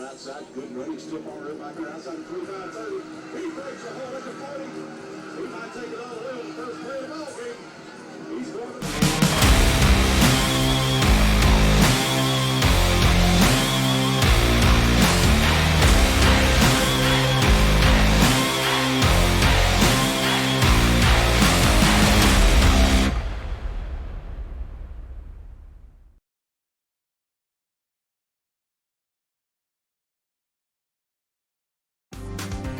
outside. Good running, still on it back there outside the 25-30. He breaks a hole at the 40. He might take it all the way on the first play of the ball game. He's going to...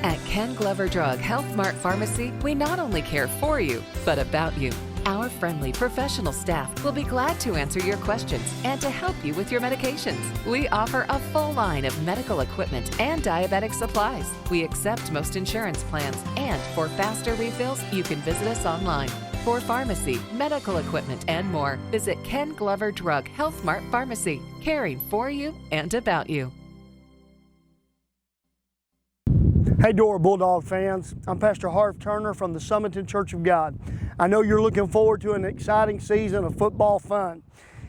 At Ken Glover Drug Health Mart Pharmacy, we not only care for you, but about you. Our friendly professional staff will be glad to answer your questions and to help you with your medications. We offer a full line of medical equipment and diabetic supplies. We accept most insurance plans, and for faster refills, you can visit us online. For pharmacy, medical equipment, and more, visit Ken Glover Drug Health Mart Pharmacy, caring for you and about you. Hey Dora Bulldog fans, I'm Pastor Harv Turner from the Summerton Church of God. I know you're looking forward to an exciting season of football fun.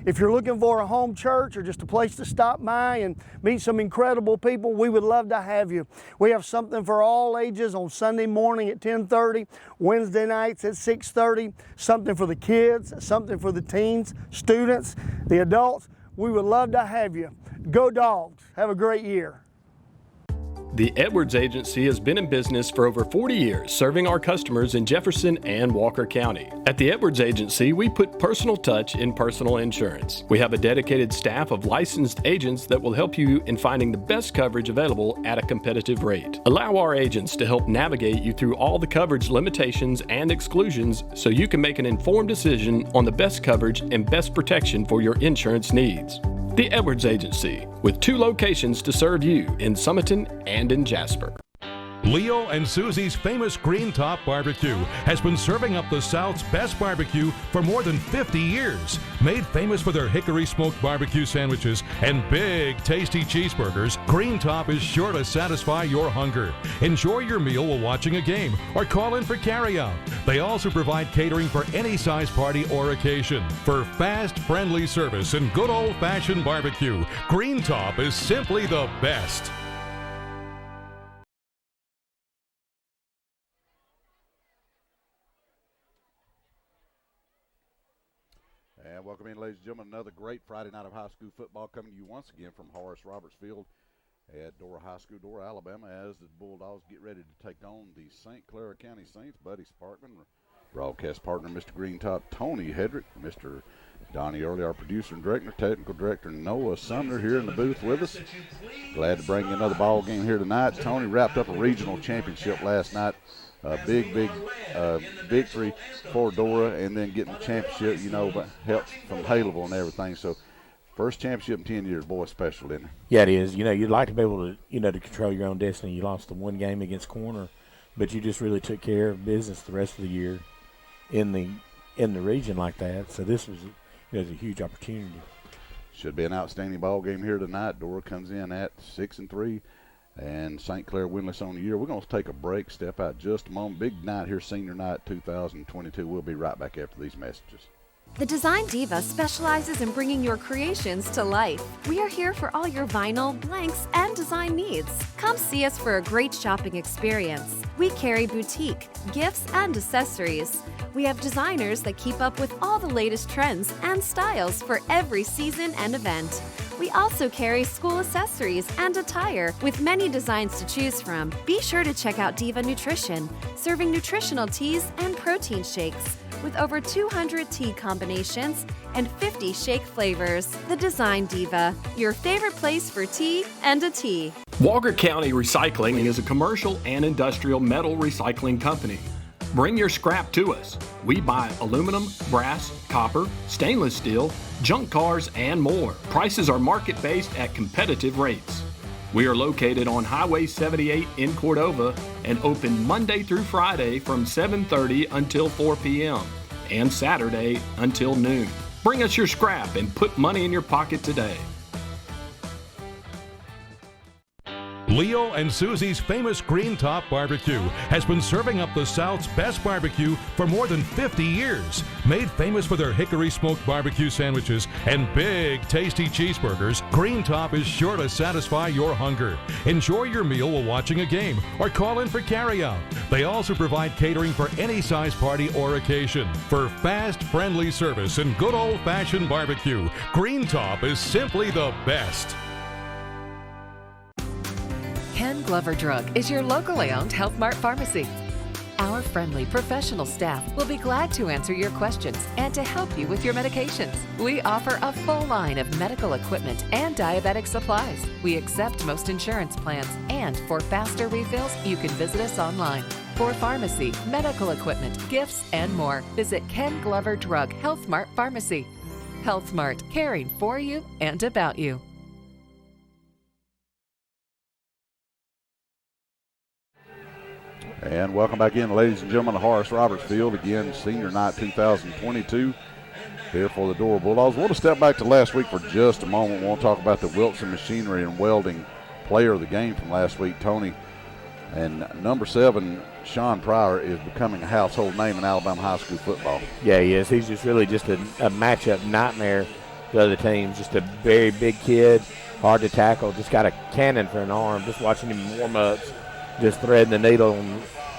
If you're looking for a home church or just a place to stop by and meet some incredible people, we would love to have you. We have something for all ages on Sunday morning at 10:30, Wednesday nights at 6:30, something for the kids, something for the teens, students, the adults. We would love to have you. Go Dogs. Have a great year. The Edwards Agency has been in business for over 40 years, serving our customers in Jefferson and Walker County. At the Edwards Agency, we put personal touch in personal insurance. We have a dedicated staff of licensed agents that will help you in finding the best coverage available at a competitive rate. Allow our agents to help navigate you through all the coverage limitations and exclusions so you can make an informed decision on the best coverage and best protection for your insurance needs. The Edwards Agency, with 2 locations to serve you in Summerton and in Jasper. Leo and Susie's famous Green Top Barbecue has been serving up the South's best barbecue for more than 50 years. Made famous for their hickory smoked barbecue sandwiches and big tasty cheeseburgers, Green Top is sure to satisfy your hunger. Enjoy your meal while watching a game or call in for carryout. They also provide catering for any size party or occasion. For fast, friendly service and good old-fashioned barbecue, Green Top is simply the best. And welcome in, ladies and gentlemen, another great Friday night of high school football coming to you once again from Horace Roberts Field at Dora High School, Dora, Alabama, as the Bulldogs get ready to take on the St. Clair County Saints. Buddy Sparkman, broadcast partner, Mr. Greentop, Tony Hedrick, Mr. Donnie Early, our producer and director, technical director Noah Sumner here in the booth with us. Glad to bring you another ball game here tonight. Tony wrapped up a regional championship last night. A big victory for Dora, and then getting the championship, you know, help from Haleville and everything. So, first championship in 10 years, boy, special, isn't it? Yeah, it is. You know, you'd like to be able to, you know, to control your own destiny. You lost the one game against Corner, but you just really took care of business the rest of the year in the region like that. So this was, a huge opportunity. Should be an outstanding ball game here tonight. Dora comes in at 6-3. And St. Clair winless on the year. We're going to take a break, step out just a moment. Big night here, senior night 2022. We'll be right back after these messages. The Design Diva specializes in bringing your creations to life. We are here for all your vinyl, blanks, and design needs. Come see us for a great shopping experience. We carry boutique, gifts, and accessories. We have designers that keep up with all the latest trends and styles for every season and event. We also carry school accessories and attire with many designs to choose from. Be sure to check out Diva Nutrition, serving nutritional teas and protein shakes with over 200 tea combinations and 50 shake flavors. The Design Diva, your favorite place for tea and a tea. Walker County Recycling is a commercial and industrial metal recycling company. Bring your scrap to us. We buy aluminum, brass, copper, stainless steel, junk cars, and more. Prices are market-based at competitive rates. We are located on Highway 78 in Cordova and open Monday through Friday from 7:30 until 4 p.m. and Saturday until noon. Bring us your scrap and put money in your pocket today. Leo and Susie's famous Green Top Barbecue has been serving up the South's best barbecue for more than 50 years. Made famous for their hickory smoked barbecue sandwiches and big, tasty cheeseburgers, Green Top is sure to satisfy your hunger. Enjoy your meal while watching a game or call in for carryout. They also provide catering for any size party or occasion. For fast, friendly service and good old-fashioned barbecue, Green Top is simply the best. Ken Glover Drug is your locally owned Health Mart pharmacy. Our friendly professional staff will be glad to answer your questions and to help you with your medications. We offer a full line of medical equipment and diabetic supplies. We accept most insurance plans, and for faster refills, you can visit us online. For pharmacy, medical equipment, gifts, and more, visit Ken Glover Drug Health Mart Pharmacy. Health Mart, caring for you and about you. And welcome back in, ladies and gentlemen, to Horace Roberts Field. Again, Senior Night 2022 here for the Dora Bulldogs. We'll step back to last week for just a moment. We'll talk about the Wilson Machinery and Welding player of the game from last week, Tony. And number 7, Sean Pryor, is becoming a household name in Alabama high school football. Yeah, he is. He's just really just a matchup nightmare for the other teams. Just a very big kid, hard to tackle, just got a cannon for an arm. Just watching him warm ups, just threading the needle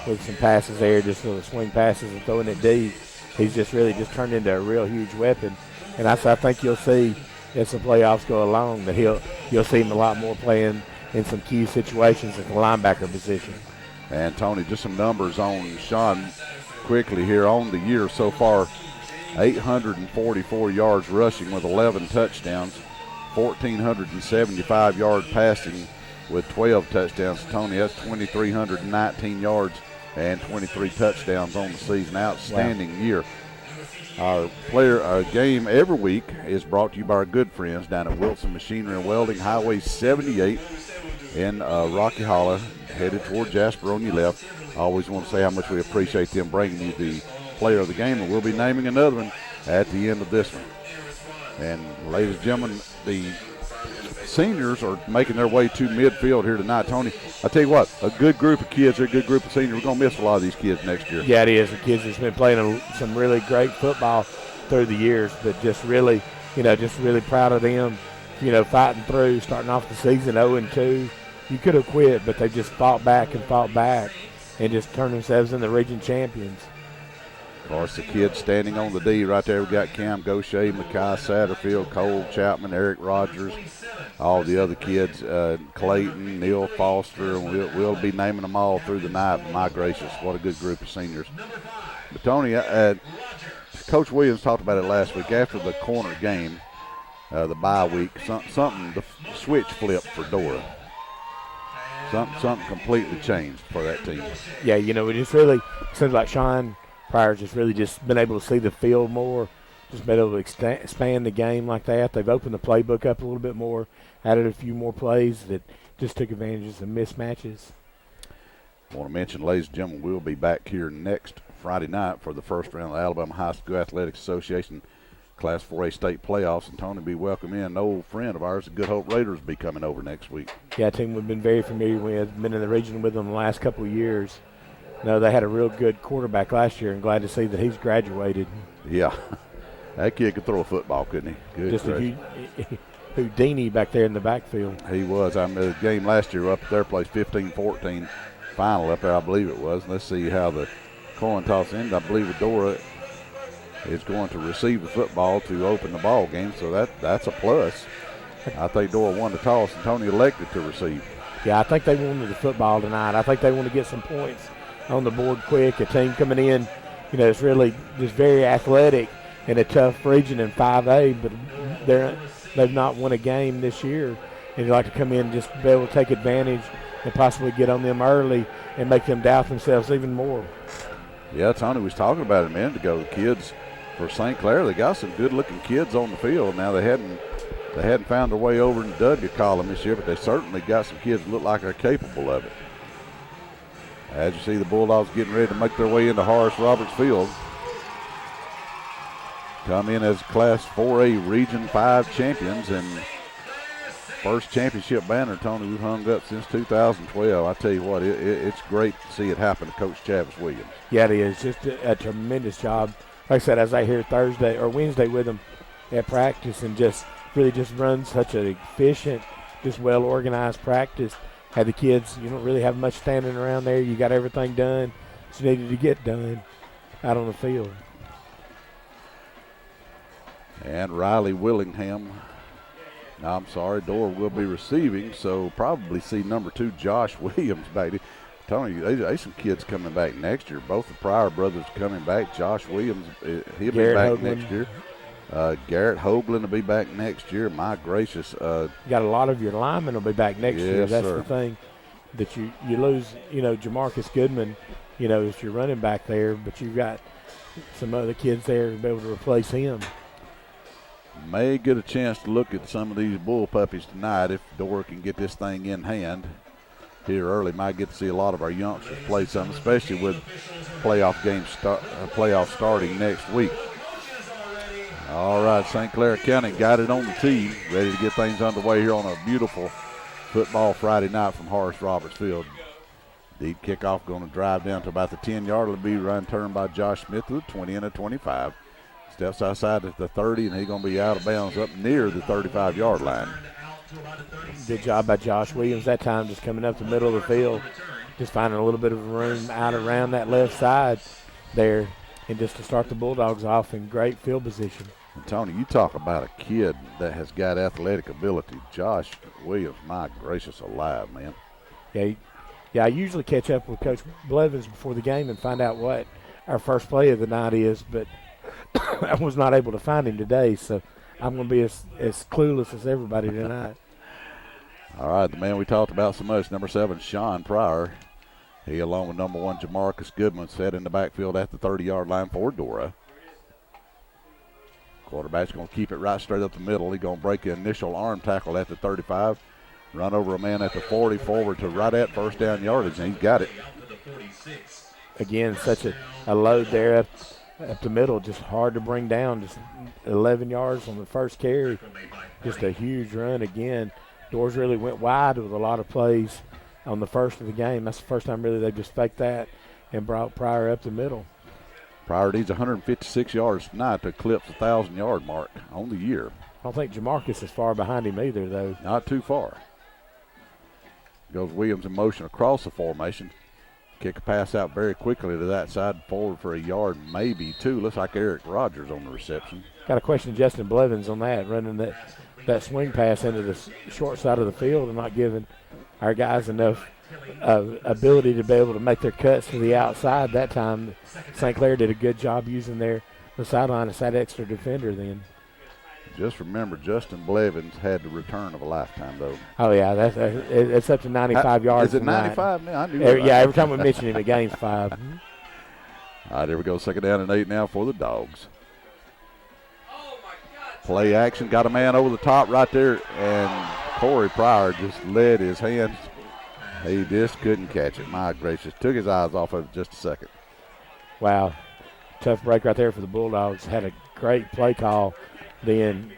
with some passes there, just little swing passes and throwing it deep. He's just really just turned into a real huge weapon. And I think you'll see as the playoffs go along that you'll see him a lot more playing in some key situations at the linebacker position. And Tony, just some numbers on Sean quickly here on the year so far. 844 yards rushing with 11 touchdowns, 1,475 yards passing with 12 touchdowns. Tony, that's 2,319 yards and 23 touchdowns on the season. Outstanding year. Our game every week is brought to you by our good friends down at Wilson Machinery and Welding, Highway 78 in Rocky Hollow, headed toward Jasper on your left. I always want to say how much we appreciate them bringing you the player of the game, and we'll be naming another one at the end of this one. And ladies and gentlemen, the seniors are making their way to midfield here tonight. Tony, I tell you what, a good group of kids, a good group of seniors. We're going to miss a lot of these kids next year. Yeah, it is. The kids have been playing some really great football through the years, but just really proud of them, fighting through, starting off the season 0-2. You could have quit, but they just fought back and just turned themselves into region champions. Of course, the kids standing on the D right there, we got Cam Gaucher, Mackay Satterfield, Cole Chapman, Eric Rogers, all the other kids, Clayton, Neil Foster, and we'll be naming them all through the night. But my gracious, what a good group of seniors. But Tony, Coach Williams talked about it last week after the corner game, the bye week. The switch flipped for Dora. Something completely changed for that team. Yeah, it just really seems like Sean Pryor's just really just been able to see the field more, just been able to expand the game like that. They've opened the playbook up a little bit more, added a few more plays that just took advantage of some mismatches. I want to mention, ladies and gentlemen, we'll be back here next Friday night for the first round of the Alabama High School Athletics Association Class 4A state playoffs, and Tony be welcoming in an old friend of ours, the Good Hope Raiders, be coming over next week. Yeah, a team we've been very familiar with, been in the region with them the last couple of years. They had a real good quarterback last year, and glad to see that he's graduated. Yeah, that kid could throw a football, couldn't he? Good. Just a Houdini back there in the backfield. He was. The game last year up at their place, 15-14 final up there, I believe it was. Let's see how the coin toss ended. I believe Dora is going to receive the football to open the ball game, so that's a plus. I think Dora won the toss, and Tony elected to receive. Yeah, I think they wanted the football tonight. I think they want to get some points on the board quick. A team coming in, it's really just very athletic in a tough region in 5A, but they've not won a game this year. And you like to come in and just be able to take advantage and possibly get on them early and make them doubt themselves even more. Yeah, Tony was talking about it a minute ago. The kids for St. Clair, they got some good-looking kids on the field. Now they hadn't found their way over in the W column this year, but they certainly got some kids that look like they're capable of it. As you see, the Bulldogs getting ready to make their way into Horace Roberts Field. Come in as Class 4A Region 5 champions, and First championship banner, Tony, we've hung up since 2012. I tell you what, it's great to see it happen to Coach Chavis Williams. Yeah, it is. Just a tremendous job. Like I said, as I hear Thursday or Wednesday with them at practice, and just really just run such an efficient, just well-organized practice. Had the kids, you don't really have much standing around there. You got everything done that's needed to get done out on the field. And Riley Willingham, Dora will be receiving, so probably see number 2, Josh Williams, baby. Tony, there's some kids coming back next year. Both the Pryor brothers coming back. Josh Williams, he'll be back next year. Garrett Hoagland will be back next year. My gracious. You got a lot of your linemen will be back next year. That's sir. the thing. That you lose, Jamarcus Goodman, if you're running back there, but you've got some other kids there to be able to replace him. May get a chance to look at some of these bull puppies tonight if Dora can get this thing in hand here early. Might get to see a lot of our youngsters play some, especially with playoff games playoff starting next week. All right, St. Clair County got it on the tee, ready to get things underway here on a beautiful football Friday night from Horace Roberts Field. Deep kickoff, going to drive down to about the 10-yard. It'll be run turned by Josh Smith to the 20 and a 25. Steps outside at the 30, and he's going to be out of bounds up near the 35-yard line. Good job by Josh Williams that time, just coming up the middle of the field, just finding a little bit of room out around that left side there, and just to start the Bulldogs off in great field position. And Tony, you talk about a kid that has got athletic ability. Josh Williams, my gracious alive, man. Yeah, I usually catch up with Coach Blevins before the game and find out what our first play of the night is, but I was not able to find him today, so I'm going to be as clueless as everybody tonight. All right, the man we talked about so much, number 7, Sean Pryor. He, along with number 1, Jamarcus Goodman, set in the backfield at the 30-yard line for Dora. Quarterback's going to keep it right straight up the middle. He's going to break the initial arm tackle at the 35, run over a man at the 40, forward to right at first down yardage, and he's got it. Again, such a load there up the middle, just hard to bring down, just 11 yards on the first carry. Just a huge run again. Doors really went wide with a lot of plays on the first of the game. That's the first time really they just faked that and brought Pryor up the middle. Pryor needs 156 yards tonight to eclipse the 1,000-yard mark on the year. I don't think Jamarcus is far behind him either, though. Not too far. Goes Williams in motion across the formation. Kick a pass out very quickly to that side, forward for a yard, maybe 2. Looks like Eric Rogers on the reception. Got to question Justin Blevins on that, running that swing pass into the short side of the field and not giving our guys enough ability to be able to make their cuts to the outside that time. St. Clair did a good job using the sideline as that extra defender then. Just remember, Justin Blevins had the return of a lifetime, though. Oh, yeah, it's up to 95 yards. Is it 95 now? I knew every time we mention him, it gains 5. All right, here we go. 2nd down and 8 now for the Dogs. Play action, got a man over the top right there, and Corey Pryor just led his hands. He just couldn't catch it. My gracious, took his eyes off of it just a second. Wow, tough break right there for the Bulldogs. Had a great play call then,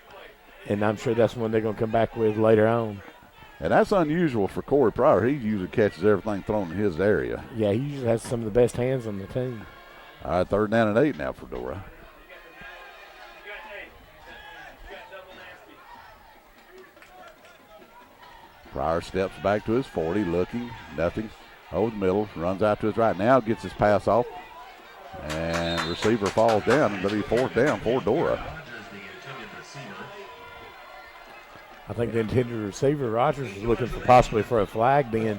and I'm sure that's one they're going to come back with later on. And that's unusual for Corey Pryor. He usually catches everything thrown in his area. Yeah, he usually has some of the best hands on the team. All right, 3rd down and 8 now for Dora. Pryor steps back to his 40, looking, nothing, over the middle, runs out to his right now, gets his pass off, and receiver falls down, and it'll be 4th down for Dora. I think the intended receiver, Rogers, was looking possibly for a flag then.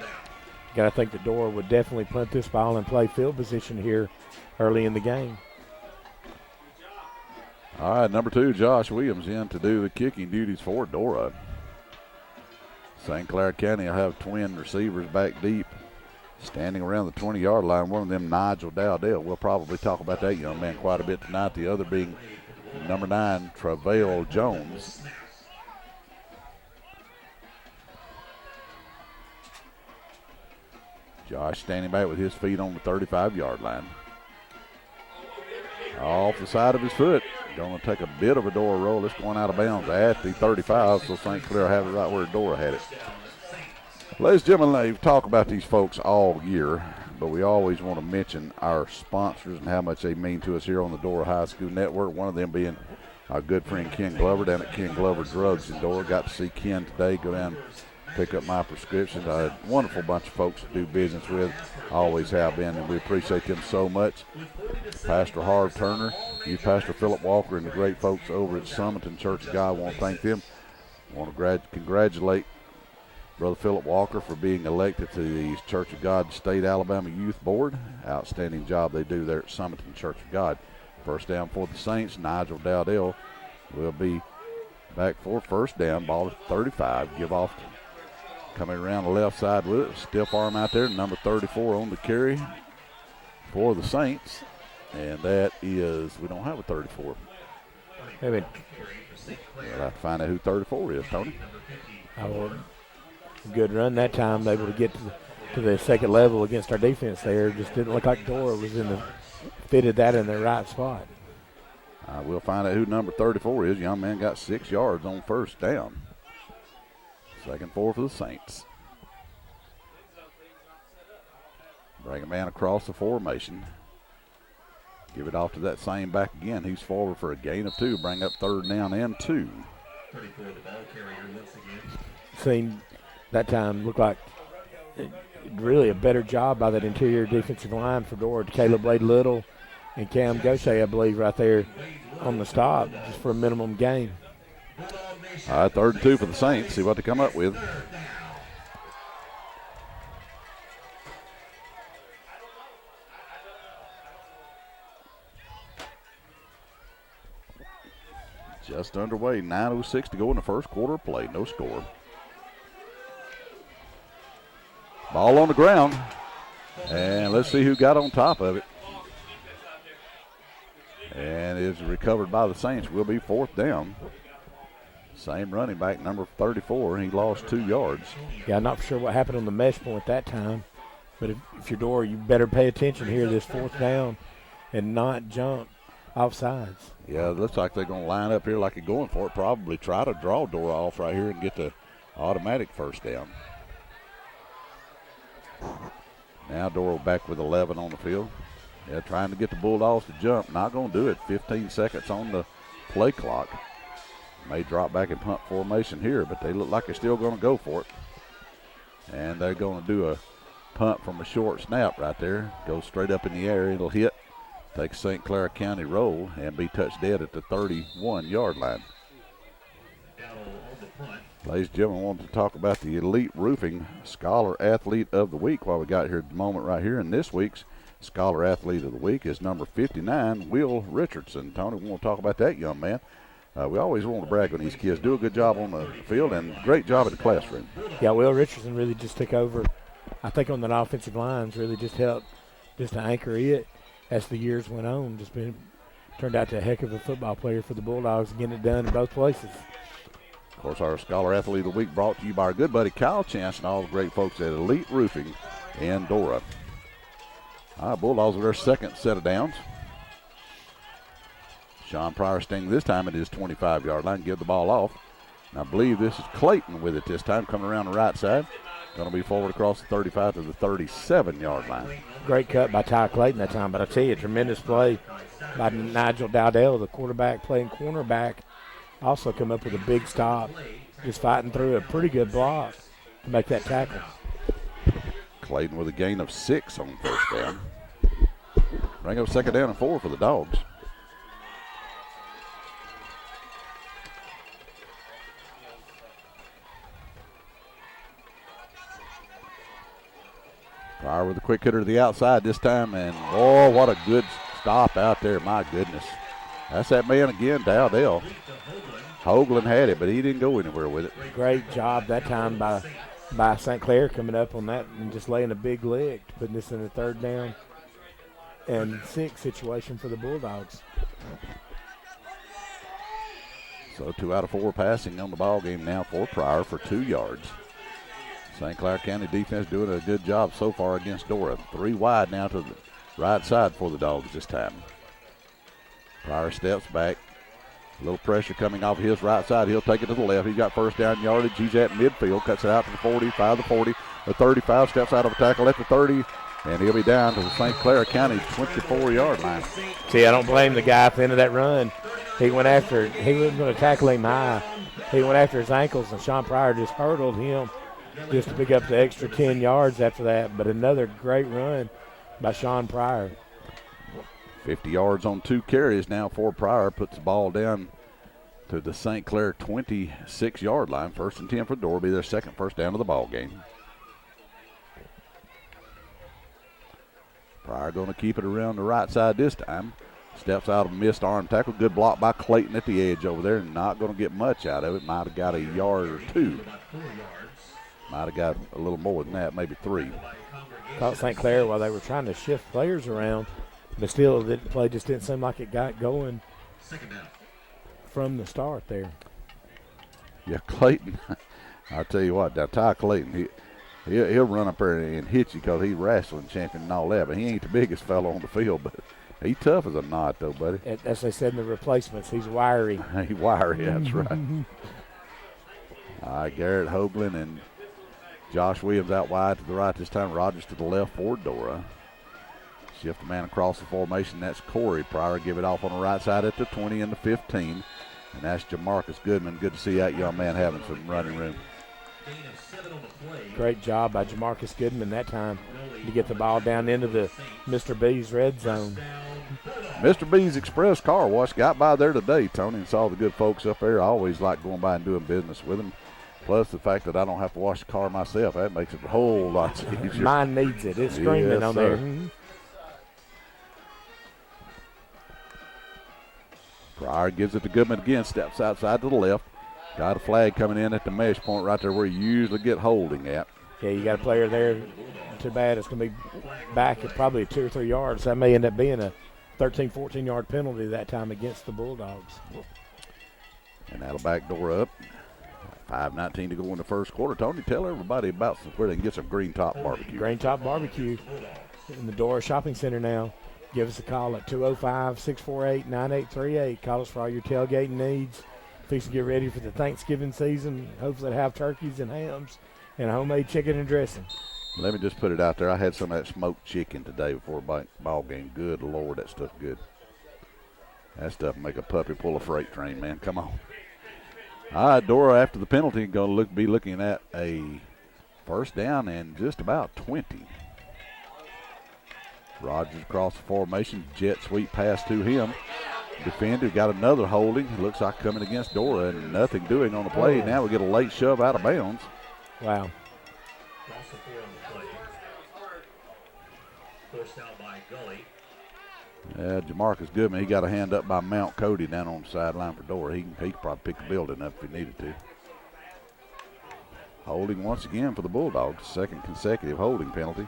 Got to think that Dora would definitely punt this ball and play field position here early in the game. All right, number 2, Josh Williams in to do the kicking duties for Dora. St. Clair County will have twin receivers back deep, standing around the 20-yard line. One of them, Nigel Dowdell. We'll probably talk about that young man quite a bit tonight. The other being number 9, Travail Jones. Josh standing back with his feet on the 35-yard line. Off the side of his foot. Going to take a bit of a Dora roll. It's going out of bounds at the 35, so St. Clair have it right where Dora had it. Ladies and gentlemen, we've talked about these folks all year, but we always want to mention our sponsors and how much they mean to us here on the Dora High School Network, one of them being our good friend Ken Glover down at Ken Glover Drugs in Dora. Got to see Ken today, go down and pick up my prescriptions. A wonderful bunch of folks to do business with, always have been, and we appreciate them so much. Pastor Harv Turner, you Pastor Philip Walker, and the great folks over at Summerton Church of God. I want to thank them. I want to congratulate Brother Philip Walker for being elected to the Church of God State Alabama Youth Board. Outstanding job they do there at Summerton Church of God. First down for the Saints. Nigel Dowdell will be back for first down. Ball at 35. Give off coming around the left side with it. Stiff arm out there. Number 34 on the carry for the Saints. And that is, we don't have a 34. Maybe. We'll have to find out who 34 is, Tony. Good run that time, able to get to the second level against our defense there. Just didn't look like Dora was fitted that in the right spot. We'll find out who number 34 is. Young man got 6 yards on first down. Second 4 for the Saints. Bring a man across the formation. Give it off to that same back again. He's forward for a gain of 2. Bring up third down and 2. 34, the ball carrier once again. Seen that time looked like really a better job by that interior defensive line for Dora. Caleb Blade Little and Cam Gaucher, I believe, right there on the stop just for a minimum gain. All right, 3rd and 2 for the Saints. See what they come up with. Just underway, 9:06 to go in the first quarter of play. No score. Ball on the ground. And let's see who got on top of it. And is recovered by the Saints. Will be 4th down. Same running back, number 34. He lost 2 yards. Yeah, I'm not sure what happened on the mesh point that time. But if you're Dora, you better pay attention here, this 4th down, and not jump off sides. Yeah, it looks like they're going to line up here like they're going for it. Probably try to draw Dora off right here and get the automatic first down. Now Dora back with 11 on the field. Yeah, trying to get the Bulldogs to jump. Not going to do it. 15 seconds on the play clock. May drop back in punt formation here, but they look like they're still going to go for it. And they're going to do a punt from a short snap right there. Goes straight up in the air. It'll hit. Takes St. Clair County roll and be touched dead at the 31-yard line. Ladies and gentlemen, I wanted to talk about the Elite Roofing Scholar Athlete of the Week while we got here at the moment right here. And this week's Scholar Athlete of the Week is number 59, Will Richardson. Tony, we want to talk about that young man. We always want to brag on these kids. Do a good job on the field and great job at the classroom. Yeah, Will Richardson really just took over, I think, on that offensive lines, really just helped just to anchor it as the years went on. Turned out to a heck of a football player for the Bulldogs, getting it done in both places. Of course, our Scholar Athlete of the Week brought to you by our good buddy Kyle Chance and all the great folks at Elite Roofing and Dora. Bulldogs with their second set of downs. Sean Pryor staying this time at his 25-yard line, give the ball off. And I believe this is Clayton with it this time, coming around the right side. Going to be forward across the 35 to the 37-yard line. Great cut by Ty Clayton that time, but I tell you, a tremendous play by Nigel Dowdell, the quarterback playing cornerback. Also come up with a big stop, just fighting through a pretty good block to make that tackle. Clayton with a gain of 6 on first down. Bring up 2nd down and 4 for the Dogs. Pryor with a quick hitter to the outside this time, and oh, what a good stop out there, my goodness. That's that man again, Dowdell. Hoagland had it, but he didn't go anywhere with it. Great job that time by St. Clair coming up on that and just laying a big lick, putting this in a 3rd down and 6 situation for the Bulldogs. So 2 out of 4 passing on the ball game now for Pryor for 2 yards. St. Clair County defense doing a good job so far against Dora. 3 wide now to the right side for the Dogs this time. Pryor steps back, A little pressure coming off his right side. He'll take it to the left. He's got first down yardage. He's at midfield. Cuts it out to the 45, the 40, the 35. Steps out of a tackle at the 30. And he'll be down to the St. Clair County 24-yard line. See, I don't blame the guy at the end of that run. He went after, he wasn't going to tackle him high. He went after his ankles, and Sean Pryor just hurdled him just to pick up the extra 10 yards after that. But another great run by Sean Pryor. 50 yards on 2 carries now for Pryor. Puts the ball down to the St. Clair 26-yard line. 1st and 10 for Dora. Be their second first down of the ball game. Pryor going to keep it around the right side this time. Steps out of a missed arm tackle. Good block by Clayton at the edge over there. Not going to get much out of it. Might have got a yard or 2. Might have got a little more than that, maybe 3. Thought St. Clair, while they were trying to shift players around, but still, the play just didn't seem like it got going from the start there. Yeah, Clayton, I'll tell you what, now Ty Clayton, he'll run up there and hit you because he's wrestling champion and all that, but he ain't the biggest fellow on the field, but he's tough as a knot, though, buddy. As they said in the replacements, he's wiry. He's wiry, that's right. All right, Garrett Hoagland and Josh Williams out wide to the right this time. Rogers to the left for Dora. Shift the man across the formation. That's Corey Pryor. Give it off on the right side at the 20 and the 15. And that's Jamarcus Goodman. Good to see that young man having some running room. Great job by Jamarcus Goodman that time to get the ball down into the Mr. B's red zone. Mr. B's Express Car Wash got by there today, Tony, and saw the good folks up there. I always like going by and doing business with them. Plus the fact that I don't have to wash the car myself, that makes it a whole lot easier. Mine needs it. It's screaming yes, on sir. there. Pryor gives it to Goodman again, steps outside to the left. Got a flag coming in at the mesh point right there where you usually get holding at. Yeah, you got a player there. Too bad it's going to be back at probably 2 or 3 yards. That may end up being a 13, 14-yard penalty that time against the Bulldogs. And that'll back Dora up. 5:19 to go in the first quarter. Tony, tell everybody about where they can get some Green Top Barbecue. Green Top Barbecue in the Dora Shopping Center now. Give us a call at 205-648-9838. Call us for all your tailgating needs. Fix to get ready for the Thanksgiving season. Hopefully have turkeys and hams and homemade chicken and dressing. Let me just put it out there. I had some of that smoked chicken today before ball game. Good Lord, that stuff's good. That stuff make a puppy pull a freight train, man. Come on. All right, Dora, after the penalty, going to be looking at a first down and just about 20. Rogers across the formation. Jet sweep pass to him. Defender got another holding. Looks like coming against Dora and nothing doing on the play. Now we get a late shove out of bounds. Wow. Forced out by Gully. Jamarcus Goodman, he got a hand up by Mount Cody down on the sideline for Dora. He could probably pick the building up if he needed to. Holding once again for the Bulldogs. Second consecutive holding penalty.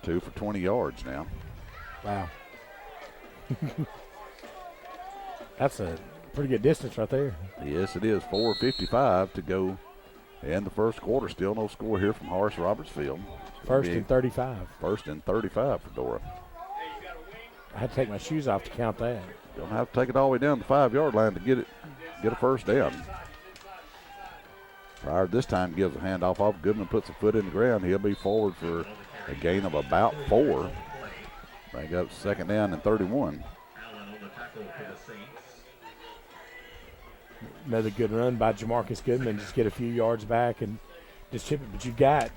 2 for 20 yards now. Wow. That's a pretty good distance right there. Yes, it is. 4:55 to go in the first quarter. Still no score here from Horace Roberts Field. First and 35. First and 35 for Dora. I had to take my shoes off to count that. Don't have to take it all the way down the 5-yard line to get a first down. Pryor this time gives a handoff off. Goodman puts a foot in the ground. He'll be forward for a gain of about 4. Bring up second down and 31. Another good run by Jamarcus Goodman. Just get a few yards back and just chip it. But you've got,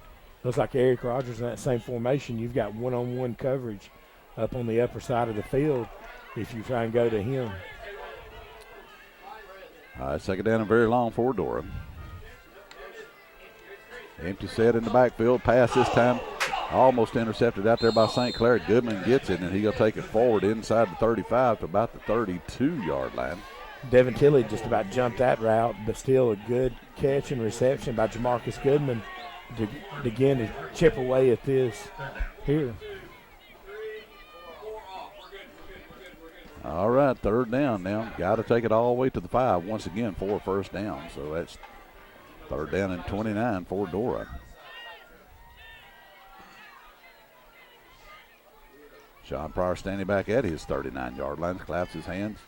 looks like Eric Rogers in that same formation. You've got one-on-one coverage up on the upper side of the field if you try and go to him. All right, second down and very long for Dora. Empty set in the backfield. Pass this time. Almost intercepted out there by St. Clair. Goodman gets it, and he'll take it forward inside the 35 to about the 32-yard line. Devin Tilley just about jumped that route, but still a good catch and reception by Jamarcus Goodman to begin to chip away at this here. All right, third down now. Got to take it all the way to the 5 once again for a first down. So that's third down and 29 for Dora. Sean Pryor standing back at his 39-yard line, claps his hands.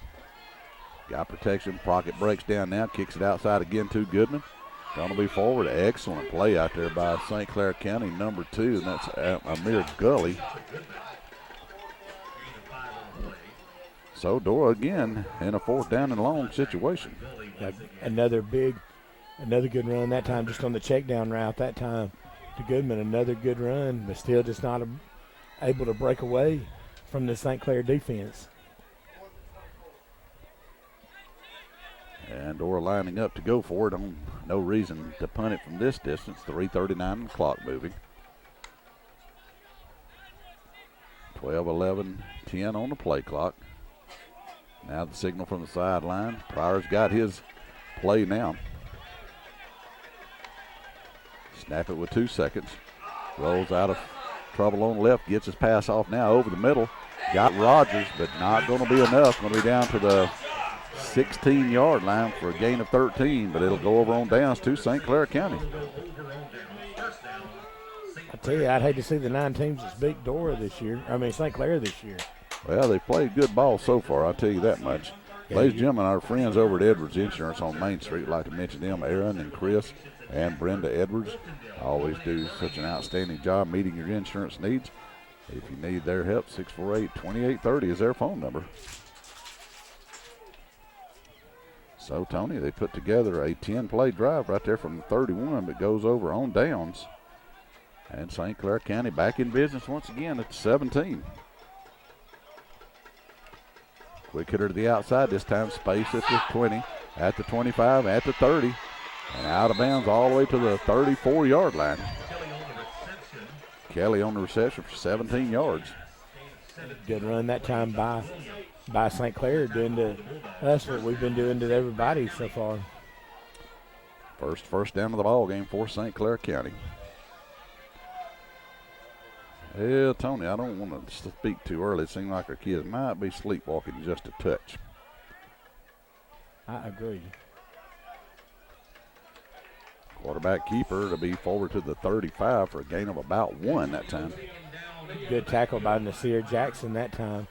Got protection, Crockett breaks down now, kicks it outside again to Goodman. Going to be forward. Excellent play out there by St. Clair County, number 2, and that's Amir Gully. So Dora again in a 4th down and long situation. Another good run that time, just on the check down route that time to Goodman. Another good run, but still just not able to break away from the St. Clair defense. And Dora lining up to go for it. On no reason to punt it from this distance. 3:39 clock moving. 12, 11, 10 on the play clock. Now the signal from the sideline. Pryor's got his play now. Snap it with 2 seconds. Rolls out of trouble on the left. Gets his pass off now over the middle. Got Rogers, but not going to be enough. Going to be down to the 16-yard line for a gain of 13, but it'll go over on downs to St. Clair County. I tell you, I'd hate to see the 9 teams that beat St. Clair this year. Well, they played good ball so far, I'll tell you that much. Ladies and gentlemen, our friends over at Edwards Insurance on Main Street, I'd like to mention them, Aaron and Chris and Brenda Edwards. Always do such an outstanding job meeting your insurance needs. If you need their help, 648-2830 is their phone number. So, Tony, they put together a 10-play drive right there from the 31, but goes over on downs. And St. Clair County back in business once again at the 17. Quick hitter to the outside, this time space at the 20, at the 25, at the 30, and out of bounds all the way to the 34-yard line. Kelly on the reception for 17 yards. Good run that time by St. Clair, doing to us what we've been doing to everybody so far. First down of the ball game for St. Clair County. Yeah, Tony, I don't want to speak too early. It seems like our kids might be sleepwalking just a touch. I agree. Quarterback keeper to be forward to the 35 for a gain of about 1 that time. Good tackle by Nasir Jackson that time.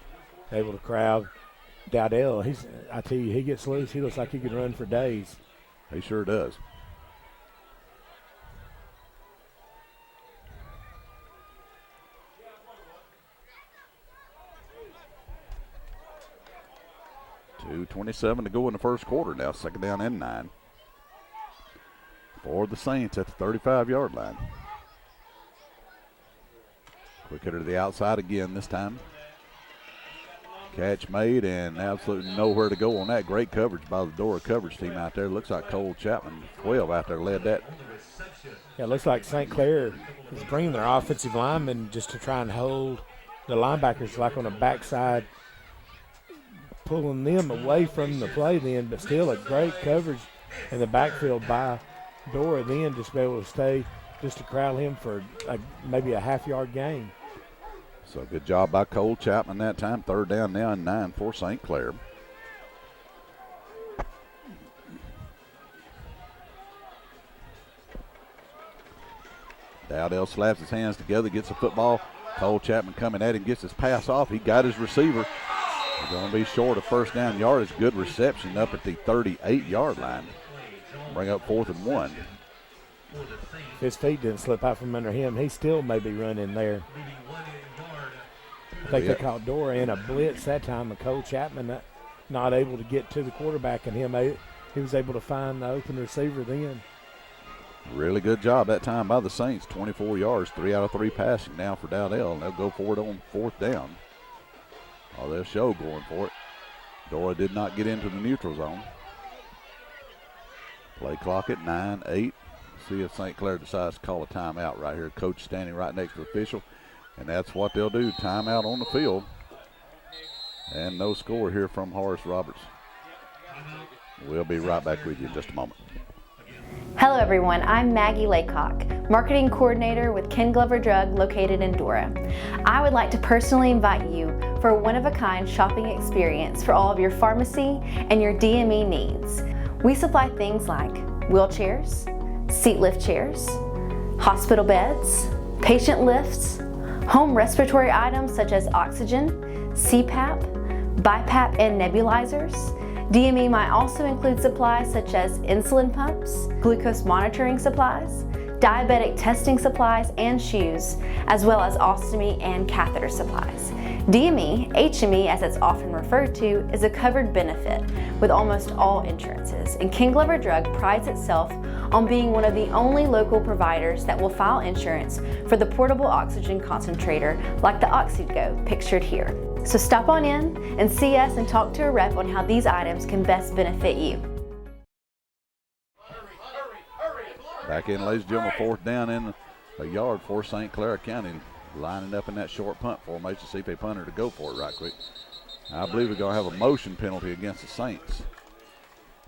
Able to crowd Dowdell. I tell you, he gets loose. He looks like he could run for days. He sure does. .2:27 to go in the first quarter now. 2nd down and 9. For the Saints at the 35-yard line. Quick hitter to the outside again this time. Catch made and absolutely nowhere to go on that. Great coverage by the Dora coverage team out there. Looks like Cole Chapman, 12 out there, led that. Yeah, it looks like St. Clair is bringing their offensive linemen just to try and hold the linebackers like on the backside, pulling them away from the play then, but still a great coverage in the backfield by Dora then, just be able to stay, just to crowd him for maybe a half-yard gain. So good job by Cole Chapman that time. 3rd down now and 9 for St. Clair. Dowdell slaps his hands together, gets the football. Cole Chapman coming at him, gets his pass off. He got his receiver. He's going to be short of 1st down yardage. Good reception up at the 38-yard line. Bring up 4th and 1. His feet didn't slip out from under him. He still may be running there. I think they caught Dora in a blitz that time, and Cole Chapman not able to get to the quarterback, and he was able to find the open receiver then. Really good job that time by the Saints. 24 yards, 3 out of 3 passing now for Dowdell, and they'll go for it on 4th down. Oh, they'll show going for it. Dora did not get into the neutral zone. Play clock at 9-8. See if St. Clair decides to call a timeout right here. Coach standing right next to the official. And that's what they'll do, timeout on the field. And no score here from Horace Roberts. We'll be right back with you in just a moment. Hello everyone, I'm Maggie Laycock, Marketing Coordinator with Ken Glover Drug located in Dora. I would like to personally invite you for a one-of-a-kind shopping experience for all of your pharmacy and your DME needs. We supply things like wheelchairs, seat lift chairs, hospital beds, patient lifts, Home respiratory items such as oxygen, CPAP, BiPAP, and nebulizers. DME might also include supplies such as insulin pumps, glucose monitoring supplies, diabetic testing supplies, and shoes, as well as ostomy and catheter supplies. DME, HME as it's often referred to, is a covered benefit with almost all insurances, and Ken Glover Drug prides itself on being one of the only local providers that will file insurance for the portable oxygen concentrator like the OxyGo pictured here. So stop on in and see us and talk to a rep on how these items can best benefit you. Back in, ladies and gentlemen, 4th down in a yard for St. Clair County, lining up in that short punt formation. See if they punter to go for it right quick. I believe we're going to have a motion penalty against the Saints.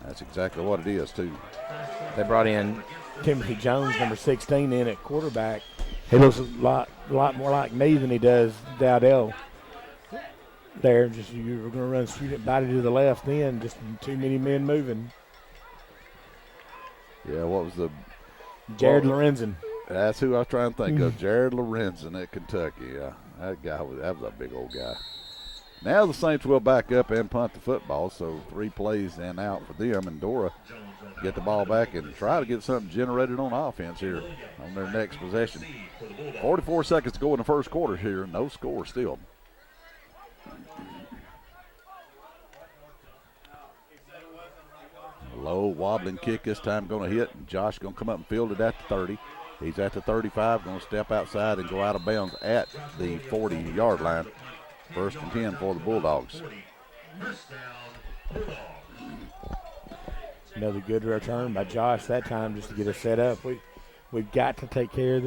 That's exactly what it is, too. They brought in Timothy Jones, number 16, in at quarterback. He looks a lot more like me than he does Dowdell. There, just you were going to run student body to the left then, just too many men moving. Yeah, what was the... Jared Lorenzen. That's who I was trying to think of, Jared Lorenzen at Kentucky. Yeah, that was a big old guy. Now the Saints will back up and punt the football, so 3 plays and out for them, and Dora get the ball back and try to get something generated on offense here on their next possession. 44 seconds to go in the first quarter here, no score still. Low wobbling kick this time going to hit, and Josh going to come up and field it at the 30. He's at the 35, going to step outside and go out of bounds at the 40-yard line. 1st and 10 for the Bulldogs. Another good return by Josh that time just to get us set up. We've got to take care of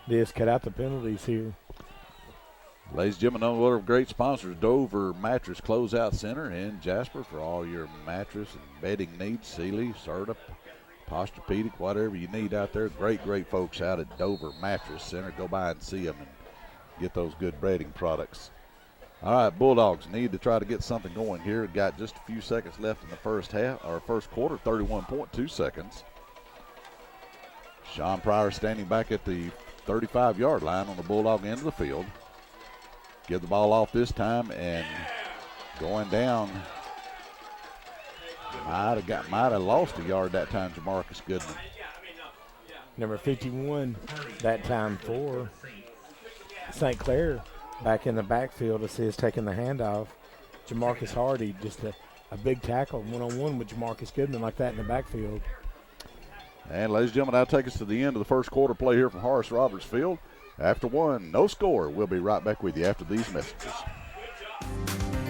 this, cut out the penalties here. Ladies and gentlemen, one of our great sponsors, Dover Mattress Closeout Center in Jasper, for all your mattress and bedding needs. Sealy, Serta, Posturepedic, whatever you need out there. Great folks out at Dover Mattress Center. Go by and see them and get those good bedding products. All right, Bulldogs need to try to get something going here. Got just a few seconds left in the first quarter, 31.2 seconds. Sean Pryor standing back at the 35-yard line on the Bulldog end of the field. Give the ball off this time, and going down. Might have lost a yard that time, Jamarcus Goodman. Number 51 that time for St. Clair back in the backfield. This is taking the handoff. Jamarcus Hardy, just a big tackle, one-on-one with Jamarcus Goodman like that in the backfield. And ladies and gentlemen, that'll take us to the end of the first quarter play here from Horace Roberts Field. After one, no score. We'll be right back with you after these messages.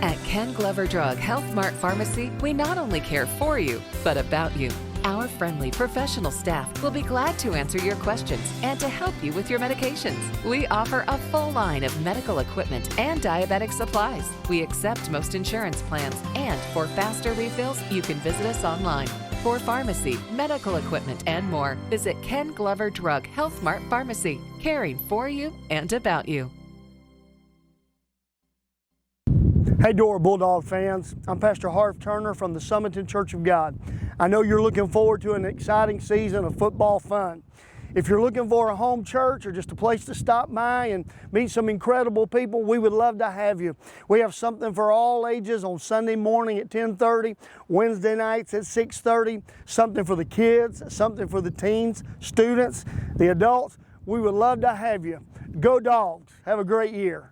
At Ken Glover Drug Health Mart Pharmacy, we not only care for you, but about you. Our friendly professional staff will be glad to answer your questions and to help you with your medications. We offer a full line of medical equipment and diabetic supplies. We accept most insurance plans, and for faster refills, you can visit us online. For pharmacy, medical equipment, and more, visit Ken Glover Drug Health Mart Pharmacy, caring for you and about you. Hey Dora Bulldog fans, I'm Pastor Harv Turner from the Summiton Church of God. I know you're looking forward to an exciting season of football fun. If you're looking for a home church or just a place to stop by and meet some incredible people, we would love to have you. We have something for all ages on Sunday morning at 10:30, Wednesday nights at 6:30, something for the kids, something for the teens, students, the adults. We would love to have you. Go Dogs. Have a great year.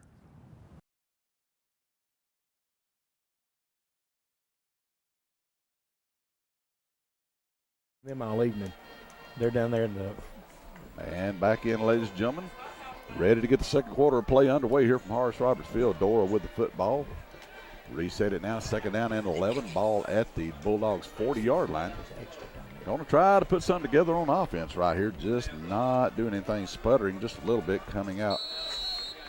Them all evening. They're down there in the... And back in, ladies and gentlemen. Ready to get the second quarter of play underway here from Horace Roberts Field. Dora with the football. Reset it now, 2nd down and 11. Ball at the Bulldogs' 40-yard line. Going to try to put something together on offense right here. Just not doing anything, sputtering just a little bit coming out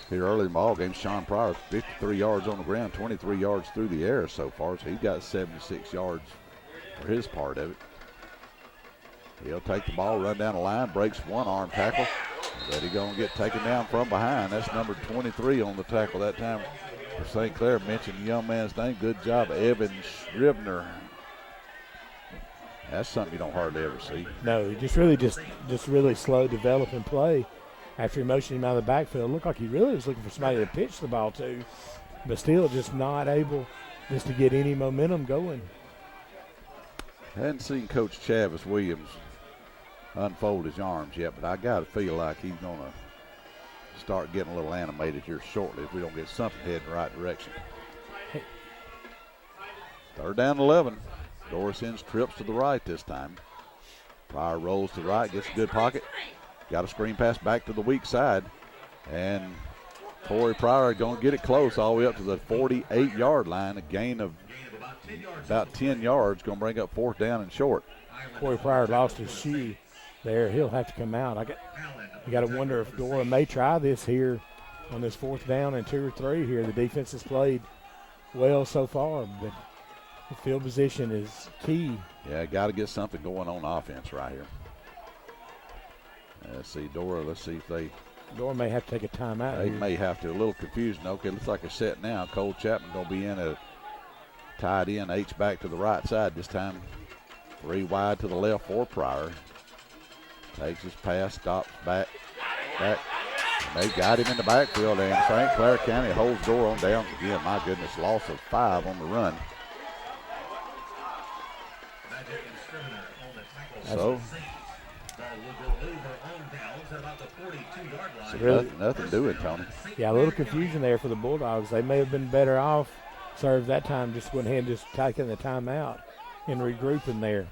here early in the ball game. Sean Pryor, 53 yards on the ground, 23 yards through the air so far. So he's got 76 yards for his part of it. He'll take the ball, run down the line, breaks one arm tackle. But he's going to get taken down from behind. That's number 23 on the tackle that time for St. Clair. Mentioned the young man's name. Good job, Evan Scribner. That's something you don't hardly ever see. No, just really slow developing play. after he motioned him out of the backfield. It looked like he really was looking for somebody to pitch the ball to, but still just not able just to get any momentum going. I hadn't seen Coach Chavis Williams unfold his arms yet, but I got to feel like he's going to start getting a little animated here shortly if we don't get something heading in the right direction. Third down and 11. Dora sends trips to the right this time. Pryor rolls to the right, gets a good pocket. Got a screen pass back to the weak side. And Corey Pryor going to get it close all the way up to the 48-yard line. A gain of about 10 yards, going to bring up fourth down and short. Corey Pryor lost his shoe there. He'll have to come out. You got to wonder if Dora may try this here on this fourth down and 2 or 3 here. The defense has played well so far, but the field position is key. Yeah, got to get something going on offense right here. Let's see, Dora. Let's see if they. Dora may have to take a timeout. They may have to. A little confusion. Okay, looks like a set now. Cole Chapman going to be in a tied in. H back to the right side this time. 3 wide to the left for Pryor. Takes his pass, stops back. And they got him in the backfield, and St. Clair County holds Dora on downs again. My goodness, loss of 5 on the run. So really, nothing doing, Tony. Yeah, a little confusion there for the Bulldogs. They may have been better off served that time. Just went ahead and just taking the timeout and regrouping there.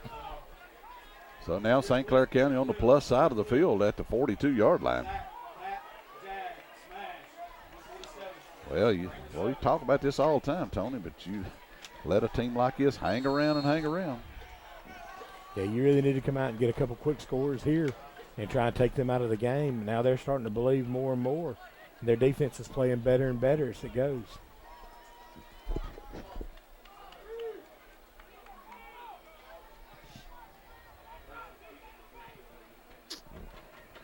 So now St. Clair County on the plus side of the field at the 42-yard line. Well, you talk about this all the time, Tony, but you let a team like this hang around and hang around. Yeah, you really need to come out and get a couple quick scores here and try and take them out of the game. Now they're starting to believe more and more. Their defense is playing better and better as it goes.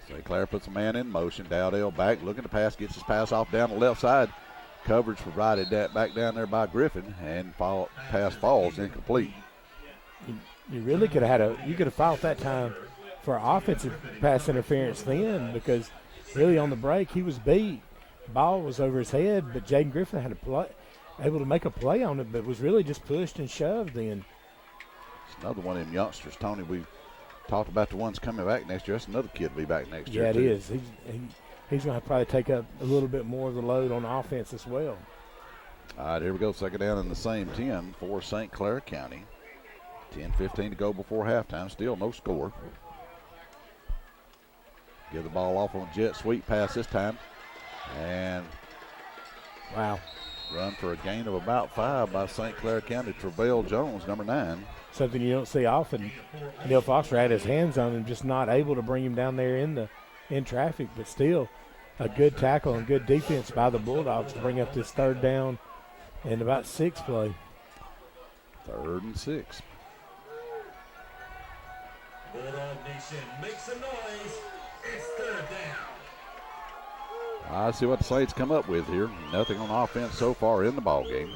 St. Clair puts a man in motion. Dowdell back, looking to pass, gets his pass off down the left side. Coverage provided that back down there by Griffin, and pass falls incomplete. You really could have you could have fought that time for offensive pass interference then, because really on the break he was beat. Ball was over his head, but Jaden Griffin had able to make a play on it, but was really just pushed and shoved then. It's another one of them youngsters, Tony. We talked about the ones coming back next year. That's another kid to be back next year. Yeah, it is. He's going to probably take up a little bit more of the load on offense as well. All right, here we go. Second down in the same 10 for St. Clair County. 10-15 to go before halftime. Still no score. Give the ball off on jet sweep pass this time. And wow. Run for a gain of about 5 by St. Clair County. Travell Jones, number 9. Something you don't see often. Neil Foster had his hands on him, just not able to bring him down there in traffic, but still a good tackle and good defense by the Bulldogs to bring up this third down and about 6 play. 3rd and 6. Bulldog Nation, make some noise. It's 3rd down. I see what the Saints come up with here. Nothing on offense so far in the ball game.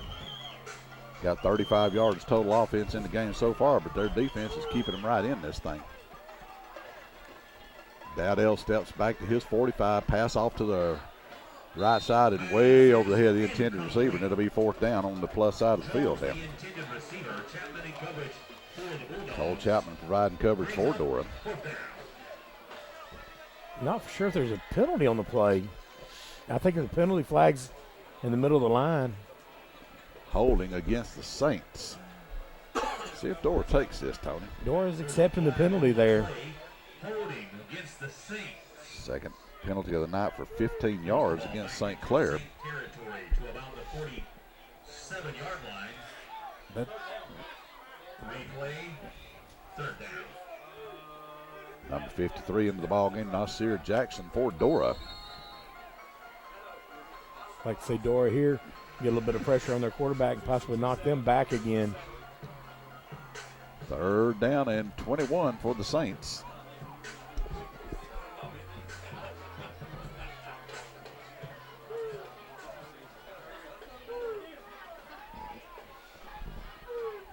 Got 35 yards total offense in the game so far, but their defense is keeping them right in this thing. Dowdell steps back to his 45, pass off to the right side and way over the head of the intended receiver, and it'll be 4th down on the plus side of the field now. Cole Chapman providing coverage for Dora. Not for sure if there's a penalty on the play. I think the penalty flag's in the middle of the line. Holding against the Saints. See if Dora takes this, Tony. Dora's accepting the penalty there. Holding against the Saints. Second penalty of the night for 15 yards against St. Clair. Territory to about the 47-yard line. But replay, 3rd down. Number 53 into the ball game, Nasir Jackson for Dora. Like to see Dora here get a little bit of pressure on their quarterback and possibly knock them back again. 3rd down and 21 for the Saints.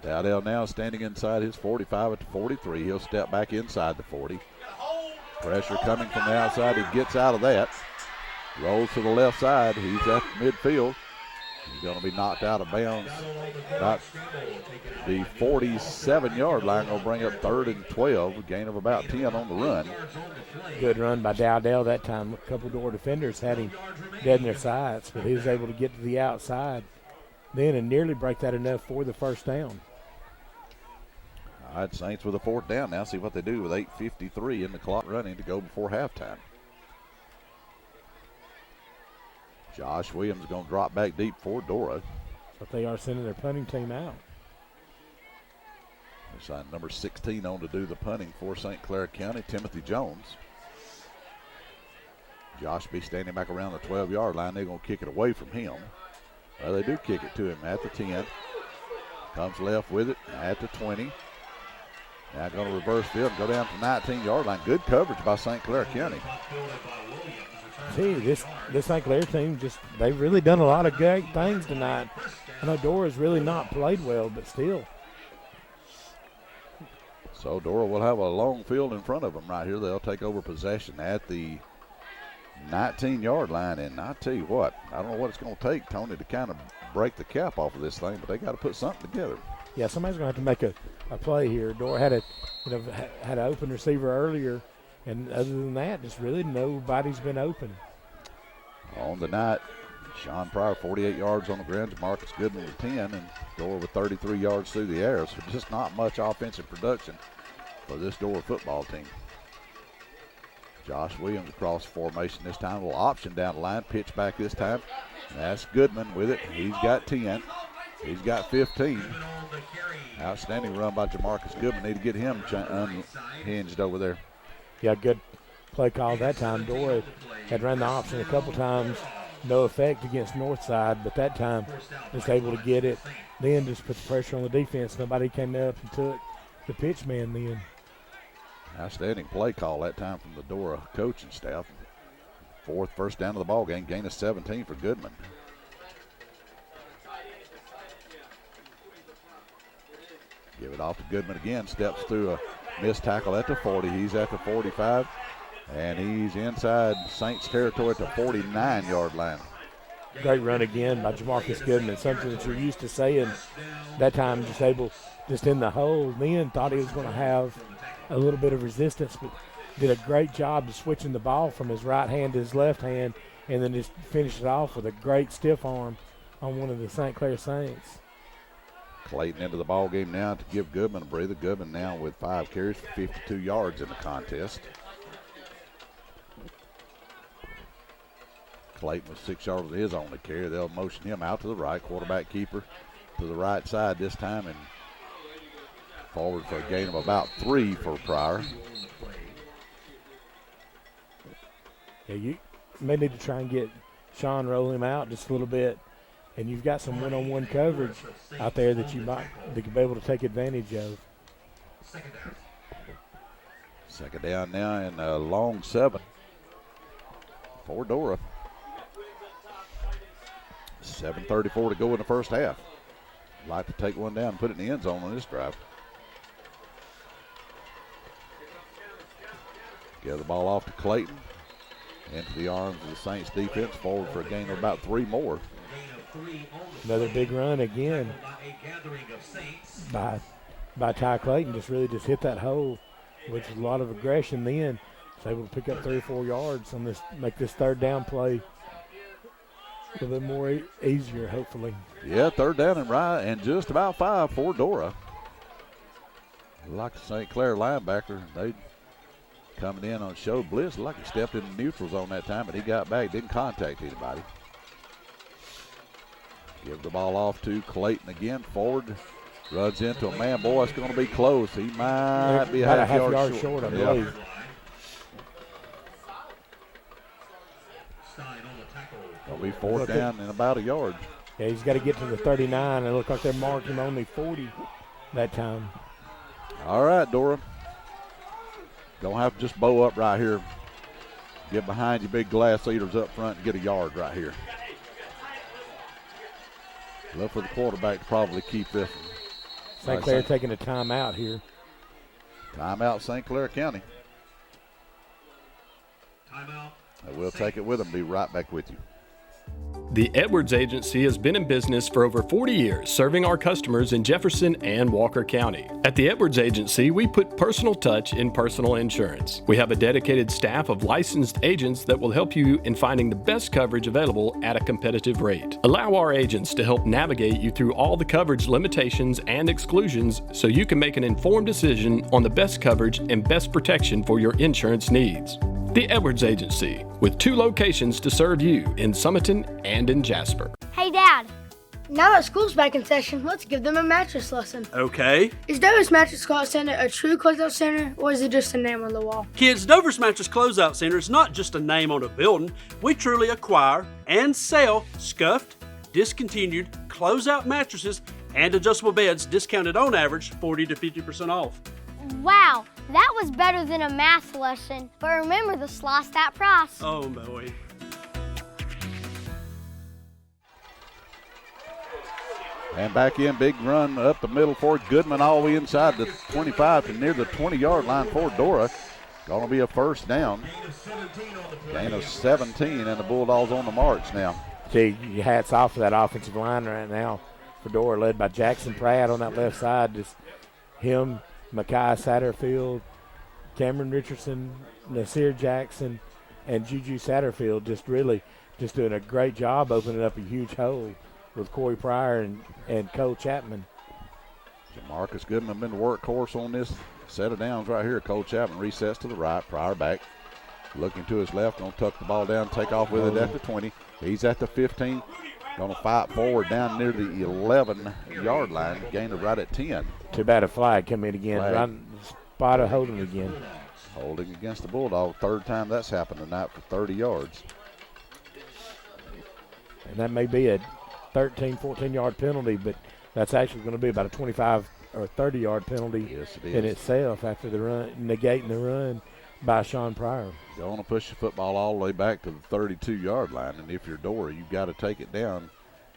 Dowdell now standing inside his 45 at the 43. He'll step back inside the 40. Pressure coming from the outside. He gets out of that. Rolls to the left side. He's at midfield. He's going to be knocked out of bounds about the 47-yard line. Going to bring up 3rd and 12. A gain of about 10 on the run. Good run by Dowdell that time. A couple Dora defenders had him dead in their sights, but he was able to get to the outside then and nearly break that enough for the first down. All right, Saints with a 4th down now. See what they do with 8:53 in the clock running to go before halftime. Josh Williams is going to drop back deep for Dora. But they are sending their punting team out. They signed number 16 on to do the punting for St. Clair County, Timothy Jones. Josh be standing back around the 12-yard line. They're going to kick it away from him. Well, they do kick it to him at the 10. Comes left with it at the 20. Now going to reverse field and go down to the 19-yard line. Good coverage by St. Clair County. See, this St. Clair team they've really done a lot of great things tonight. I know Dora's really not played well, but still. So Dora will have a long field in front of them right here. They'll take over possession at the 19-yard line, and I tell you what, I don't know what it's going to take, Tony, to kind of break the cap off of this thing, but they got to put something together. Yeah, somebody's going to have to make a play here. Dora had an open receiver earlier, and other than that, just really nobody's been open. On the night, Sean Pryor 48 yards on the ground, Marcus Goodman with 10, and Dora with 33 yards through the air. So just not much offensive production for this Dora football team. Josh Williams across formation this time. A little option down the line. Pitch back this time. That's Goodman with it. He's got 10. He's got 15. Outstanding run by Jamarcus Goodman. Need to get him unhinged over there. Yeah, good play call that time. Dora had run the option a couple times. No effect against Northside, but that time just able to get it. Then just put the pressure on the defense. Nobody came up and took the pitch man then. Outstanding play call that time from the Dora coaching staff. 4th first down of the ball game. Gain of 17 for Goodman. Give it off to Goodman again. Steps through a missed tackle at the 40. He's at the 45. And he's inside Saints territory at the 49-yard line. Great run again by Jamarcus Goodman. Something that you're used to saying. That time just in the hole. Then thought he was going to have a little bit of resistance, but did a great job of switching the ball from his right hand to his left hand, and then just finished it off with a great stiff arm on one of the St. Clair Saints. Clayton into the ball game now to give Goodman a breather. Goodman now with 5 carries for 52 yards in the contest. Clayton with 6 yards of his only carry. They'll motion him out to the right. Quarterback keeper to the right side this time, and forward for a gain of about 3 for Pryor. Yeah, you may need to try and get Sean roll him out just a little bit, and you've got some one-on-one coverage out there that you could be able to take advantage of. Second down now and a long 7 for Dora. 7:34 to go in the first half. Like to take one down and put it in the end zone on this drive. Give the ball off to Clayton. Into the arms of the Saints defense. Forward for a gain of about 3 more. Another big run again by Ty Clayton. Just hit that hole with a lot of aggression then. Was able to pick up 3 or 4 yards on this, make this 3rd down play a little bit more easier, hopefully. Yeah, 3rd down and right, and just about 5 for Dora. Like the St. Clair linebacker, they coming in on show blitz. Like he stepped in the neutral zone that time, but he got back, didn't contact anybody. Give the ball off to Clayton again, forward. Runs into a man. Boy, it's going to be close. He might be a half yard short, I believe. It'll be 4th down and about a yard. Yeah, he's got to get to the 39. It looked like they're marking only 40 that time. All right, Dora. Don't have to just bow up right here. Get behind your big glass eaters up front and get a yard right here. Look for the quarterback to probably keep this one. St. Clair taking a timeout here. Timeout, St. Clair County. And we'll take it with them. Be right back with you. The Edwards Agency has been in business for over 40 years, serving our customers in Jefferson and Walker County. At the Edwards Agency, we put personal touch in personal insurance. We have a dedicated staff of licensed agents that will help you in finding the best coverage available at a competitive rate. Allow our agents to help navigate you through all the coverage limitations and exclusions so you can make an informed decision on the best coverage and best protection for your insurance needs. The Edwards Agency, with 2 locations to serve you in Summerton and in Jasper. Hey, Dad. Now that school's back in session, let's give them a mattress lesson. Okay. Is Dora's Mattress Closeout Center a true closeout center, or is it just a name on the wall? Kids, Dover's Mattress Closeout Center is not just a name on a building. We truly acquire and sell scuffed, discontinued, closeout mattresses and adjustable beds discounted on average 40 to 50% off. Wow, that was better than a math lesson. But remember the slice that price. Oh, boy. And back in, big run up the middle for Goodman, all the way inside the 25 to near the 20-yard line for Dora. Going to be a first down. Gain of 17, and the Bulldogs on the march now. Gee, hats off to that offensive line right now for Dora, led by Jackson Pratt on that left side. Just him, Makai Satterfield, Cameron Richardson, Nasir Jackson, and Juju Satterfield just doing a great job opening up a huge hole with Corey Pryor and Cole Chapman. Marcus Goodman been the workhorse on this set of downs right here. Cole Chapman resets to the right, Pryor back, looking to his left, going to tuck the ball down, take off with it at the 20. He's at the 15, going to fight forward down near the 11-yard line, gain of right at 10. Too bad a flag come in again. Flag. Right in the spot of holding again. Holding against the Bulldog. Third time that's happened tonight for 30 yards. And that may be a 13, 14-yard penalty, but that's actually going to be about a 25 or 30-yard penalty in itself after the run, negating the run by Sean Pryor. You want to push the football all the way back to the 32-yard line, and if you're Dora, you've got to take it down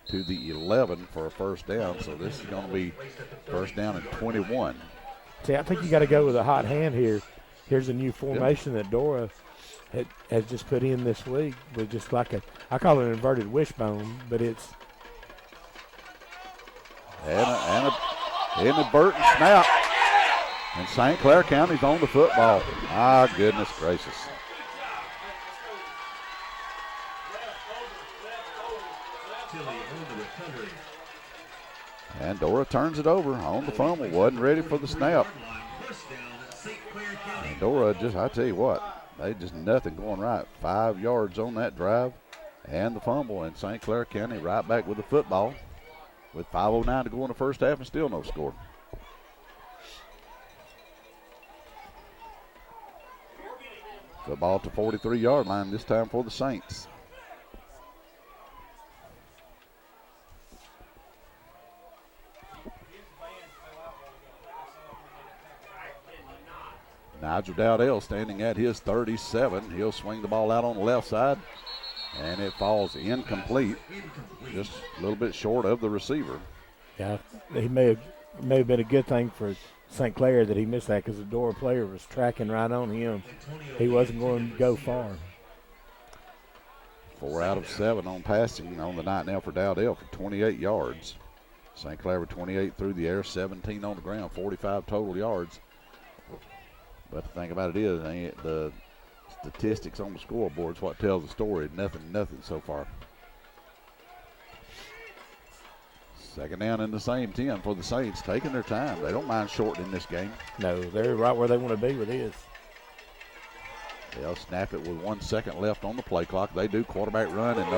to the 11 for a first down. So this is going to be first down and 21. See, I think you got to go with a hot hand here. Here's a new formation that Dora has just put in this week with just like I call it an inverted wishbone, but it's. And a Burton snap. And St. Clair County's on the football. My goodness gracious. And Dora turns it over on the fumble. Wasn't ready for the snap. And Dora just, I tell you what, they just nothing going right. 5 yards on that drive and the fumble. And St. Clair County right back with the football with 5:09 to go in the first half and still no score. Football to 43-yard line this time for the Saints. Nigel Dowdell standing at his 37. He'll swing the ball out on the left side, and it falls incomplete, just a little bit short of the receiver. Yeah, he may have been a good thing for St. Clair that he missed that because the Dora player was tracking right on him. He wasn't going to go far. 4 out of 7 on passing on the night now for Dowdell for 28 yards. St. Clair with 28 through the air, 17 on the ground, 45 total yards. But the thing about it is, the statistics on the scoreboard is what tells the story. Nothing so far. Second down in the same 10 for the Saints, taking their time. They don't mind shortening this game. No, they're right where they want to be with this. They'll snap it with 1 second left on the play clock. They do quarterback run, and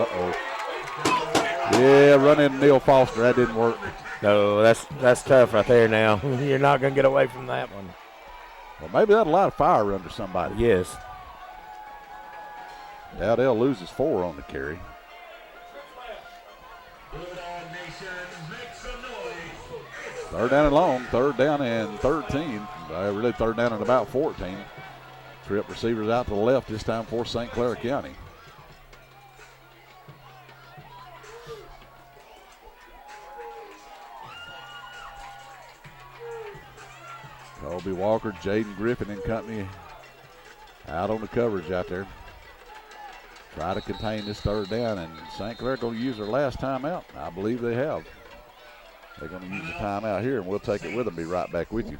yeah, run in Neil Foster. That didn't work. No, that's tough right there now. You're not going to get away from that one. Well, maybe that'll light a fire under somebody. Yes. Dowdell loses 4 on the carry. Third down and long, third down and 13. Really third down and about 14. Trip receivers out to the left this time for St. Clair County. Colby Walker, Jaden Griffin and company out on the coverage out there. try to contain this third down, and St. Clair going to use their last timeout. I believe they have. They're going to use the timeout here, and we'll take it with them. Be right back with you.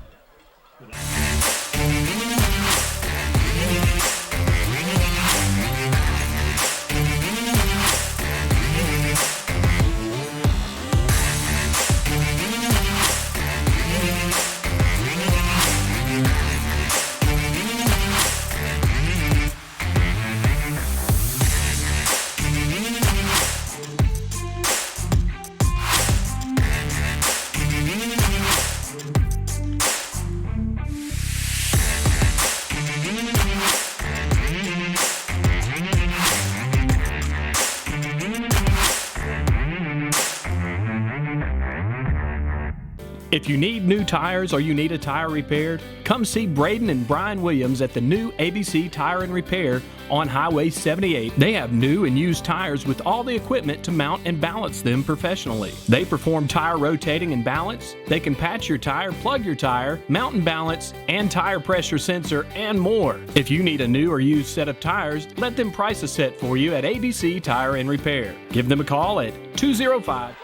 If you need new tires or you need a tire repaired, come see Braden and Brian Williams at the new ABC Tire and Repair on Highway 78. They have new and used tires with all the equipment to mount and balance them professionally. They perform tire rotating and balance. They can patch your tire, plug your tire, mount and balance, and tire pressure sensor, and more. If you need a new or used set of tires, let them price a set for you at ABC Tire and Repair. Give them a call at 205.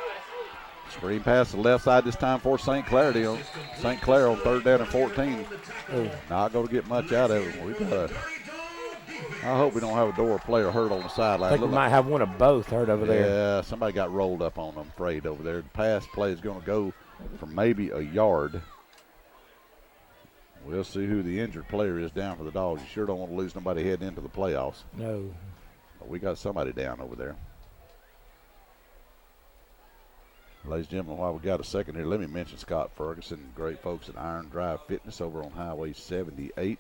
Screen pass to the left side this time for St. Clair. St. Clair on 3rd down and 14. Not going to get much out of it. I hope we don't have a Dora player hurt on the sideline. I think we might have one of both hurt over there. Yeah, somebody got rolled up on them, afraid over there. The pass play is going to go for maybe a yard. We'll see who the injured player is down for the Dogs. You sure don't want to lose nobody heading into the playoffs. No. But we got somebody down over there. Ladies and gentlemen, while we got a second here, let me mention Scott Ferguson, great folks at Iron Drive Fitness over on Highway 78.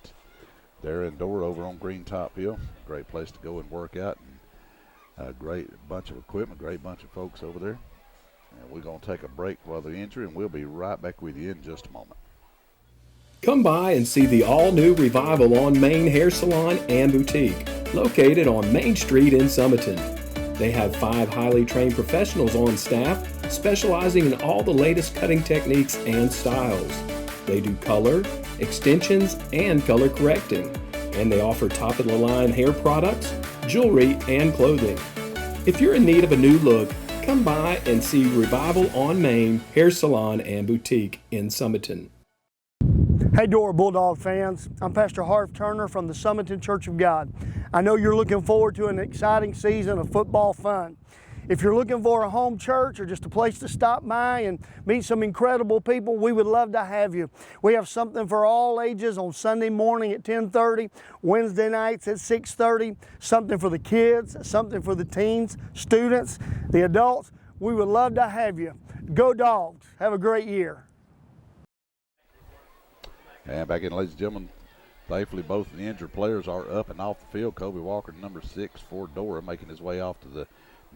They're in Dora over on Green Top Hill. Great place to go and work out. And a great bunch of equipment, great bunch of folks over there. And we're going to take a break while the injury, and we'll be right back with you in just a moment. Come by and see the all-new Revival on Main Hair Salon and Boutique, located on Main Street in Summerton. They have 5 highly trained professionals on staff, specializing in all the latest cutting techniques and styles. They do color, extensions, and color correcting, and they offer top-of-the-line hair products, jewelry, and clothing. If you're in need of a new look, come by and see Revival on Main Hair Salon and Boutique in Summerton. Hey Dora Bulldog fans, I'm Pastor Harv Turner from the Summerton Church of God. I know you're looking forward to an exciting season of football fun. If you're looking for a home church or just a place to stop by and meet some incredible people, we would love to have you. We have something for all ages on Sunday morning at 10:30, Wednesday nights at 6:30, something for the kids, something for the teens, students, the adults. We would love to have you. Go Dogs. Have a great year. And back in, ladies and gentlemen, thankfully both of the injured players are up and off the field. Kobe Walker, number 6 for Dora, making his way off to the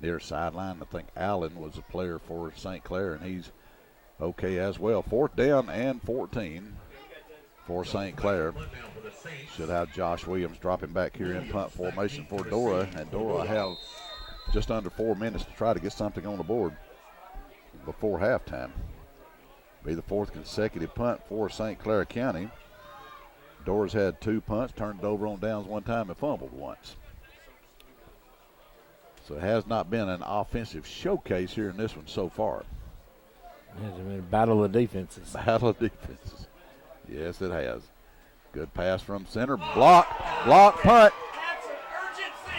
near sideline. I think Allen was a player for St. Clair, and he's okay as well. 4th down and 14 for St. Clair. Should have Josh Williams dropping back here in punt formation for Dora, and Dora have just under 4 minutes to try to get something on the board before halftime. Be the 4th consecutive punt for St. Clair County. Dora's had 2 punts, turned it over on downs 1 time, and fumbled once. So it has not been an offensive showcase here in this one so far. It's been a battle of defenses. Battle of defenses. Yes, it has. Good pass from center. Block, punt.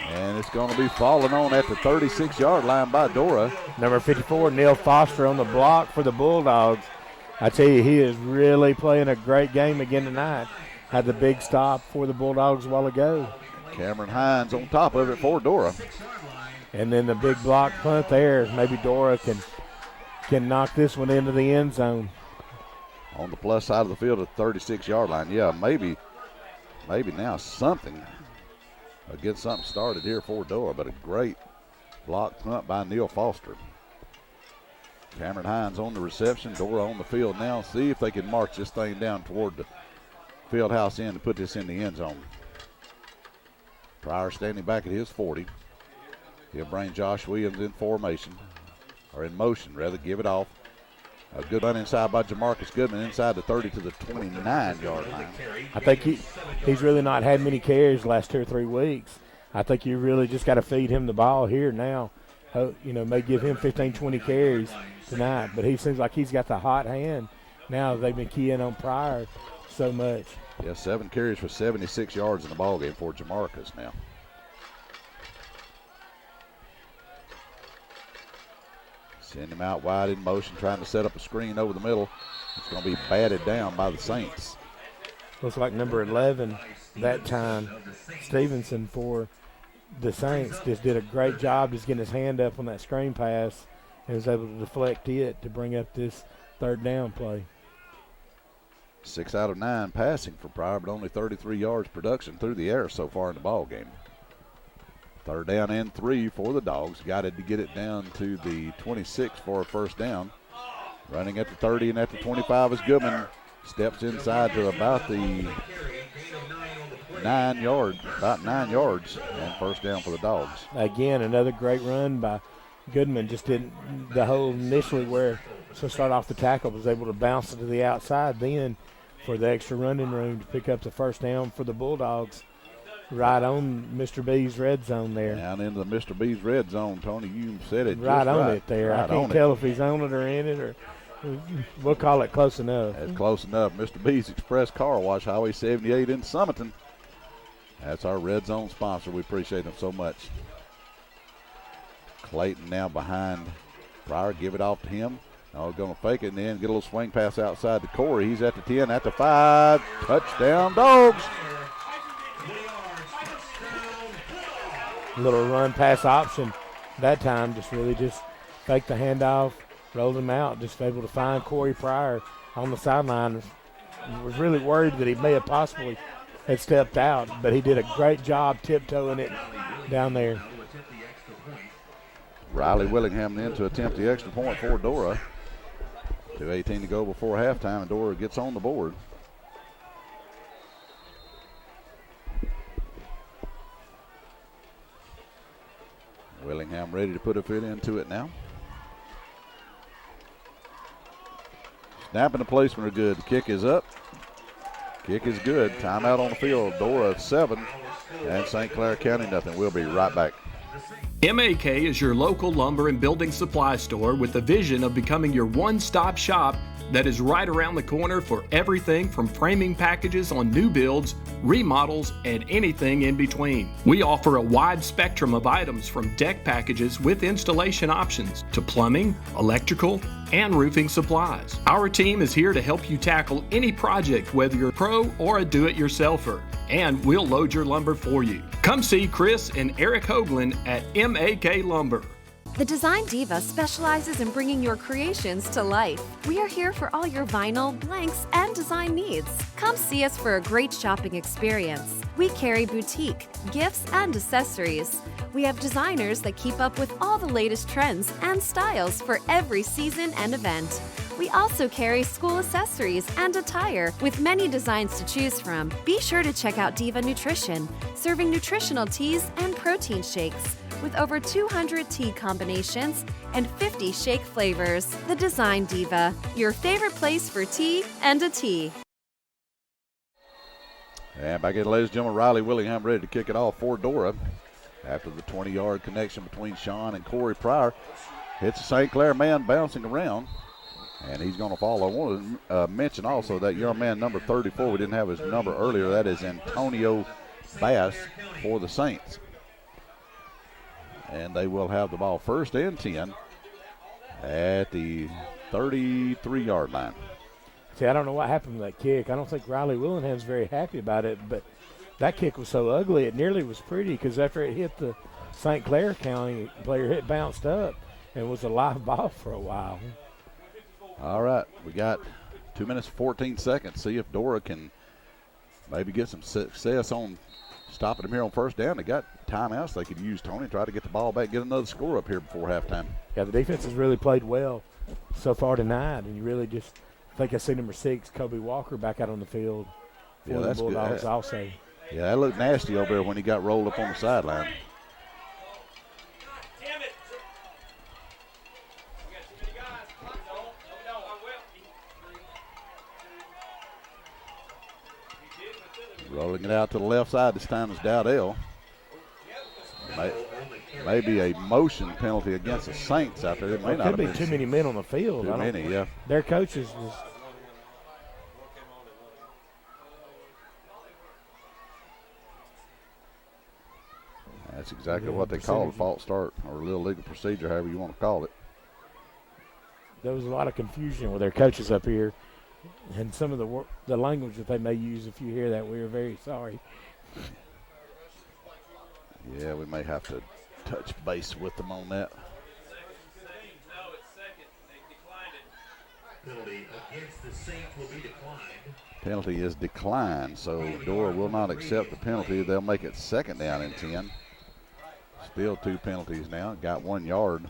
And it's going to be falling on at the 36-yard line by Dora. Number 54, Neil Foster on the block for the Bulldogs. I tell you, he is really playing a great game again tonight. Had the big stop for the Bulldogs a while ago. Cameron Hines on top of it for Dora. And then the big block punt there. Maybe Dora can knock this one into the end zone. On the plus side of the field at the 36-yard line. Yeah, maybe now something. Get something started here for Dora, but a great block punt by Neil Foster. Cameron Hines on the reception. Dora on the field now. See if they can march this thing down toward the field house end and put this in the end zone. Pryor standing back at his 40. He'll bring Josh Williams in formation, or in motion rather, give it off. A good run inside by Jamarcus Goodman inside the 30 to the 29-yard line. I think he's really not had many carries the last 2 or 3 weeks. I think you really just got to feed him the ball here now. May give him 15, 20 carries tonight, but he seems like he's got the hot hand. Now they've been keying on Pryor so much. Yeah, 7 carries for 76 yards in the ballgame for Jamarcus now. Send him out wide in motion, trying to set up a screen over the middle. It's going to be batted down by the Saints. Looks like number 11 that time, Stevenson for the Saints, just did a great job just getting his hand up on that screen pass and was able to deflect it to bring up this third down play. 6 out of 9 passing for Pryor, but only 33 yards production through the air so far in the ball game. 3rd down and 3 for the Dogs. Got it to get it down to the 26 for a first down. Running at the 30 and at the 25 is Goodman. Steps inside to about the 9 yards, and first down for the Dogs. Again, another great run by Goodman. Just didn't the hole initially where start off the tackle, was able to bounce it to the outside then for the extra running room to pick up the first down for the Bulldogs. Right on Mr. B's red zone there. Down into the Mr. B's red zone, Tony. You said it right just on right. it there. Right, I can't tell if he's on it or in it, or we'll call it close enough. That's close enough. Mr. B's Express Car Wash, Highway 78 in Summerton. That's our red zone sponsor. We appreciate them so much. Clayton now behind Pryor. Give it off to him. Now going to fake it and then get a little swing pass outside to Corey. He's at the 10, at the 5. Touchdown, Dogs. Little run pass option that time. Just fake the handoff, rolled him out. Just able to find Corey Pryor on the sideline. Was really worried that he may have possibly had stepped out, but he did a great job tiptoeing it down there. Riley Willingham then to attempt the extra point for Dora. 2:18 to go before halftime, and Dora gets on the board. Willingham ready to put a foot into it now. Snap and the placement are good. The kick is up. Kick is good. Timeout on the field. Dora 7 and St. Clair County nothing. We'll be right back. MAK is your local lumber and building supply store with the vision of becoming your one-stop shop that is right around the corner for everything from framing packages on new builds, remodels, and anything in between. We offer a wide spectrum of items from deck packages with installation options to plumbing, electrical, and roofing supplies. Our team is here to help you tackle any project, whether you're a pro or a do-it-yourselfer, and we'll load your lumber for you. Come see Chris and Eric Hoagland at MAK Lumber. The Design Diva specializes in bringing your creations to life. We are here for all your vinyl, blanks, and design needs. Come see us for a great shopping experience. We carry boutique, gifts, and accessories. We have designers that keep up with all the latest trends and styles for every season and event. We also carry school accessories and attire with many designs to choose from. Be sure to check out Diva Nutrition, serving nutritional teas and protein shakes with over 200 tea combinations and 50 shake flavors. The Design Diva, your favorite place for tea and a tea. And back in, ladies and gentlemen, Riley Willingham ready to kick it off for Dora. After the 20-yard connection between Sean and Corey Pryor. Hits a St. Clair man bouncing around. And he's going to fall. I want to mention also that young man, number 34, we didn't have his number earlier. That is Antonio Bass for the Saints. And they will have the ball 1st and 10 at the 33-yard line. See, I don't know what happened with that kick. I don't think Riley Willingham's very happy about it, but that kick was so ugly it nearly was pretty because after it hit the St. Clair County player, it bounced up and was a live ball for a while. All right, we got 2 minutes, 14 seconds. See if Dora can maybe get some success on stopping them here on 1st down. They got timeouts they could use, Tony, try to get the ball back, get another score up here before halftime. Yeah, the defense has really played well so far tonight, and you really just think I see number 6, Kobe Walker, back out on the field for the Bulldogs also. Yeah, that looked nasty over there when he got rolled up on the sideline. Rolling it out to the left side. This time is Dowdell. Maybe a motion penalty against the Saints out there. It may not could be have been too many men on the field. Too many, yeah. Their coaches just. That's exactly what they call a false start or a little legal procedure, however you want to call it. There was a lot of confusion with their coaches up here, and some of the language that they may use. If you hear that, we are very sorry. Yeah, we may have to touch base with them on that. Penalty against the Saints will be declined. Penalty is declined, so Dora will not accept the penalty. They'll make it 2nd down and 10. Still 2 penalties now. Got 1 yard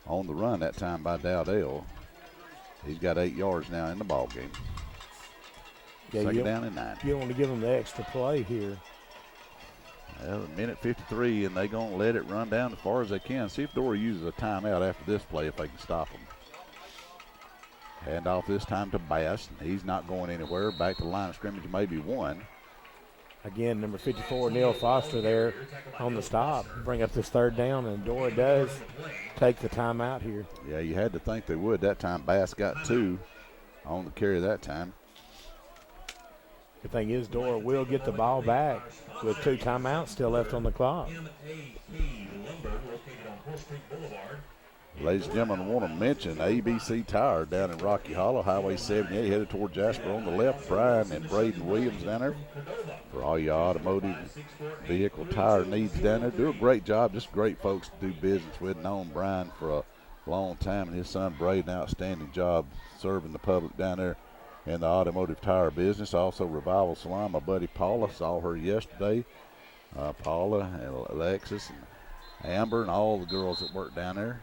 on the run that time by Dowdell. He's got 8 yards now in the ball game. Yeah, 2nd down and 9. You don't want to give them the extra play here. Well, a minute 53, and they're going to let it run down as far as they can. See if Dora uses a timeout after this play if they can stop them. Hand off this time to Bass. He's not going anywhere. Back to the line of scrimmage, maybe 1. Again, number 54, Neil Foster there on the stop. Bring up this 3rd down, and Dora does take the timeout here. Yeah, you had to think they would. That time Bass got 2 on the carry that time. The thing is, Dora will get the ball back with 2 timeouts still left on the clock. Ladies and gentlemen, I want to mention ABC Tire down in Rocky Hollow, Highway 78, headed toward Jasper on the left. Brian and Braden Williams down there for all your automotive vehicle tire needs down there. Do a great job, just great folks to do business with. Known Brian for a long time, and his son Braden, outstanding job serving the public down there in the automotive tire business. Also Revival Salon, my buddy Paula, saw her yesterday. Paula and Alexis and Amber and all the girls that work down there.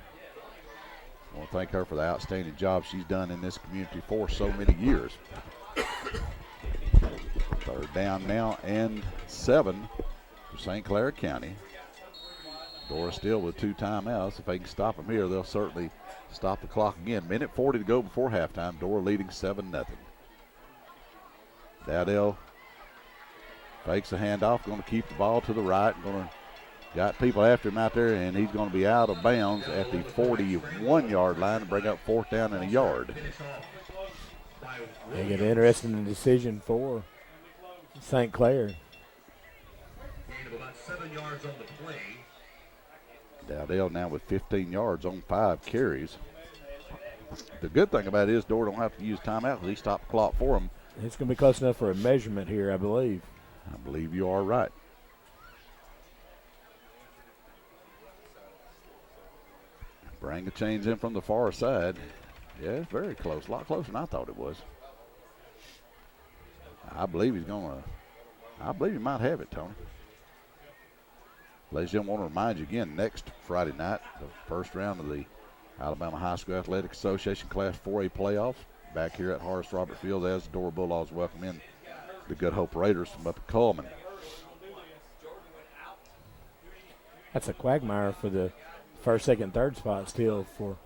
I want to thank her for the outstanding job she's done in this community for so many years. 3rd down now and 7 for St. Clair County. Dora still with 2 timeouts. If they can stop them here, they'll certainly stop the clock again. Minute 40 to go before halftime. Dora leading 7-0. Dowdell fakes a handoff, going to keep the ball to the right. Got people after him out there, and he's going to be out of bounds at the 41-yard line and bring up 4th down and a yard. They get an interesting decision for St. Clair. About 7 yards on the play. Dowdell now with 15 yards on 5 carries. The good thing about it is Dora don't have to use timeout because he stopped the clock for him. It's going to be close enough for a measurement here, I believe. I believe you are right. Bring the chains in from the far side. Yeah, it's very close. A lot closer than I thought it was. I believe he might have it, Tony. Ladies and gentlemen, I want to remind you again, next Friday night, the first round of the Alabama High School Athletic Association Class 4A playoffs back here at Horace Robert Field as the Dora Bulldogs welcome in the Good Hope Raiders from up at Coleman. That's a quagmire for the 1st, 2nd, 3rd spot still for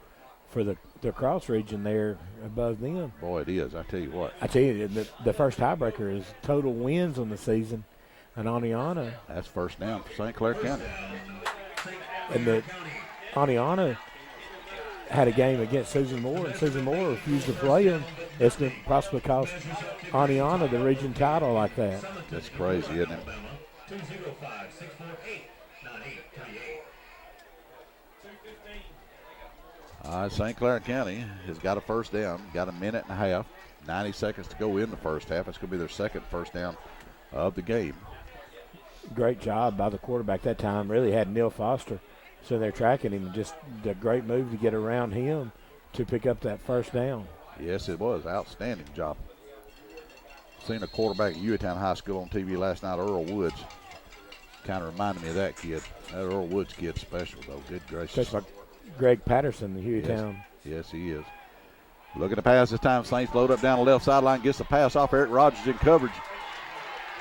the cross region there above them. Boy, it is. I tell you what. I tell you, the first tiebreaker is total wins on the season. And Aniana. That's 1st down for St. Clair County. And the Aniana had a game against Susan Moore, and Susan Moore refused to play him. It's going to possibly cost Aniana the region title like that. That's crazy, isn't it? 205-648-9838. St. Clair County has got a 1st down, got a minute and a half, 90 seconds to go in the 1st half. It's going to be their 2nd 1st down of the game. Great job by the quarterback that time. Really had Neil Foster. So they're tracking him. Just a great move to get around him to pick up that 1st down. Yes, it was. Outstanding job. Seen a quarterback at Utown High School on TV last night, Earl Woods. Kind of reminded me of that kid. That Earl Woods kid's special, though. Good gracious. Coached by Greg Patterson, the Hueytown. Yes, he is. Looking to pass this time. Saints load up down the left sideline. Gets the pass off. Eric Rogers in coverage.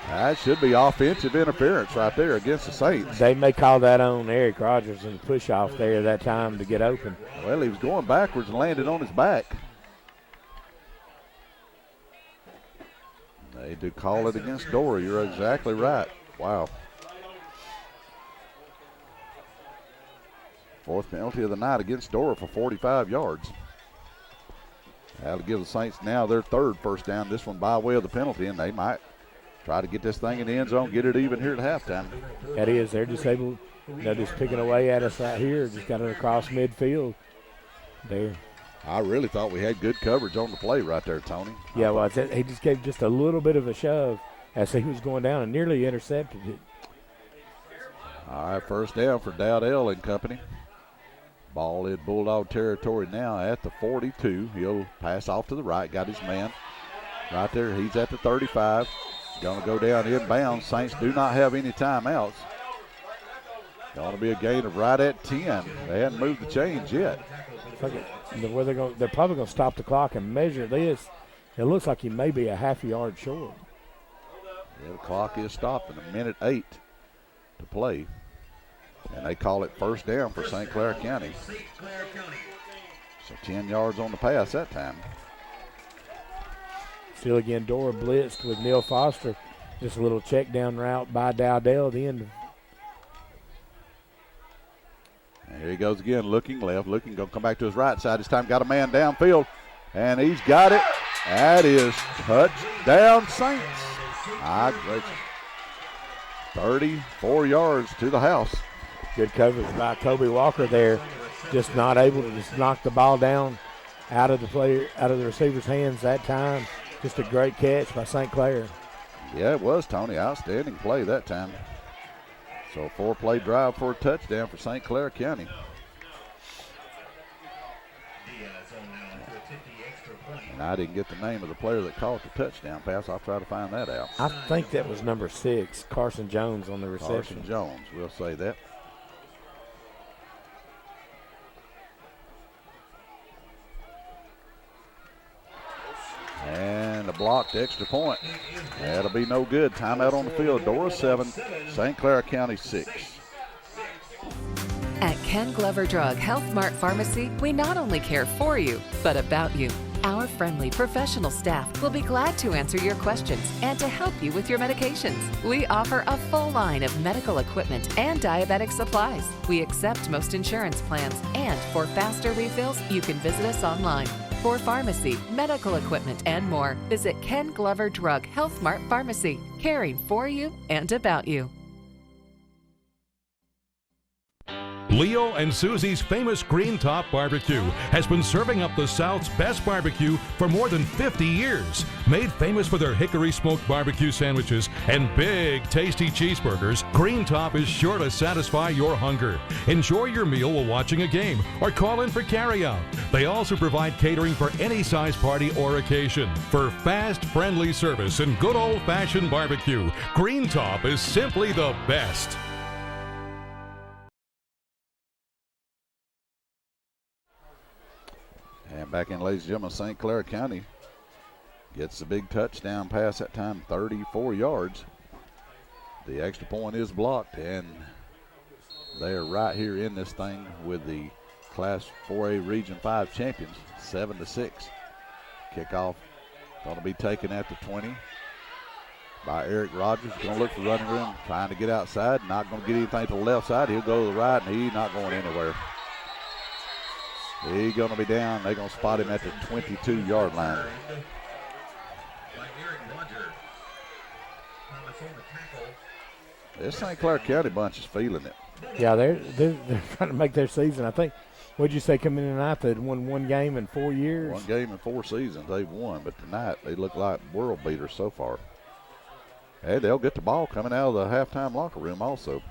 That should be offensive interference right there against the Saints. They may call that on Eric Rogers and push off there that time to get open. Well, he was going backwards and landed on his back. They do call it against Dora. You're exactly right. Wow. Fourth penalty of the night against Dora for 45 yards. That'll give the Saints now their third first down, this one by way of the penalty, and they might try to get this thing in the end zone, get it even here at halftime. That is, they're just able, they're just picking away at us right here, just got it across midfield there. I really thought we had good coverage on the play right there, Tony. Yeah, well, he just gave just a little bit of a shove as he was going down and nearly intercepted it. All right, first down for Dowdell and company. Ball in Bulldog territory now at the 42. He'll pass off to the right, got his man right there. He's at the 35. Going to go down inbounds. Saints do not have any timeouts. Going to be a gain of right at 10. They hadn't moved the chains yet. They're probably going to stop the clock and measure this. It looks like he may be a half yard short. Yeah, the clock is stopped in 1:08 to play. And they call it first down for St. Clair County. So 10 yards on the pass that time. Still again, Dora blitzed with Neil Foster. Just a little check down route by Dowdell at the end. And here he goes again, looking left, going to come back to his right side. This time got a man downfield, and he's got it. That is touchdown Saints. My gracious. 34 yards to the house. Good coverage by Kobe Walker there. Just not able to just knock the ball down out of the receiver's hands that time. Just a great catch by St. Clair. Yeah, it was, Tony. Outstanding play that time. So a 4-play drive for a touchdown for St. Clair County. And I didn't get the name of the player that caught the touchdown pass. I'll try to find that out. I think that was number 6, Carson Jones on the reception. Carson Jones, we'll say that. And a blocked extra point. That'll be no good. Timeout on the field. Dora 7, St. Clair County 6. At Ken Glover Drug Health Mart Pharmacy, we not only care for you, but about you. Our friendly professional staff will be glad to answer your questions and to help you with your medications. We offer a full line of medical equipment and diabetic supplies. We accept most insurance plans, and for faster refills, you can visit us online. For pharmacy, medical equipment, and more, visit Ken Glover Drug Health Mart Pharmacy, caring for you and about you. Leo and Susie's famous Green Top Barbecue has been serving up the South's best barbecue for more than 50 years. Made famous for their hickory smoked barbecue sandwiches and big, tasty cheeseburgers, Green Top is sure to satisfy your hunger. Enjoy your meal while watching a game or call in for carryout. They also provide catering for any size party or occasion. For fast, friendly service and good old-fashioned barbecue, Green Top is simply the best. And back in, ladies and gentlemen, St. Clair County gets the big touchdown pass that time, 34 yards. The extra point is blocked, and they're right here in this thing with the Class 4A Region 5 champions, 7-6. Kickoff going to be taken at the 20 by Eric Rogers. Going to look for running room, trying to get outside. Not going to get anything to the left side. He'll go to the right, and he's not going anywhere. He's going to be down. They're going to spot him at the 22-yard line. This St. Clair County bunch is feeling it. Yeah, they're trying to make their season. I think, what'd you say coming in tonight? They'd won one game in 4 years? One game in 4 seasons they've won, but tonight they look like world beaters so far. Hey, they'll get the ball coming out of the halftime locker room also.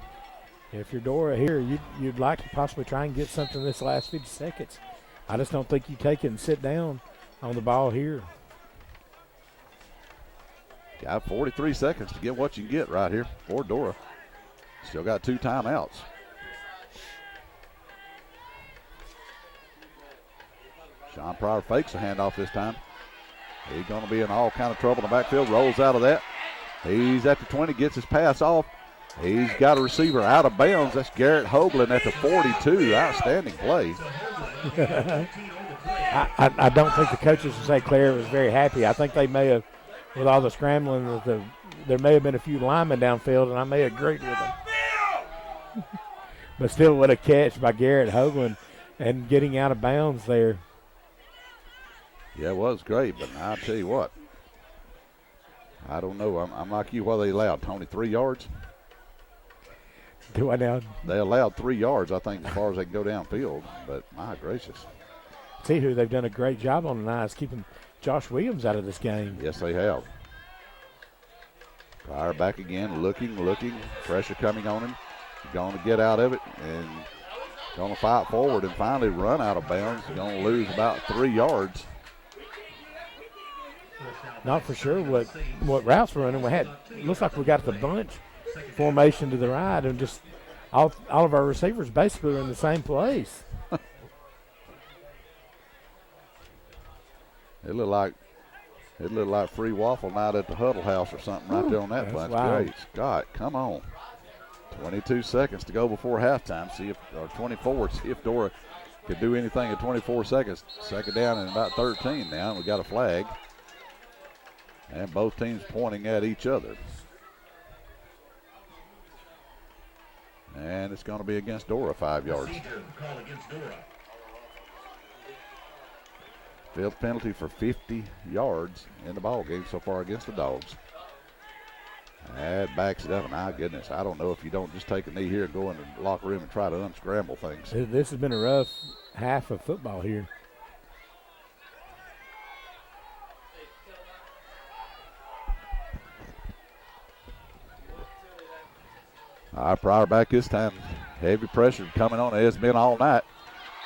If you're Dora here, you'd like to possibly try and get something this last 50 seconds. I just don't think you take it and sit down on the ball here. Got 43 seconds to get what you can get right here for Dora. Still got 2 timeouts. Sean Pryor fakes a handoff this time. He's going to be in all kind of trouble in the backfield. Rolls out of that. He's at the 20, gets his pass off. He's got a receiver out of bounds. That's Garrett Hoagland at the 42. Outstanding play. I don't think the coaches in St. Clair was very happy. I think they may have, with all the scrambling, there may have been a few linemen downfield, and I may agree with them. But still, what a catch by Garrett Hoagland and getting out of bounds there. Yeah, it was great, but I'll tell you what. I don't know. I'm like you. What they allowed, Tony? 3 yards? Do I now? They allowed 3 yards, I think, as far as they can go downfield. But my gracious. See who they've done a great job on tonight is keeping Josh Williams out of this game. Yes, they have. Pryor back again, looking. Pressure coming on him. Going to get out of it and going to fight forward and finally run out of bounds. Going to lose about 3 yards. Not for sure what routes we're running. Looks like we got the bunch formation to the right, and just all of our receivers basically are in the same place. It looked like free waffle night at the Huddle House or something right there on that bunch. Wild. Great Scott, come on. 22 seconds to go before halftime. 24. See if Dora could do anything in 24 seconds. Second down and about 13 now. We got a flag. And both teams pointing at each other. And it's going to be against Dora, 5 yards. Field penalty for 50 yards in the ball game so far against the Dogs. That backs it up. My goodness, I don't know if you don't just take a knee here and go in the locker room and try to unscramble things. This has been a rough half of football here. Pryor back this time. Heavy pressure coming on. It has been all night.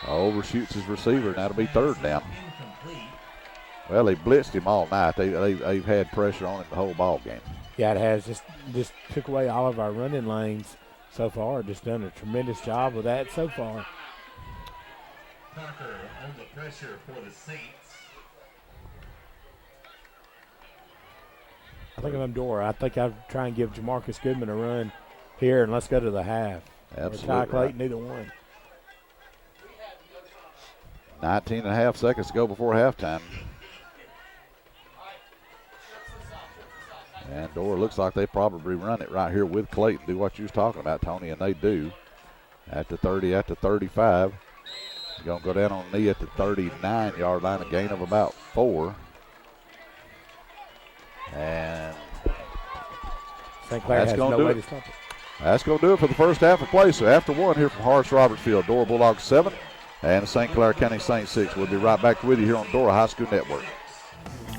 Overshoots his receiver, and that'll be third down. Well, they blitzed him all night. They've had pressure on him the whole ball game. Yeah, it has. Just took away all of our running lanes so far. Just done a tremendous job with that so far. Parker on the pressure for the Saints. I think I'm Dora. I think I'll try and give Jamarcus Goodman a run here, and let's go to the half. Absolutely. Ty Clayton, either one. 19 and a half seconds to go before halftime. And Dora looks like they probably run it right here with Clayton. Do what you was talking about, Tony, and they do. At the 30, at the 35. You're going to go down on knee at the 39-yard line, a gain of about 4. And St. Clair has no way to stop it. That's going to do it for the first half of play. So after one here from Horace Robertsfield, Dora Bulldogs 7 and the St. Clair County Saints 6. We'll be right back with you here on Dora High School Network.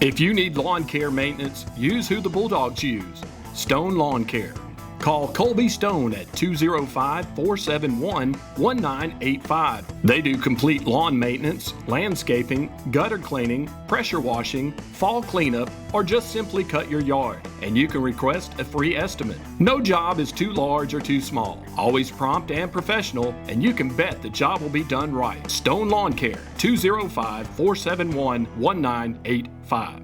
If you need lawn care maintenance, use who the Bulldogs use, Stone Lawn Care. Call Colby Stone at 205-471-1985. They do complete lawn maintenance, landscaping, gutter cleaning, pressure washing, fall cleanup, or just simply cut your yard. And you can request a free estimate. No job is too large or too small. Always prompt and professional, and you can bet the job will be done right. Stone Lawn Care, 205-471-1985.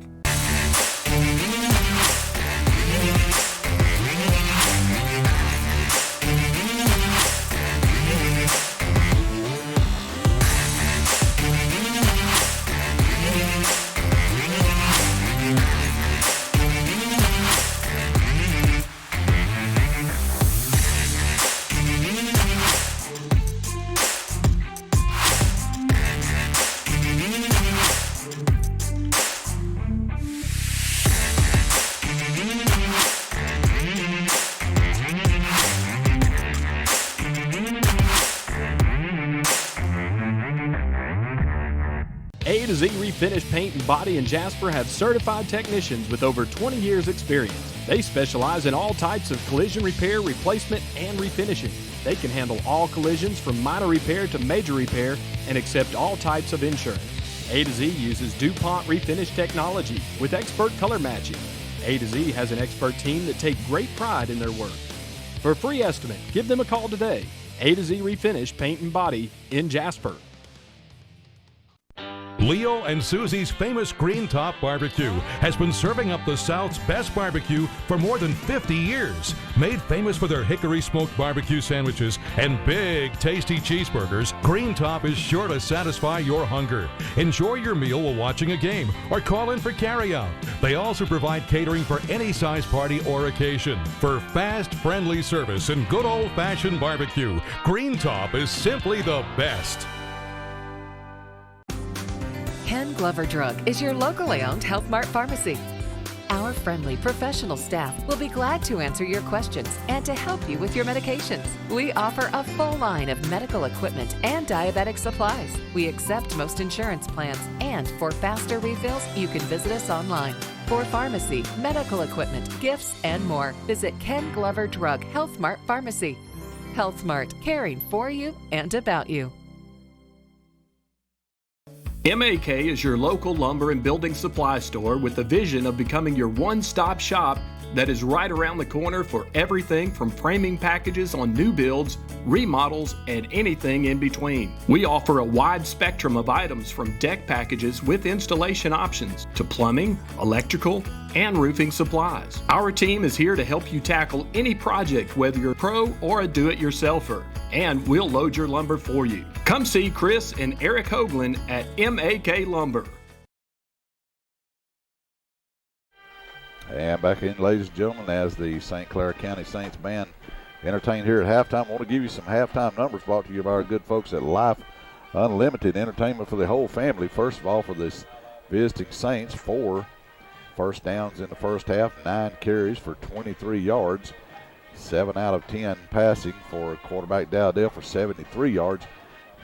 A to Z Refinish Paint and Body in Jasper have certified technicians with over 20 years experience. They specialize in all types of collision repair, replacement, and refinishing. They can handle all collisions from minor repair to major repair and accept all types of insurance. A to Z uses DuPont Refinish technology with expert color matching. A to Z has an expert team that take great pride in their work. For a free estimate, give them a call today. A to Z Refinish Paint and Body in Jasper. Leo and Susie's famous Green Top Barbecue has been serving up the South's best barbecue for more than 50 years. Made famous for their hickory smoked barbecue sandwiches and big, tasty cheeseburgers, Green Top is sure to satisfy your hunger. Enjoy your meal while watching a game or call in for carryout. They also provide catering for any size party or occasion. For fast, friendly service and good old-fashioned barbecue, Green Top is simply the best. Ken Glover Drug is your locally owned Health Mart pharmacy. Our friendly professional staff will be glad to answer your questions and to help you with your medications. We offer a full line of medical equipment and diabetic supplies. We accept most insurance plans, and for faster refills, you can visit us online. For pharmacy, medical equipment, gifts, and more, visit Ken Glover Drug Health Mart Pharmacy. Health Mart, caring for you and about you. MAK is your local lumber and building supply store with the vision of becoming your one-stop shop that is right around the corner for everything from framing packages on new builds, remodels, and anything in between. We offer a wide spectrum of items from deck packages with installation options to plumbing, electrical, and roofing supplies. Our team is here to help you tackle any project, whether you're a pro or a do-it-yourselfer, and we'll load your lumber for you. Come see Chris and Eric Hoagland at MAK Lumber. And back in, ladies and gentlemen, as the St. Clair County Saints band entertained here at halftime. I want to give you some halftime numbers brought to you by our good folks at Life Unlimited Entertainment for the whole family. First of all, for this visiting Saints, 4 first downs in the first half, 9 carries for 23 yards, 7 out of 10 passing for quarterback Dowdell for 73 yards,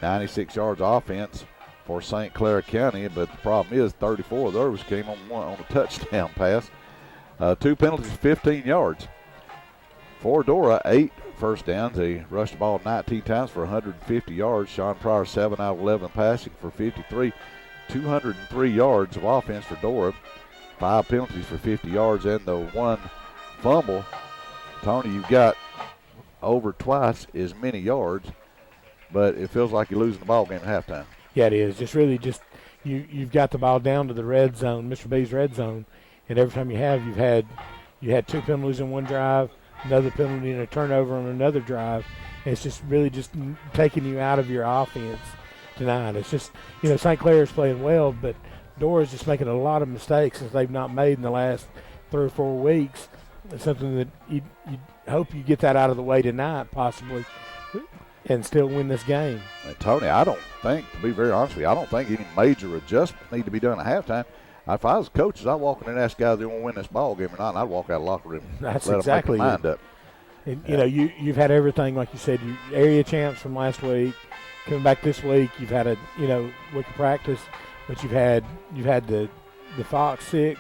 96 yards offense for St. Clair County. But the problem is 34 of those came on a touchdown pass. 2 penalties, 15 yards. For Dora, 8 first downs. They rushed the ball 19 times for 150 yards. Sean Pryor, 7 out of 11 passing for 53. 203 yards of offense for Dora. 5 penalties for 50 yards and the 1 fumble. Tony, you've got over twice as many yards, but it feels like you're losing the ball game at halftime. Yeah, it is. You've got the ball down to the red zone, Mr. B's red zone. And every time you had 2 penalties in one drive, another penalty and a turnover on another drive. And it's just really just taking you out of your offense tonight. It's just, St. Clair is playing well, but Dora's just making a lot of mistakes that they've not made in the last 3 or 4 weeks. It's something that you hope you get that out of the way tonight, possibly, and still win this game. And Tony, I don't think, to be very honest with you, I don't think any major adjustments need to be done at halftime. If I was coaches, I'd walk in and ask guys if they want to win this ball game or not, and I'd walk out of the locker room and That's let exactly them make their mind up. And, you've had everything, like you said, you area champs from last week. Coming back this week, you've had a week of practice, but you've had the Fox 6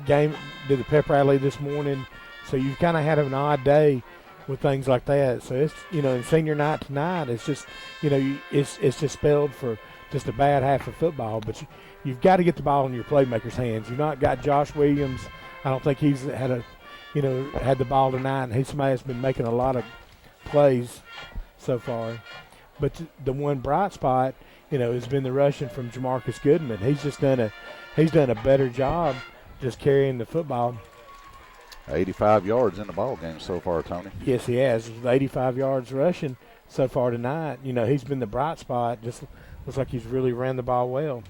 game, did the pep rally this morning, so you've kind of had an odd day with things like that. So it's in senior night tonight, it's just it's just spelled for just a bad half of football. But you've got to get the ball in your playmakers' hands. You've not got Josh Williams. I don't think he's had the ball tonight, and he's somebody that's been making a lot of plays so far. But the one bright spot, has been the rushing from Jamarcus Goodman. He's done a better job just carrying the football. 85 yards in the ball game so far, Tony. Yes, he has. 85 yards rushing so far tonight. He's been the bright spot. Just looks like he's really ran the ball well.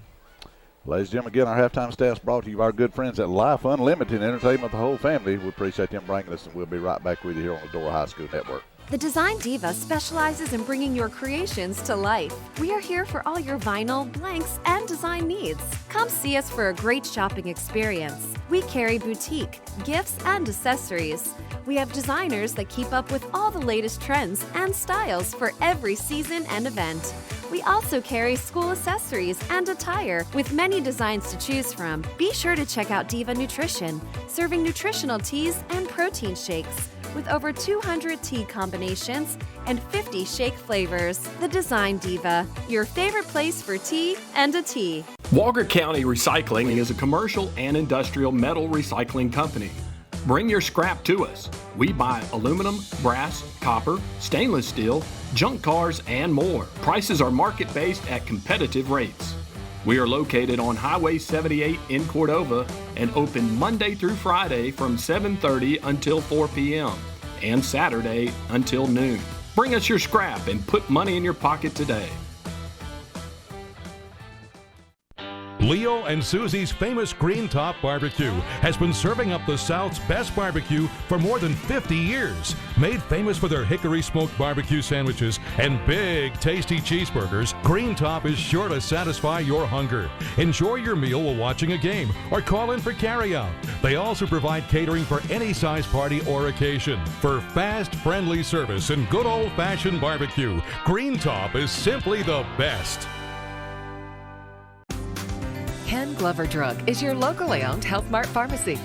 Ladies and gentlemen, again, our halftime stats brought to you by our good friends at Life Unlimited Entertainment, the whole family. We appreciate them bringing us, and we'll be right back with you here on the Dora High School Network. The Design Diva specializes in bringing your creations to life. We are here for all your vinyl, blanks, and design needs. Come see us for a great shopping experience. We carry boutique, gifts, and accessories. We have designers that keep up with all the latest trends and styles for every season and event. We also carry school accessories and attire with many designs to choose from. Be sure to check out Diva Nutrition, serving nutritional teas and protein shakes with over 200 tea combinations and 50 shake flavors. The Design Diva, your favorite place for tea and a tea. Walker County Recycling is a commercial and industrial metal recycling company. Bring your scrap to us. We buy aluminum, brass, copper, stainless steel, junk cars, and more. Prices are market-based at competitive rates. We are located on Highway 78 in Cordova and open Monday through Friday from 7:30 until 4 p.m. and Saturday until noon. Bring us your scrap and put money in your pocket today. Leo and Susie's famous Green Top Barbecue has been serving up the South's best barbecue for more than 50 years. Made famous for their hickory smoked barbecue sandwiches and big, tasty cheeseburgers, Green Top is sure to satisfy your hunger. Enjoy your meal while watching a game or call in for carryout. They also provide catering for any size party or occasion. For fast, friendly service and good old-fashioned barbecue, Green Top is simply the best. Ken Glover Drug is your locally owned Health Mart pharmacy.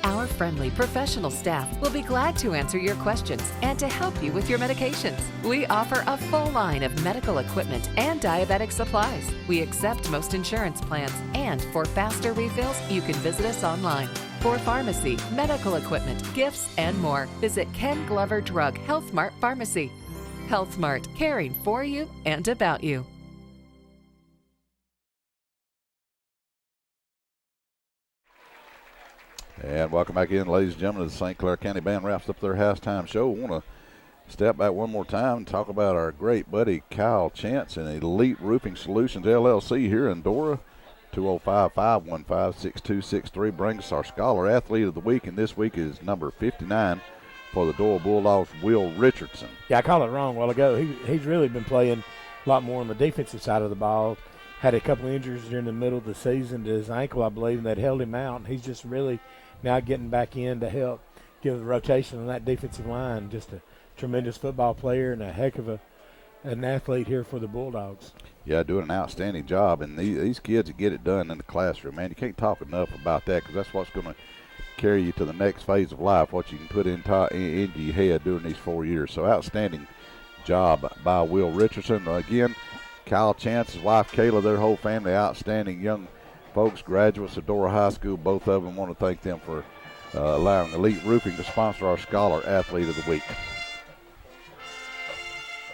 Our friendly professional staff will be glad to answer your questions and to help you with your medications. We offer a full line of medical equipment and diabetic supplies. We accept most insurance plans, and for faster refills, you can visit us online. For pharmacy, medical equipment, gifts, and more, visit Ken Glover Drug Health Mart Pharmacy. Health Mart, caring for you and about you. And welcome back in, ladies and gentlemen, as the St. Clair County Band wraps up their halftime show. I want to step back one more time and talk about our great buddy Kyle Chance and Elite Roofing Solutions, LLC here in Dora. 205-515-6263 brings us our Scholar Athlete of the Week, and this week is number 59 for the Dora Bulldogs, Will Richardson. Yeah, I called it wrong a while ago. He's really been playing a lot more on the defensive side of the ball. Had a couple injuries during the middle of the season to his ankle, I believe, and that held him out. And he's just really now getting back in to help give the rotation on that defensive line. Just a tremendous football player and a heck of an athlete here for the Bulldogs. Yeah, doing an outstanding job. And these kids that get it done in the classroom, man, you can't talk enough about that, because that's what's going to carry you to the next phase of life, what you can put into your head during these 4 years. So outstanding job by Will Richardson. Again, Kyle Chance, his wife Kayla, their whole family, outstanding young folks, graduates of Dora High School. Both of them, want to thank them for allowing Elite Roofing to sponsor our Scholar Athlete of the Week.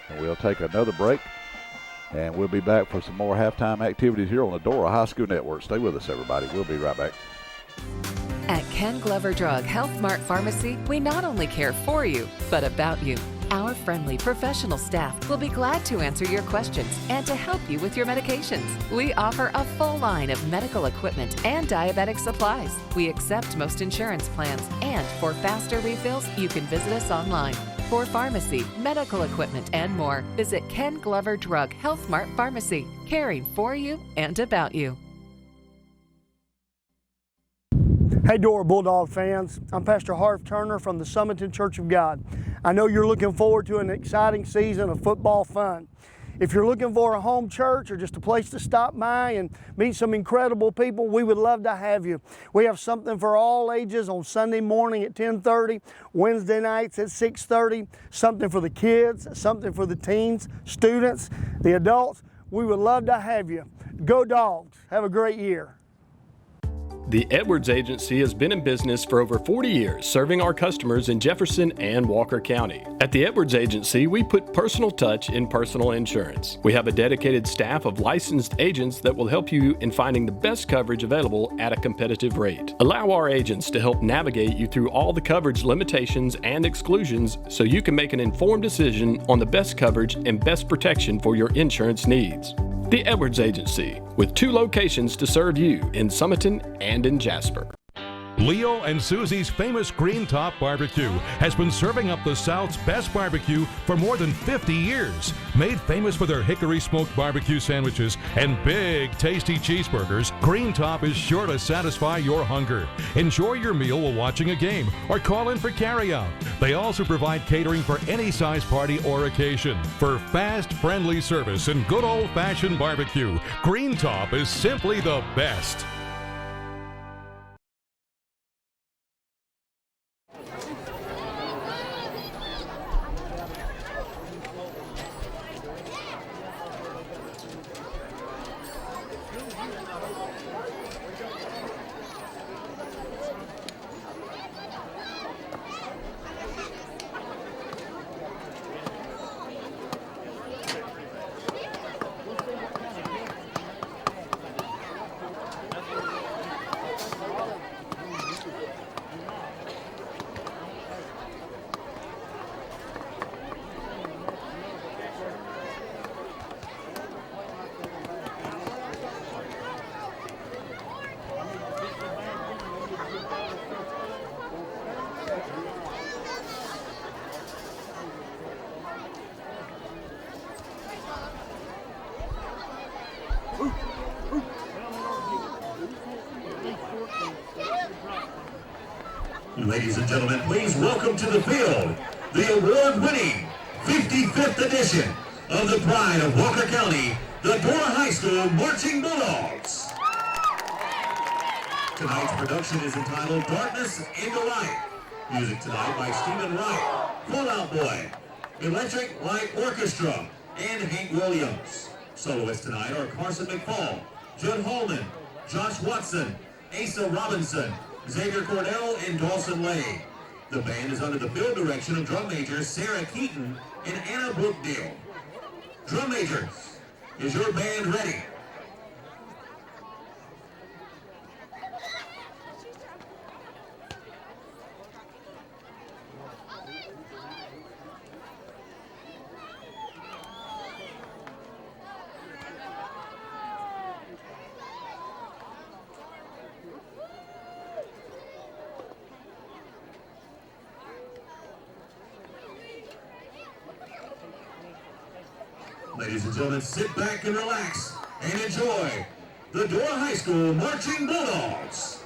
And we'll take another break, and we'll be back for some more halftime activities here on the Dora High School Network. Stay with us, everybody. We'll be right back. At Ken Glover Drug Health Mart Pharmacy, we not only care for you, but about you. Our friendly professional staff will be glad to answer your questions and to help you with your medications. We offer a full line of medical equipment and diabetic supplies. We accept most insurance plans, and for faster refills, you can visit us online. For pharmacy, medical equipment, and more, visit Ken Glover Drug Health Mart Pharmacy, caring for you and about you. Hey Dora Bulldog fans, I'm Pastor Harv Turner from the Summiton Church of God. I know you're looking forward to an exciting season of football fun. If you're looking for a home church or just a place to stop by and meet some incredible people, we would love to have you. We have something for all ages on Sunday morning at 10:30, Wednesday nights at 6:30, something for the kids, something for the teens, students, the adults. We would love to have you. Go Dogs. Have a great year. The Edwards Agency has been in business for over 40 years, serving our customers in Jefferson and Walker County. At the Edwards Agency, we put personal touch in personal insurance. We have a dedicated staff of licensed agents that will help you in finding the best coverage available at a competitive rate. Allow our agents to help navigate you through all the coverage limitations and exclusions so you can make an informed decision on the best coverage and best protection for your insurance needs. The Edwards Agency, with 2 locations to serve you in Summiton and in Jasper. Leo and Susie's famous Green Top Barbecue has been serving up the South's best barbecue for more than 50 years. Made famous for their hickory smoked barbecue sandwiches and big, tasty cheeseburgers, Green Top is sure to satisfy your hunger. Enjoy your meal while watching a game or call in for carryout. They also provide catering for any size party or occasion. For fast, friendly service and good old-fashioned barbecue, Green Top is simply the best. Ladies and gentlemen, please welcome to the field the award-winning 55th edition of the Pride of Walker County, the Dora High School Marching Bulldogs. Tonight's production is entitled Darkness into Light. Music tonight by Stephen Wright, Fall Out Boy, Electric Light Orchestra, and Hank Williams. Soloists tonight are Carson McFall, Judd Hallman, Josh Watson, Asa Robinson, Xavier Cordell, and Dawson Lay. The band is under the field direction of drum majors Sarah Keaton and Anna Brookdale. Drum majors, is your band ready? Ladies and gentlemen, sit back and relax and enjoy the Dora High School Marching Bulldogs.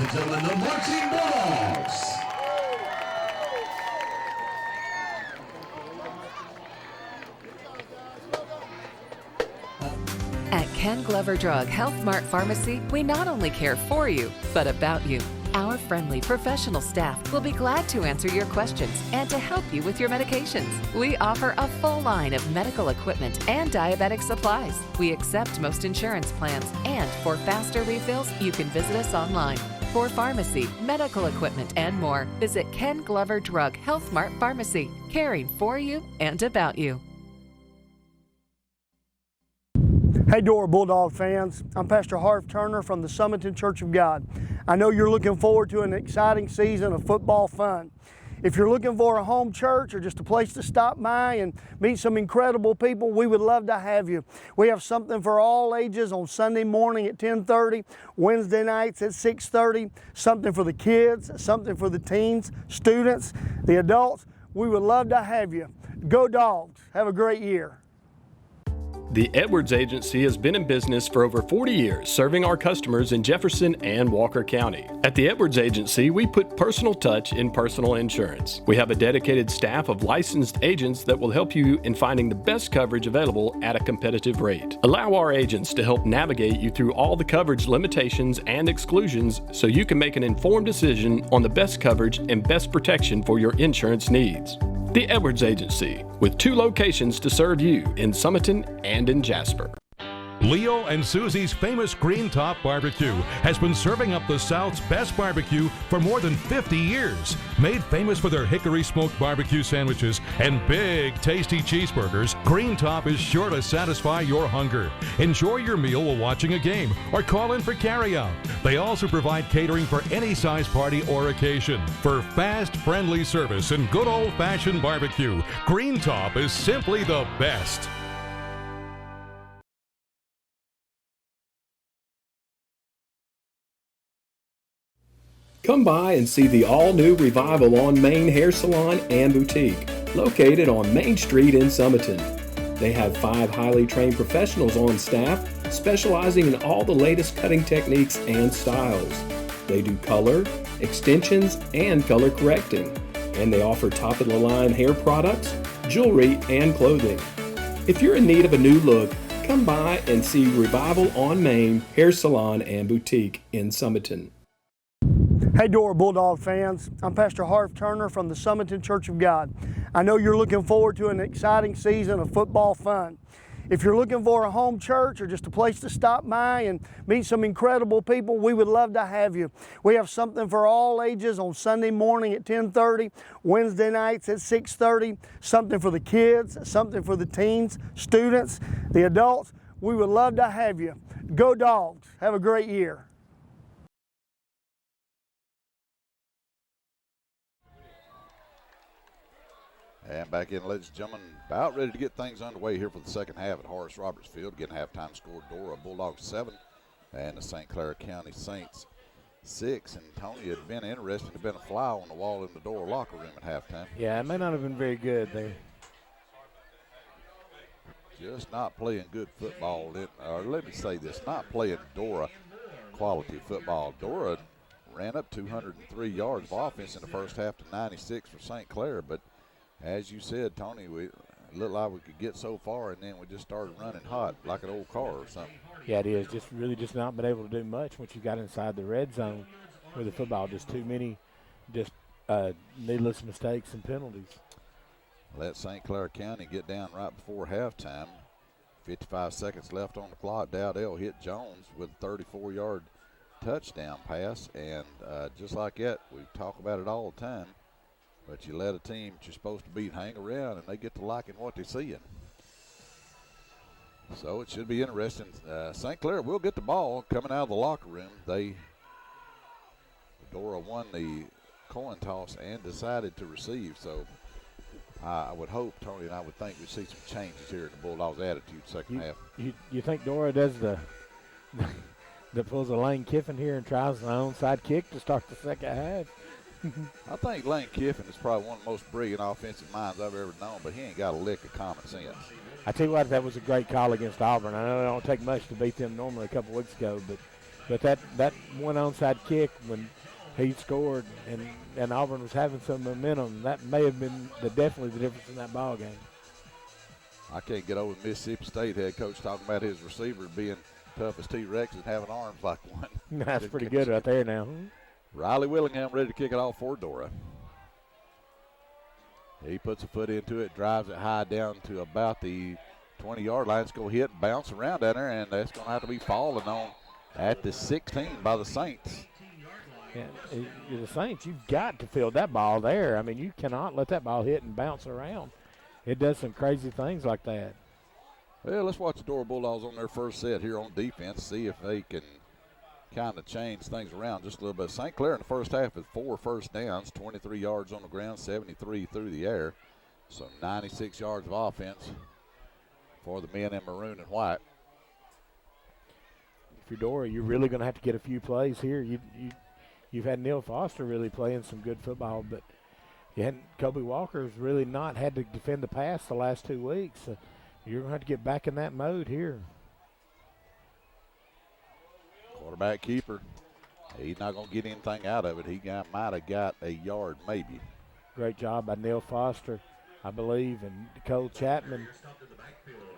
and gentlemen, the Marching Bulldogs. At Ken Glover Drug Health Mart Pharmacy, we not only care for you, but about you. Our friendly professional staff will be glad to answer your questions and to help you with your medications. We offer a full line of medical equipment and diabetic supplies. We accept most insurance plans, and for faster refills, you can visit us online. For pharmacy, medical equipment, and more, visit Ken Glover Drug Health Mart Pharmacy, caring for you and about you. Hey Dora Bulldog fans, I'm Pastor Harv Turner from the Summiton Church of God. I know you're looking forward to an exciting season of football fun. If you're looking for a home church or just a place to stop by and meet some incredible people, we would love to have you. We have something for all ages on Sunday morning at 10:30, Wednesday nights at 6:30, something for the kids, something for the teens, students, the adults. We would love to have you. Go Dogs. Have a great year. The Edwards Agency has been in business for over 40 years, serving our customers in Jefferson and Walker County. At the Edwards Agency, we put personal touch in personal insurance. We have a dedicated staff of licensed agents that will help you in finding the best coverage available at a competitive rate. Allow our agents to help navigate you through all the coverage limitations and exclusions so you can make an informed decision on the best coverage and best protection for your insurance needs. The Edwards Agency, with 2 locations to serve you in Summiton and in Jasper. Leo and Susie's famous Green Top Barbecue has been serving up the South's best barbecue for more than 50 years. Made famous for their hickory smoked barbecue sandwiches and big, tasty cheeseburgers, Green Top is sure to satisfy your hunger. Enjoy your meal while watching a game or call in for carryout. They also provide catering for any size party or occasion. For fast, friendly service and good old-fashioned barbecue, Green Top is simply the best. Come by and see the all-new Revival on Main Hair Salon and Boutique, located on Main Street in Summiton. They have 5 highly trained professionals on staff, specializing in all the latest cutting techniques and styles. They do color, extensions, and color correcting, and they offer top-of-the-line hair products, jewelry, and clothing. If you're in need of a new look, come by and see Revival on Main Hair Salon and Boutique in Summiton. Hey Dora Bulldog fans, I'm Pastor Harv Turner from the Summiton Church of God. I know you're looking forward to an exciting season of football fun. If you're looking for a home church or just a place to stop by and meet some incredible people, we would love to have you. We have something for all ages on Sunday morning at 10:30, Wednesday nights at 6:30, something for the kids, something for the teens, students, the adults. We would love to have you. Go Dogs. Have a great year. And back in, ladies and gentlemen, about ready to get things underway here for the second half at Horace Roberts Field. Getting halftime score, Dora Bulldogs 7 and the St. Clair County Saints 6. And Tony had been interested, had been a fly on the wall in the Dora locker room at halftime. Yeah, it may not have been very good there. Just not playing good football. Or let me say this, not playing Dora quality football. Dora ran up 203 yards of offense in the first half to 96 for St. Clair, but as you said, Tony, it looked like we could get so far, and then we just started running hot like an old car or something. Yeah, it is. Just really just not been able to do much once you got inside the red zone with the football. Just too many needless mistakes and penalties. Let St. Clair County get down right before halftime. 55 seconds left on the clock. Dowdell hit Jones with a 34-yard touchdown pass, and just like that, we talk about it all the time. But you let a team that you're supposed to beat hang around, and they get to liking what they're seeing. So it should be interesting. St. Clair will get the ball coming out of the locker room. Dora won the coin toss and decided to receive. So I would hope, Tony, and I would think we'd see some changes here in the Bulldogs' attitude second half. You think Dora does that pulls a Lane Kiffin here and tries an onside kick to start the second half? I think Lane Kiffin is probably one of the most brilliant offensive minds I've ever known, but he ain't got a lick of common sense. I tell you what, that was a great call against Auburn. I know it don't take much to beat them normally a couple weeks ago, but But that one onside kick when he scored and Auburn was having some momentum, that may have been definitely the difference in that ball game. I can't get over Mississippi State head coach talking about his receiver being tough as T-Rex and having arms like one. That's pretty good right there now. Riley Willingham ready to kick it off for Dora. He puts a foot into it, drives it high down to about the 20-yard line. It's going to hit and bounce around down there, and that's going to have to be falling on at the 16 by the Saints. Yeah, the Saints, you've got to field that ball there. I mean, you cannot let that ball hit and bounce around. It does some crazy things like that. Well, let's watch the Dora Bulldogs on their first set here on defense, see if they can kind of change things around just a little bit. St. Clair in the first half with 4 first downs, 23 yards on the ground, 73 through the air. So 96 yards of offense for the men in maroon and white. If you're Dora, you're really going to have to get a few plays here. You've had Neil Foster really playing some good football, but Kobe Walker's really not had to defend the pass the last 2 weeks. So you're going to have to get back in that mode here. Quarterback keeper. He's not going to get anything out of it. He might have got a yard maybe. Great job by Neil Foster, I believe, and Cole Chapman,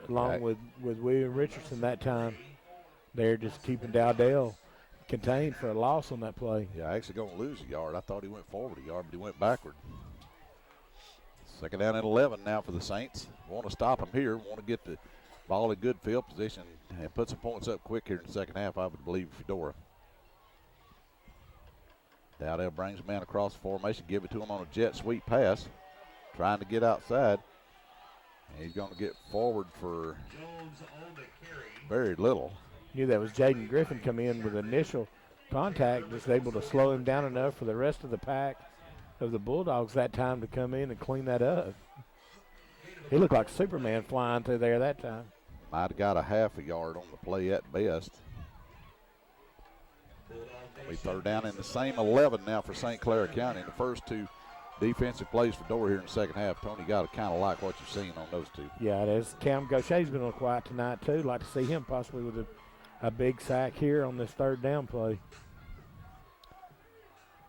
along with William Richardson that time. They're just keeping Dowdell contained for a loss on that play. Yeah, actually going to lose a yard. I thought he went forward a yard, but he went backward. Second down and 11 now for the Saints. Want to stop him here. Want to get the ball in good field position and put some points up quick here in the second half, I would believe, for Dora. Dowdell brings a man across the formation, give it to him on a jet sweep pass, trying to get outside. And he's going to get forward for very little. Knew that was Jaden Griffin come in with initial contact, just able to slow him down enough for the rest of the pack of the Bulldogs that time to come in and clean that up. He looked like Superman flying through there that time. Might have got a half a yard on the play at best. We third down in the same 11 now for St. Clair County. The first 2 defensive plays for Dora here in the second half. Tony, got to kind of like what you've seen on those 2. Yeah, it is. Cam Gaucher's been a little quiet tonight, too. Like to see him possibly with a big sack here on this third down play.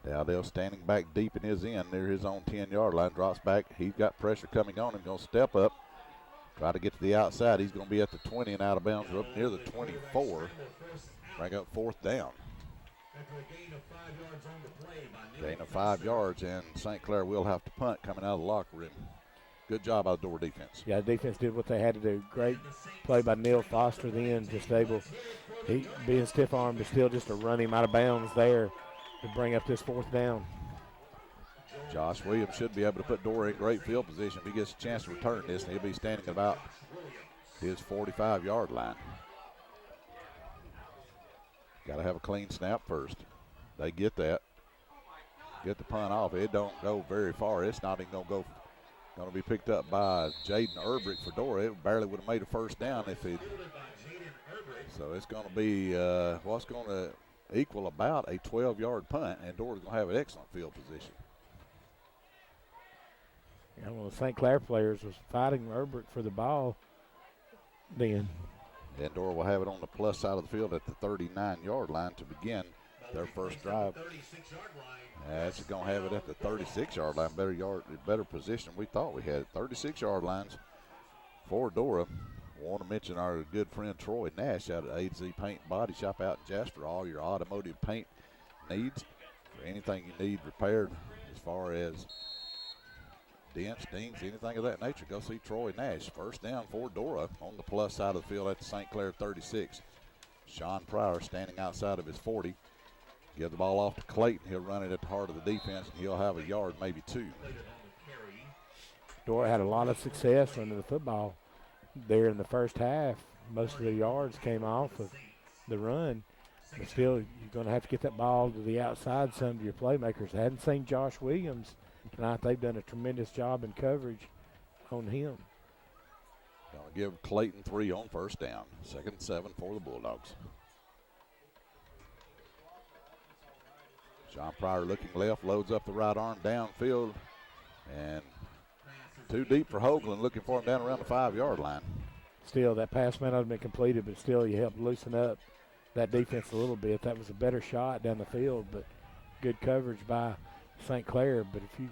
Dowdell standing back deep in his end near his own 10-yard line, drops back. He's got pressure coming on him, going to step up, try to get to the outside. He's going to be at the 20 and out of bounds, up near the 24. Bring up fourth down. Gain of 5 yards, and St. Clair will have to punt coming out of the locker room. Good job by the Dora defense. Yeah, the defense did what they had to do. Great play by Neil Foster then, just able, he being stiff-armed, but still just to run him out of bounds there to bring up this fourth down. Josh Williams should be able to put Dora in great field position if he gets a chance to return this, and he'll be standing at about his 45-yard line. Got to have a clean snap first. They get that. Get the punt off. It don't go very far. It's not even going to be picked up by Jaden Erbrick for Dora. It barely would have made a first down if it. So it's going to be what's going to equal about a 12-yard punt, and Dora's going to have an excellent field position. Yeah, one of the St. Clair players was fighting Erbrick for the ball then. And Dora will have it on the plus side of the field at the 39-yard line to begin their first drive. That's going to have it at the 36-yard line. Better position we thought we had. 36-yard lines for Dora. Want to mention our good friend Troy Nash out at AZ Paint and Body Shop out in Jasper. All your automotive paint needs, for anything you need repaired as far as dents, dings, anything of that nature, go see Troy Nash. First down for Dora on the plus side of the field at the St. Clair 36. Sean Pryor standing outside of his 40. Give the ball off to Clayton. He'll run it at the heart of the defense, and he'll have a yard, maybe 2. Dora had a lot of success running the football there in the first half. Most of the yards came off of the run. But still, you're going to have to get that ball to the outside some of your playmakers. I hadn't seen Josh Williams tonight. They've done a tremendous job in coverage on him. Going to give Clayton 3 on first down. 2nd and 7 for the Bulldogs. Sean Pryor looking left, loads up the right arm downfield, and too deep for Hoagland, looking for him down around the 5-yard line. Still, that pass may not have been completed, but still you help loosen up that defense a little bit. That was a better shot down the field, but good coverage by St. Clair. But if you've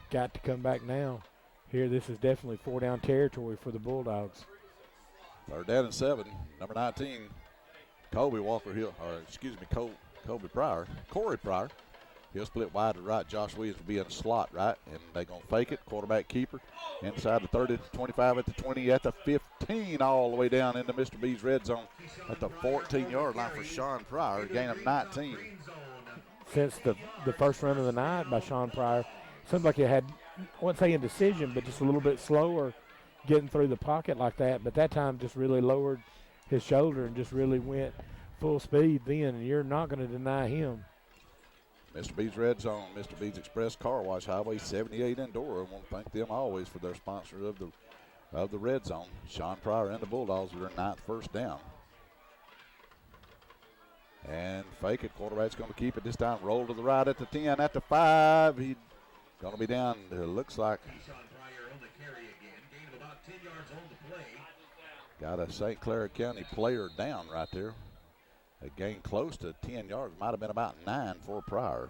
got to come back now. Here, this is definitely 4-down territory for the Bulldogs. 3rd down and 7. Number 19, Corey Pryor. He'll split wide to right. Josh Williams will be in the slot, right? And they're going to fake it. Quarterback keeper inside the 30, 25 at the 20, at the 15, all the way down into Mr. B's red zone at the 14-yard line for Sean Pryor, a gain of 19. Since the first run of the night by Sean Pryor, seemed like it had, I wouldn't say indecision, but just a little bit slower getting through the pocket like that. But that time just really lowered his shoulder and just really went full speed then, and you're not going to deny him. Mr. B's Red Zone, Mr. B's Express Car Wash, Highway 78 in Dora. I want to thank them always for their sponsor of the Red Zone. Sean Pryor and the Bulldogs are in 9th, 1st down. And fake it. Quarterback's going to keep it this time. Roll to the right at the 10, at the 5. He's going to be down, it looks like. Got a St. Clair County player down right there. A gain close to 10 yards. Might have been about 9 for Pryor.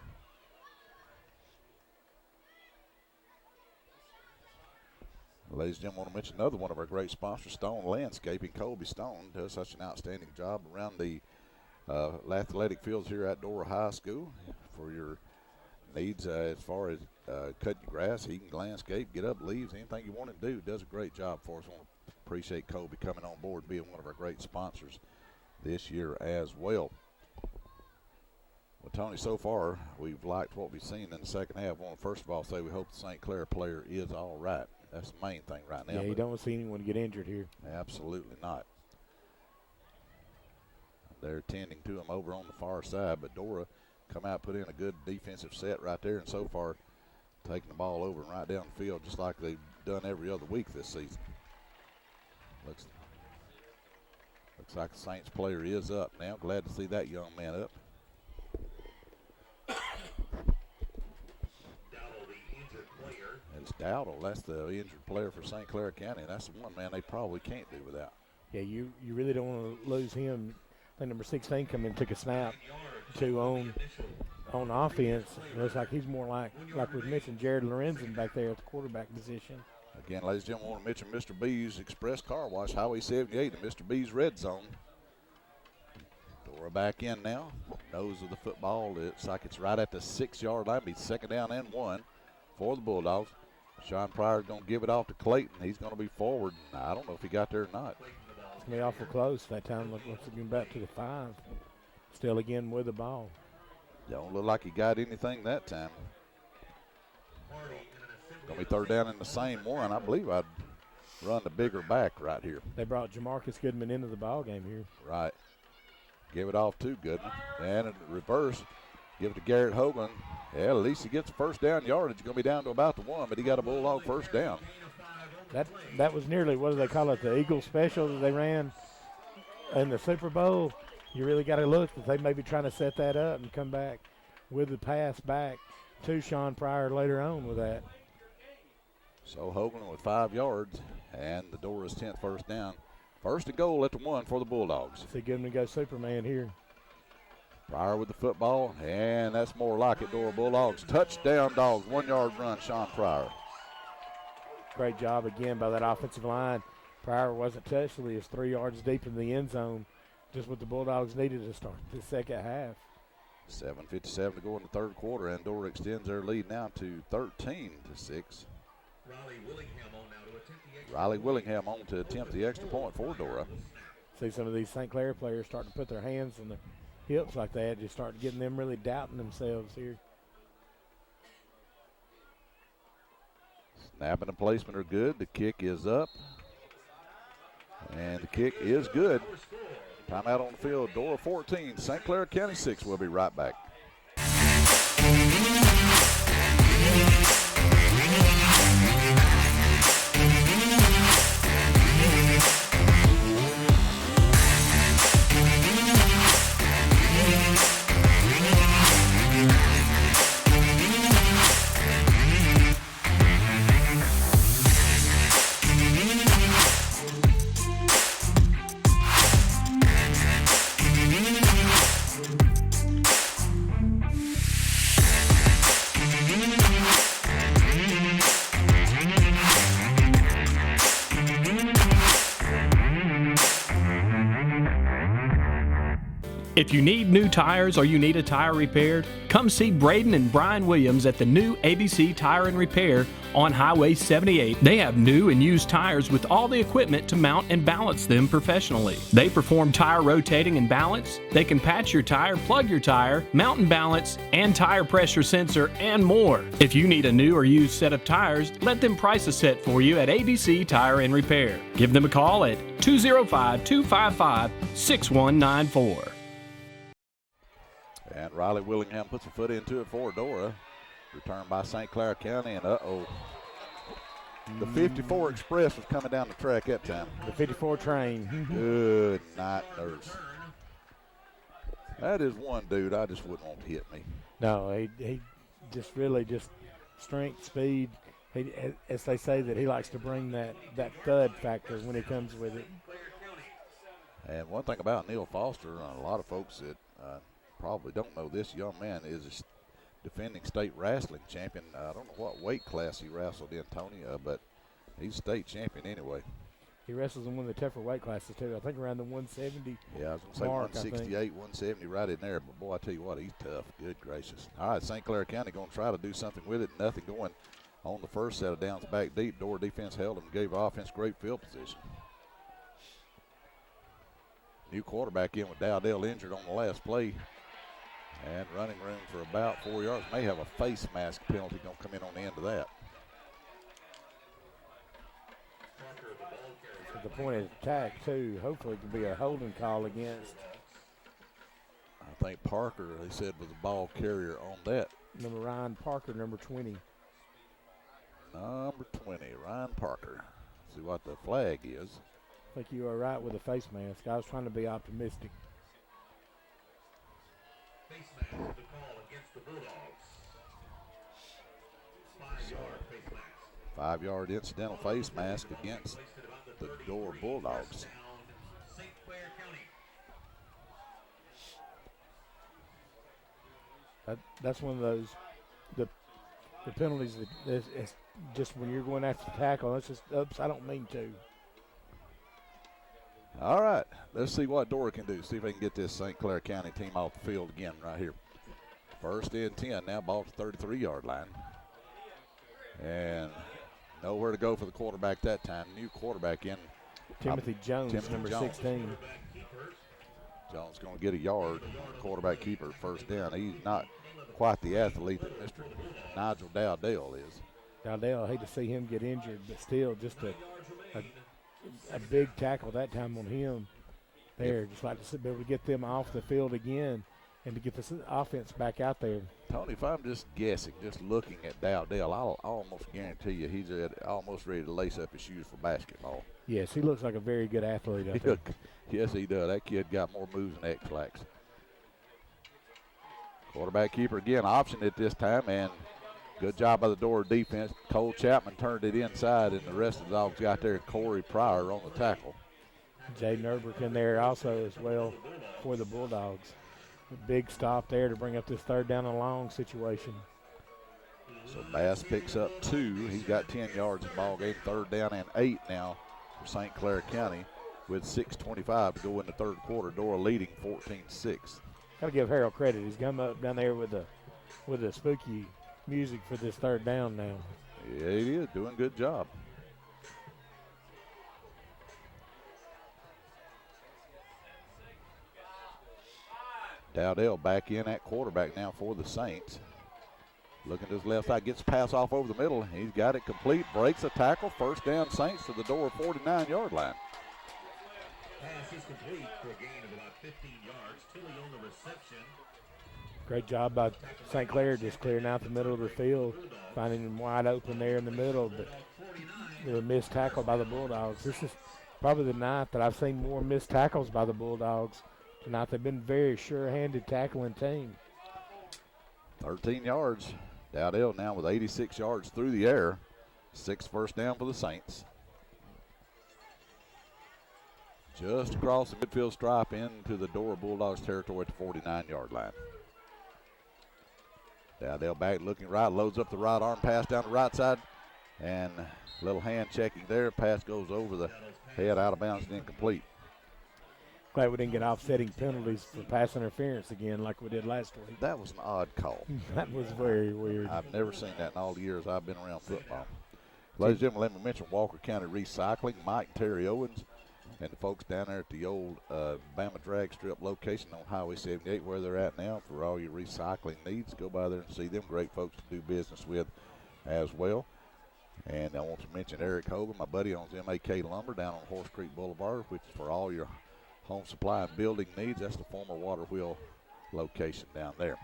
Ladies and gentlemen, I want to mention another one of our great sponsors, Stone Landscaping. Colby Stone does such an outstanding job around the athletic fields here at Dora High School for your needs as far as cutting grass, heating, landscape, get up leaves, anything you want to do. Does a great job for us. I want to appreciate Colby coming on board, being one of our great sponsors this year as well. Well, Tony, so far we've liked what we've seen in the second half. I want to first of all say we hope the St. Clair player is all right. That's the main thing right now. Yeah, you don't want to see anyone get injured here. Absolutely not. They're tending to him over on the far side, but Dora come out, put in a good defensive set right there, and so far taking the ball over and right down the field just like they've done every other week this season. Looks like the Saints player is up now. Glad to see that young man up. It's Dowdle. That's the injured player for St. Clair County. That's the one, man, they probably can't do without. Yeah, you really don't want to lose him. I think number 16 come in and took a snap on offense. It looks like he's more like we mentioned, Jared Lorenzen back there at the quarterback position. Again, ladies and gentlemen, I want to mention Mr. B's Express Car Wash, Highway 78, and Mr. B's Red Zone. Dora back in now. Nose of the football. It's like it's right at the 6-yard line. Be 2nd down and 1 for the Bulldogs. Sean Pryor's going to give it off to Clayton. He's going to be forward. I don't know if he got there or not. It's going to be awful close that time. Looks like going back to the 5. Still again with the ball. Don't look like he got anything that time. Going to be 3rd down in the same one. I believe I'd run the bigger back right here. They brought Jamarcus Goodman into the ball game here. Right. Give it off to Goodman. And in reverse, give it to Garrett Hogan. Yeah, at least he gets the 1st down yardage. It's going to be down to about the 1, but he got a Bulldog 1st down. That was nearly, what do they call it, the Eagle special that they ran in the Super Bowl. You really got to look that they may be trying to set that up and come back with the pass back to Sean Pryor later on with that. So Hogan with 5 yards, and the Dora's 10th 1st down. 1st and goal at the 1 for the Bulldogs. See Goodman go Superman here. Pryor with the football, and that's more like it, Dora Bulldogs. Touchdown, Dogs, 1-yard run, Sean Pryor. Great job again by that offensive line. Pryor wasn't touched until he was 3 yards deep in the end zone. Just what the Bulldogs needed to start the second half. 7:57 to go in the 3rd quarter, and Dora extends their lead now to 13-6. Riley Willingham on to attempt the extra point for Dora. See some of these St. Clair players starting to put their hands on their hips like that, just start getting them really doubting themselves here. Snap and the placement are good. The kick is up. And the kick is good. Timeout on the field. Dora 14, St. Clair County 6. We'll be right back. If you need new tires or you need a tire repaired, come see Braden and Brian Williams at the new ABC Tire and Repair on Highway 78. They have new and used tires with all the equipment to mount and balance them professionally. They perform tire rotating and balance. They can patch your tire, plug your tire, mount and balance, and tire pressure sensor, and more. If you need a new or used set of tires, let them price a set for you at ABC Tire and Repair. Give them a call at 205-255-6194. And Riley Willingham puts a foot into it for Dora. Returned by St. Clair County, and uh-oh. The 54 Express was coming down the track that time. The 54 train. Good night, nurse. That is one dude I just wouldn't want to hit me. No, he just really just strength, speed. He, as they say, that he likes to bring that thud factor when he comes with it. And one thing about Neil Foster, a lot of folks that probably don't know, this young man is a defending state wrestling champion. I don't know what weight class he wrestled in, Tony, but he's state champion anyway. He wrestles in one of the tougher weight classes, too. I think around the 170 Yeah, I was going to say mark, 168, 170 right in there. But, boy, I tell you what, he's tough. Good gracious. All right, St. Clair County going to try to do something with it. Nothing going on the first set of downs back deep. Dora defense held them, gave offense great field position. New quarterback in with Dowdell injured on the last play. And running room for about 4 yards. May have a face mask penalty going to come in on the end of that. At the point of attack, too, hopefully it can be a holding call against. I think Parker, they said, was the ball carrier on that. Number Ryan Parker, number 20. Number 20, Ryan Parker. See what the flag is. I think you are right with the face mask. I was trying to be optimistic. Face mask, the call against the Bulldogs. 5-yard face mask. 5-yard incidental face mask against the Dora Bulldogs. St. Clair County. That's one of those, the penalties that it's just when you're going after the tackle, it's just, oops, I don't mean to. All right, let's see what Dora can do. See if they can get this St. Clair County team off the field again right here. First and 10, now ball to the 33-yard line. And nowhere to go for the quarterback that time. New quarterback in. Timothy Jones, number 16. Jones going to get a yard. Quarterback keeper, first down. He's not quite the athlete that Mr. Nigel Dowdell is. Dowdell, I hate to see him get injured, but still just a big tackle that time on him there. Just like to be able to get them off the field again and to get this offense back out there. Tony, if I'm just guessing, just looking at Dowdell, I'll almost guarantee you he's almost ready to lace up his shoes for basketball. Yes, he looks like a very good athlete out there. Yes, he does. That kid got more moves than X-Lax. Quarterback keeper again, option it this time, and good job by the Dora defense. Cole Chapman turned it inside, and the rest of the dogs got there. Corey Pryor on the tackle. Jay Nerberk in there also as well for the Bulldogs. A big stop there to bring up this third down and long situation. So Bass picks up 2. He's got 10 yards in the ball game. Third down and 8 now for St. Clair County with 6:25 to go in the third quarter. Dora leading 14-6. Got to give Harold credit. He's come up down there with the spooky music for this third down now. Yeah, he is doing a good job. Dowdell back in at quarterback now for the Saints. Looking to his left side, gets a pass off over the middle. He's got it complete, breaks a tackle. First down Saints to the Dora 49-yard line. Pass is complete for a gain of about 15 yards. Tilly on the reception. Great job by St. Clair just clearing out the middle of the field, finding him wide open there in the middle, but the missed tackle by the Bulldogs. This is probably the night that I've seen more missed tackles by the Bulldogs tonight. They've been very sure-handed tackling team. 13 yards. Dowdell now with 86 yards through the air. 6 first down for the Saints. Just across the midfield stripe into the Dora Bulldogs territory at the 49-yard line. Dowdell back looking right, loads up the right arm, pass down the right side, and a little hand checking there. Pass goes over the head, out of bounds and incomplete. Glad we didn't get offsetting penalties for pass interference again like we did last week. That was an odd call. That was very weird. I've never seen that in all the years I've been around football. Ladies and gentlemen, let me mention Walker County Recycling, Mike and Terry Owens, and the folks down there at the old Bama Drag Strip location on Highway 78 where they're at now for all your recycling needs. Go by there and see them. Great folks to do business with as well. And I want to mention Eric Hogan, my buddy, owns MAK Lumber down on Horse Creek Boulevard, which is for all your home supply and building needs. That's the former Water Wheel location down there.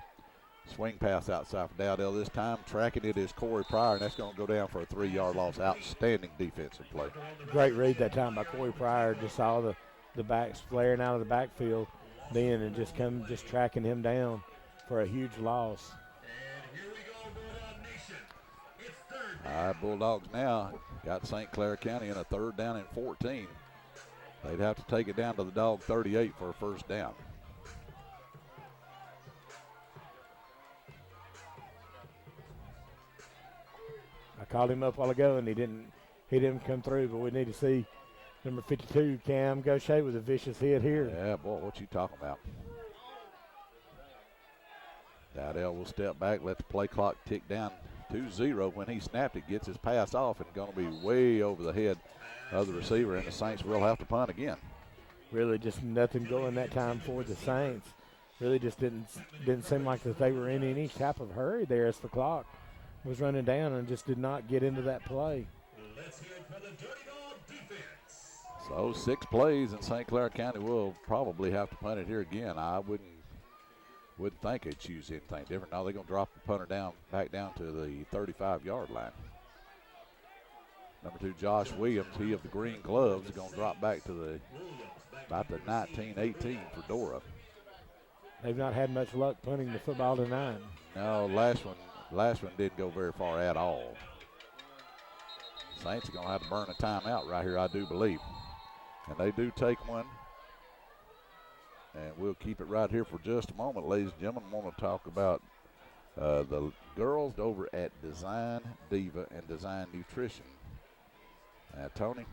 Swing pass outside for Dowdell this time. Tracking it is Corey Pryor, and that's going to go down for a 3-yard loss. Outstanding defensive play. Great read that time by Corey Pryor. Just saw the backs flaring out of the backfield then and just tracking him down for a huge loss. All right, Bulldogs now got St. Clair County in a 3rd down and 14. They'd have to take it down to the Dog 38 for a first down. I called him up a while ago and he didn't come through, but we need to see number 52, Cam Gaucher, with a vicious hit here. Yeah, boy, what you talking about? Dowdell will step back, let the play clock tick down 2-0. When he snapped it, gets his pass off, and going to be way over the head of the receiver, and the Saints will have to punt again. Really just nothing going that time for the Saints. Really just didn't seem like that they were in any type of hurry there as the clock was running down and just did not get into that play. Let's hear it for the Dirty Dog defense. So 6 plays, and St. Clair County will probably have to punt it here again. I wouldn't think they'd choose anything different. Now they're going to drop the punter back down to the 35-yard line. Number 2, Josh Williams, he of the green gloves, is going to drop back to about the 19-18 for Dora. They've not had much luck punting the football tonight. No, last one didn't go very far at all. Saints are going to have to burn a timeout right here, I do believe. And they do take one. And we'll keep it right here for just a moment, ladies and gentlemen. I want to talk about the girls over at Design Diva and Design Nutrition. Tony,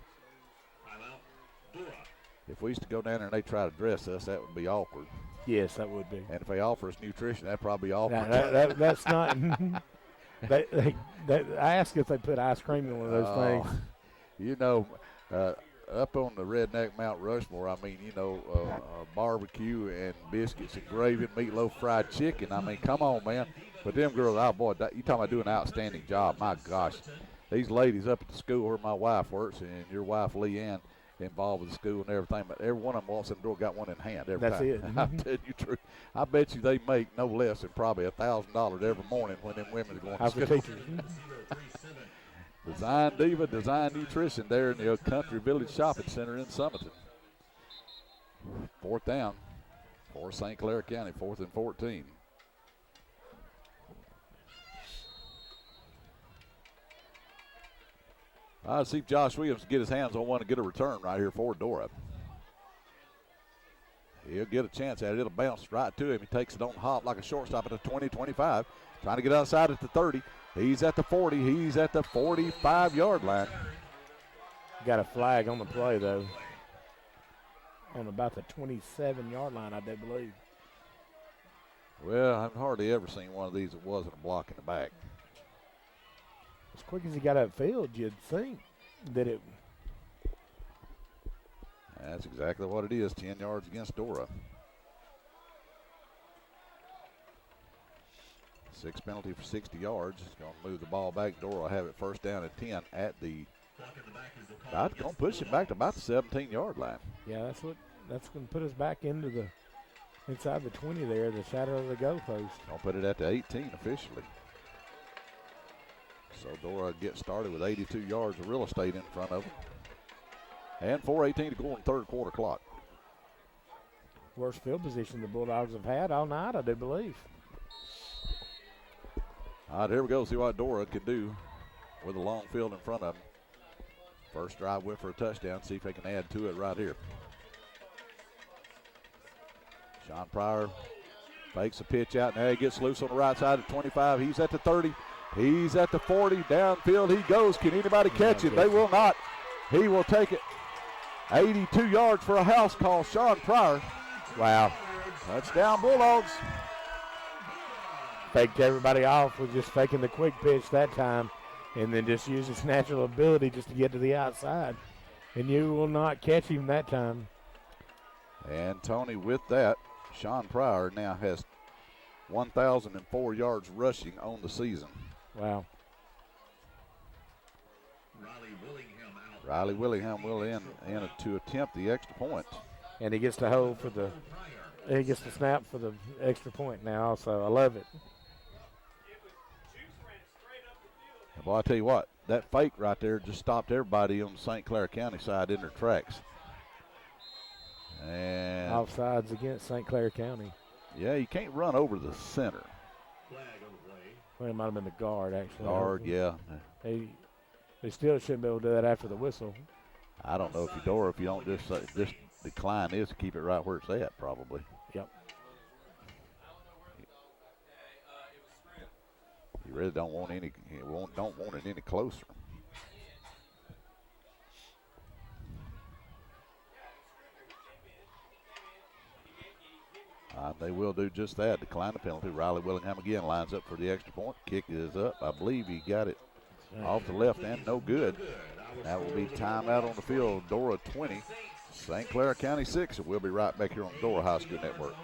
if we used to go down there and they try to dress us, that would be awkward. Yes, that would be. And if they offer us nutrition, that'd probably be awkward. That's not. I asked if they put ice cream in one of those things. You know, up on the Redneck Mount Rushmore, I mean, barbecue and biscuits and gravy and meatloaf fried chicken. I mean, come on, man. But them girls, oh, boy, you talking about doing an outstanding job. My gosh. These ladies up at the school where my wife works, and your wife, Leanne, involved with the school and everything, but every one of them walks in the door got one in hand every That's time. it. I'm telling you the truth. I bet you they make no less than probably $1,000 every morning when them women are going to school. Teachers. Design Diva, Design Nutrition there in the Country Village Shopping Center in Summerton. 4th down for St. Clair County, 4th and 14. I'll see if Josh Williams can get his hands on one and get a return right here for Dora. He'll get a chance at it. It'll bounce right to him. He takes it on the hop like a shortstop at the 20-25. Trying to get outside at the 30. He's at the 40. He's at the 45-yard line. Got a flag on the play, though. On about the 27-yard line, I do believe. Well, I've hardly ever seen one of these that wasn't a block in the back. As quick as he got upfield, you'd think that it. That's exactly what it is, 10 yards against Dora. 6 penalty for 60 yards. It's going to move the ball back. Dora will have it first down at 10 at the. That's going to push it back to about the 17-yard line. Yeah, that's going to put us back into the inside the 20 there, the shadow of the goalpost. Going to put it at the 18 officially. So Dora gets started with 82 yards of real estate in front of them. And 4:18 to go on the 3rd quarter clock. Worst field position the Bulldogs have had all night, I do believe. All right, here we go. See what Dora can do with a long field in front of them. First drive went for a touchdown. See if they can add to it right here. Sean Pryor fakes a pitch out. Now he gets loose on the right side at 25. He's at the 30. He's at the 40. Downfield he goes. Can anybody catch it? They will not. He will take it. 82 yards for a house call. Sean Pryor. Wow. Touchdown Bulldogs. Faked everybody off, was just faking the quick pitch that time, and then just used his natural ability just to get to the outside. And you will not catch him that time. And Tony, with that, Sean Pryor now has 1,004 yards rushing on the season. Wow. Riley Willingham will in to attempt the extra point. And he gets to hold for the, he gets to snap for the extra point now also. I love it. Well, I tell you what, that fake right there just stopped everybody on the St. Clair County side in their tracks. And offsides against St. Clair County. Yeah, you can't run over the center. Well, it might have been the guard, actually. Guard, yeah. They still shouldn't be able to do that after the whistle. I don't know if you don't just decline this, keep it right where it's at, probably. Yep. You really don't want any. Don't want it any closer. They will do just that. Decline the penalty. Riley Willingham again lines up for the extra point. Kick is up. I believe he got it off the left end. No good. That will be timeout on the field. Dora 20, St. Clair County 6. And we'll be right back here on the Dora High School Network.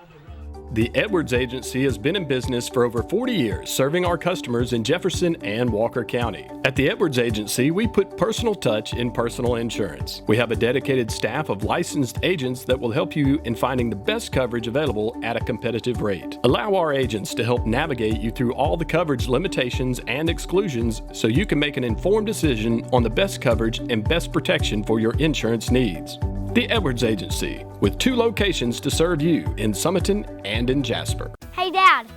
The Edwards Agency has been in business for over 40 years, serving our customers in Jefferson and Walker County. At the Edwards Agency, we put personal touch in personal insurance. We have a dedicated staff of licensed agents that will help you in finding the best coverage available at a competitive rate. Allow our agents to help navigate you through all the coverage limitations and exclusions so you can make an informed decision on the best coverage and best protection for your insurance needs. The Edwards Agency, with 2 locations to serve you in Summerton and in Jasper. Hey, Dad.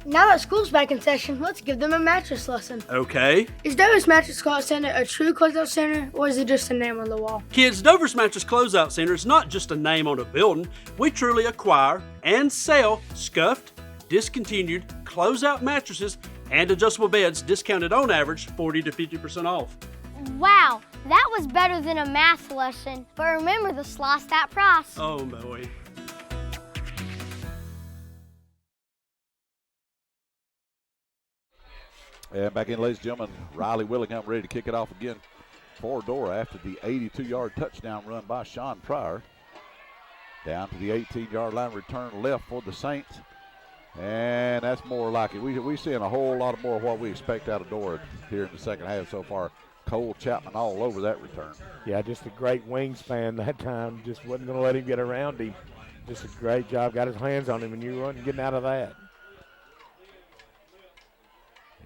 Now that school's back in session, let's give them a mattress lesson. Okay. Is Dora's Mattress Closeout Center a true closeout center, or is it just a name on the wall? Kids, Dover's Mattress Closeout Center is not just a name on a building. We truly acquire and sell scuffed, discontinued, closeout mattresses and adjustable beds discounted on average 40 to 50% off. Wow, that was better than a math lesson, but remember to slice that price. Oh boy. And back in, ladies and gentlemen, Riley Willingham ready to kick it off again for Dora after the 82-yard touchdown run by Sean Pryor. Down to the 18-yard line, return left for the Saints. And that's more like it. We're seeing a whole lot more of what we expect out of Dora here in the second half so far. Cole Chapman all over that return. Yeah, just a great wingspan that time. Just wasn't going to let him get around him. Just a great job. Got his hands on him, and you wasn't getting out of that.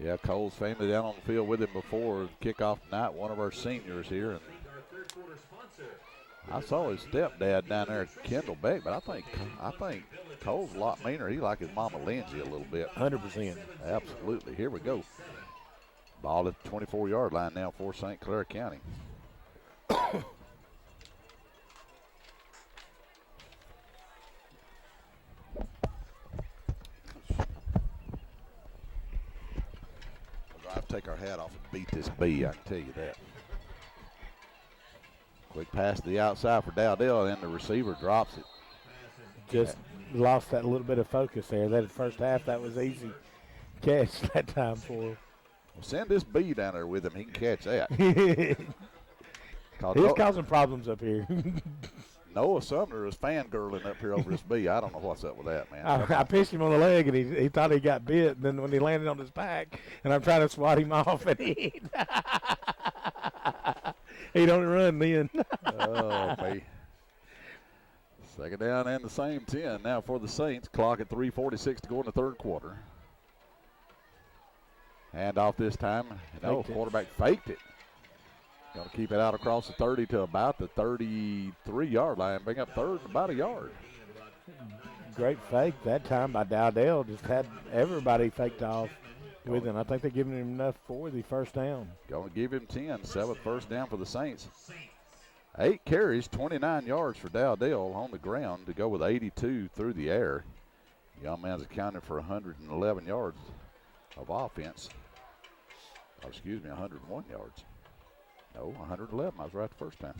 Yeah, Cole's family down on the field with him before kickoff tonight, one of our seniors here. And I saw his stepdad down there, Kendall Beck, but I think Cole's a lot meaner. He like his mama Lindsay a little bit. 100%. Absolutely. Here we go. Ball at the 24-yard line now for St. Clair County. We'll have to take our hat off and beat this bee, I can tell you that. Quick pass to the outside for Dowdell, and the receiver drops it. Just lost that little bit of focus there. That first half, that was easy catch that time for him. Well, send this bee down there with him. He can catch that. He's causing problems up here. Noah Sumner is fangirling up here over this bee. I don't know what's up with that, man. I pitched him on the leg, and he thought he got bit. And then when he landed on his back, and I'm trying to swat him off, and he don't run then. Oh, me. Second down and the same 10 now for the Saints. Clock at 3:46 to go in the third quarter. Hand off this time. No, quarterback faked it. Going to keep it out across the 30 to about the 33-yard line. Bring up third and about a yard. Great fake that time by Dowdell. Just had everybody faked off with him. I think they're giving him enough for the first down. Going to give him 10. 7th first down for the Saints. 8 carries, 29 yards for Dowdell on the ground to go with 82 through the air. Young man's accounted for 111 yards of offense. Or excuse me, 101 yards. No, 111. I was right the first time.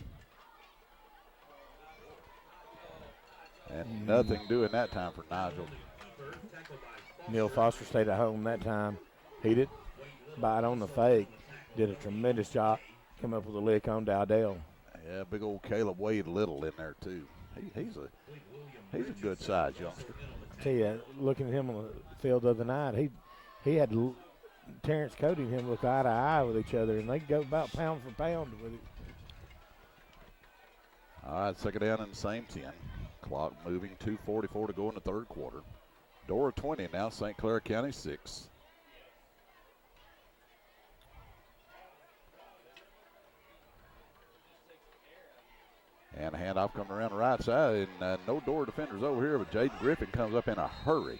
And nothing doing that time for Nigel. Neil Foster stayed at home that time. He did bite on the fake. Did a tremendous job. Come up with a lick on Dowdell. Yeah, big old Caleb Wade Little in there too. He's a good size youngster. I tell you, looking at him on the field the other night, he had Terrence Cody and him look eye to eye with each other, and they go about pound for pound with it. All right, second down and same 10. Clock moving, 2:44 to go in the third quarter. Dora 20 now, St. Clair County 6. And a handoff coming around the right side, and no Dora defenders over here, but Jaden Griffin comes up in a hurry.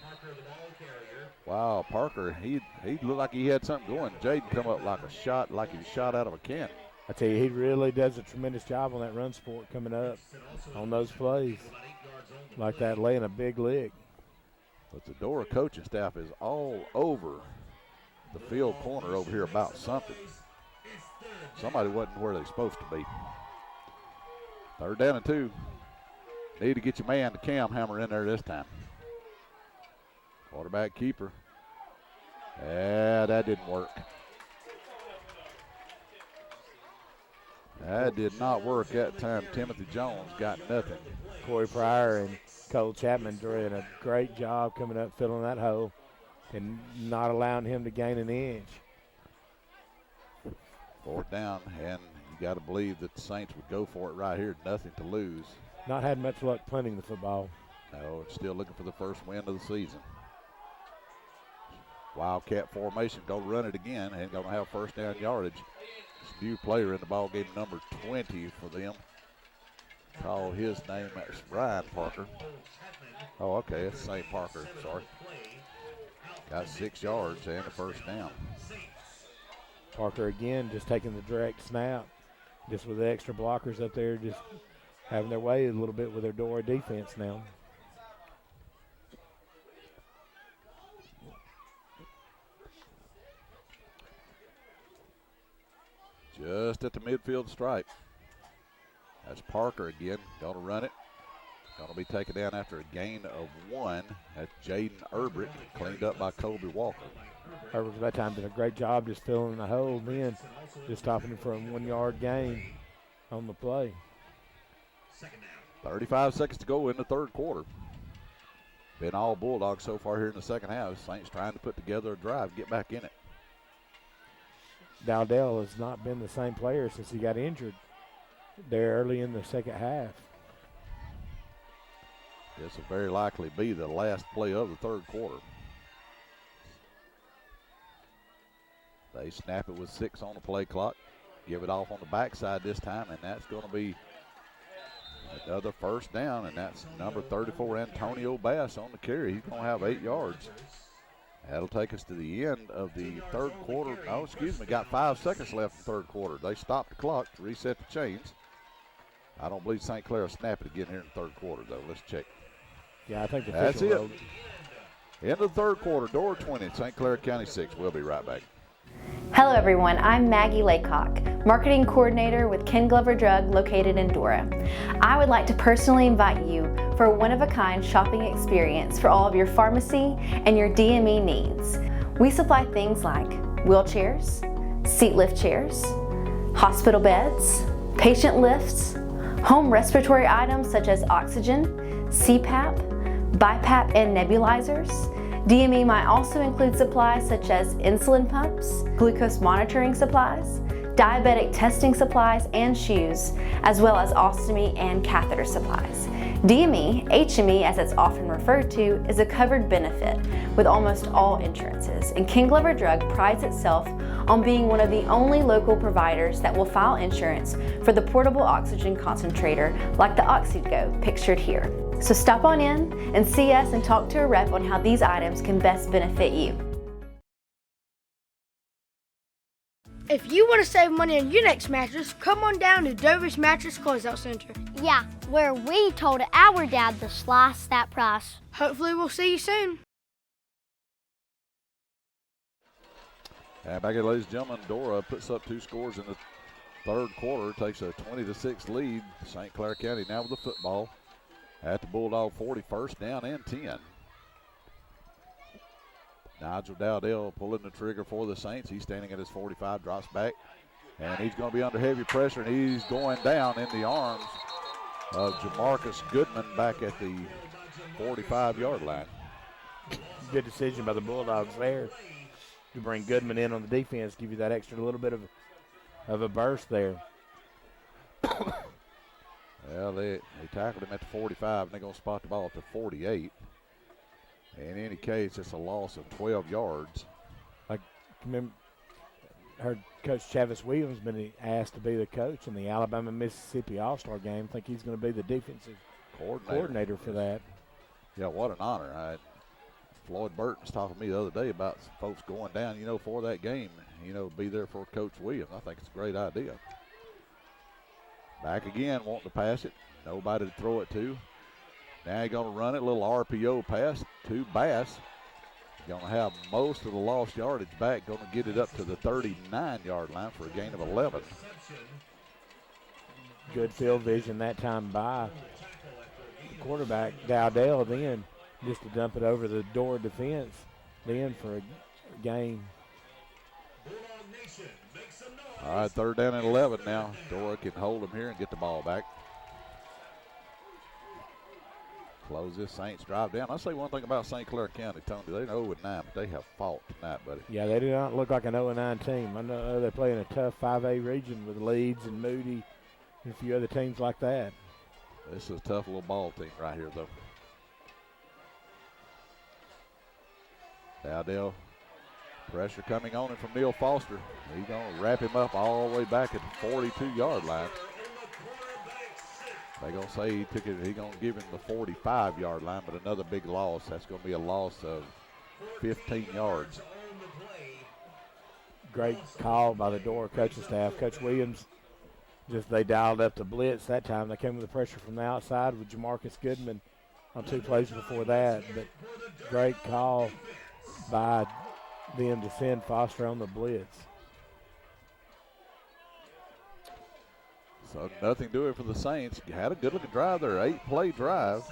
Wow, Parker, he looked like he had something going. Jaden come up like he was shot out of a cannon. I tell you, he really does a tremendous job on that run support coming up on those plays. Like that, laying a big lick. But the Dora coaching staff is all over the field corner over here about something. Somebody wasn't where they're supposed to be. Third down and 2. Need to get your man, the Cam Hammer, in there this time. Quarterback keeper. Yeah, that didn't work. That did not work that time. Timothy Jones got nothing. Corey Pryor and Cole Chapman doing a great job coming up, filling that hole, and not allowing him to gain an inch. Fourth down, and you got to believe that the Saints would go for it right here. Nothing to lose. Not had much luck punting the football. No, still looking for the first win of the season. Wildcat formation, going to run it again, and going to have first down yardage. This new player in the ball game, number 20 for them. Call his name, that's Ryan Parker. Oh, okay, it's St. Parker, sorry. Got 6 yards and a first down. Parker again just taking the direct snap, just with the extra blockers up there, just having their way a little bit with their Dora defense now. Just at the midfield stripe. That's Parker again, going to run it. Going to be taken down after a gain of 1. That's Jaden Erbrick, cleaned up by Colby Walker. Erbrick that time did a great job just filling the hole, then just stopping him for a 1 yard gain on the play. 35 seconds to go in the third quarter. Been all Bulldogs so far here in the second half. Saints trying to put together a drive, get back in it. Dowdell has not been the same player since he got injured there early in the second half. This will very likely be the last play of the third quarter. They snap it with 6 on the play clock. Give it off on the backside this time, and that's going to be another first down, and that's number 34, Antonio Bass, on the carry. He's going to have 8 yards. That'll take us to the end of the third quarter. Oh, excuse me, got 5 seconds left in the third quarter. They stopped the clock to reset the chains. I don't believe St. Clair will snap it again here in the third quarter, though. Let's check. Yeah, I think the that's it. Road. End of the third quarter, Dora 20, St. Clair County 6. We'll be right back. Hello everyone, I'm Maggie Laycock, Marketing Coordinator with Ken Glover Drug located in Dora. I would like to personally invite you for a one-of-a-kind shopping experience for all of your pharmacy and your DME needs. We supply things like wheelchairs, seat lift chairs, hospital beds, patient lifts, home respiratory items such as oxygen, CPAP, BiPAP and nebulizers. DME might also include supplies such as insulin pumps, glucose monitoring supplies, diabetic testing supplies and shoes, as well as ostomy and catheter supplies. DME, HME as it's often referred to, is a covered benefit with almost all insurances, and Ken Glover Drug prides itself on being one of the only local providers that will file insurance for the portable oxygen concentrator like the OxyGo pictured here. So stop on in and see us and talk to a rep on how these items can best benefit you. If you want to save money on your next mattress, come on down to Dover's Mattress Closeout Center. Yeah, where we told our dad to slice that price. Hopefully we'll see you soon. And back here, ladies and gentlemen, Dora puts up 2 scores in the third quarter, takes a 20-6 lead. St. Clair County now with the football. at the Bulldog 40, first down and 10. Nigel Dowdell pulling the trigger for the Saints. He's standing at his 45, drops back, and he's going to be under heavy pressure, and he's going down in the arms of Jamarcus Goodman back at the 45-yard line. Good decision by the Bulldogs there to bring Goodman in on the defense, give you that extra little bit of a burst there. Well, they tackled him at the 45, and they're going to spot the ball at the 48. In any case, it's a loss of 12 yards. I heard Coach Chavis Williams been asked to be the coach in the Alabama-Mississippi All-Star game. I think he's going to be the defensive coordinator for that. Yeah, what an honor. Floyd Burton was talking to me the other day about some folks going down, for that game, be there for Coach Williams. I think it's a great idea. Back again, wanting to pass it. Nobody to throw it to. Now he's going to run it. A little RPO pass to Bass. Going to have most of the lost yardage back. Going to get it up to the 39-yard line for a gain of 11. Good field vision that time by the quarterback, Dowdell, then just to dump it over the Dora defense, then for a gain. All right, third down and 11 now. Dora can hold him here and get the ball back. Close this Saints drive down. I'll say one thing about St. Clair County, Tony. They're 0-9, but they have fought tonight, buddy. Yeah, they do not look like an 0-9 team. I know they play in a tough 5A region with Leeds and Moody and a few other teams like that. This is a tough little ball team right here, though. Dowdell, pressure coming on him from Neil Foster. He's going to wrap him up all the way back at the 42-yard line. They're going to say he's going to give him the 45-yard line, but another big loss. That's going to be a loss of 15 yards. Great call by the Dora coaching staff. Coach Williams, they dialed up the blitz that time. They came with the pressure from the outside with Jamarcus Goodman on 2 plays before that. But great call by them to send Foster on the blitz. So nothing doing for the Saints. Had a good-looking drive there, 8-play drive.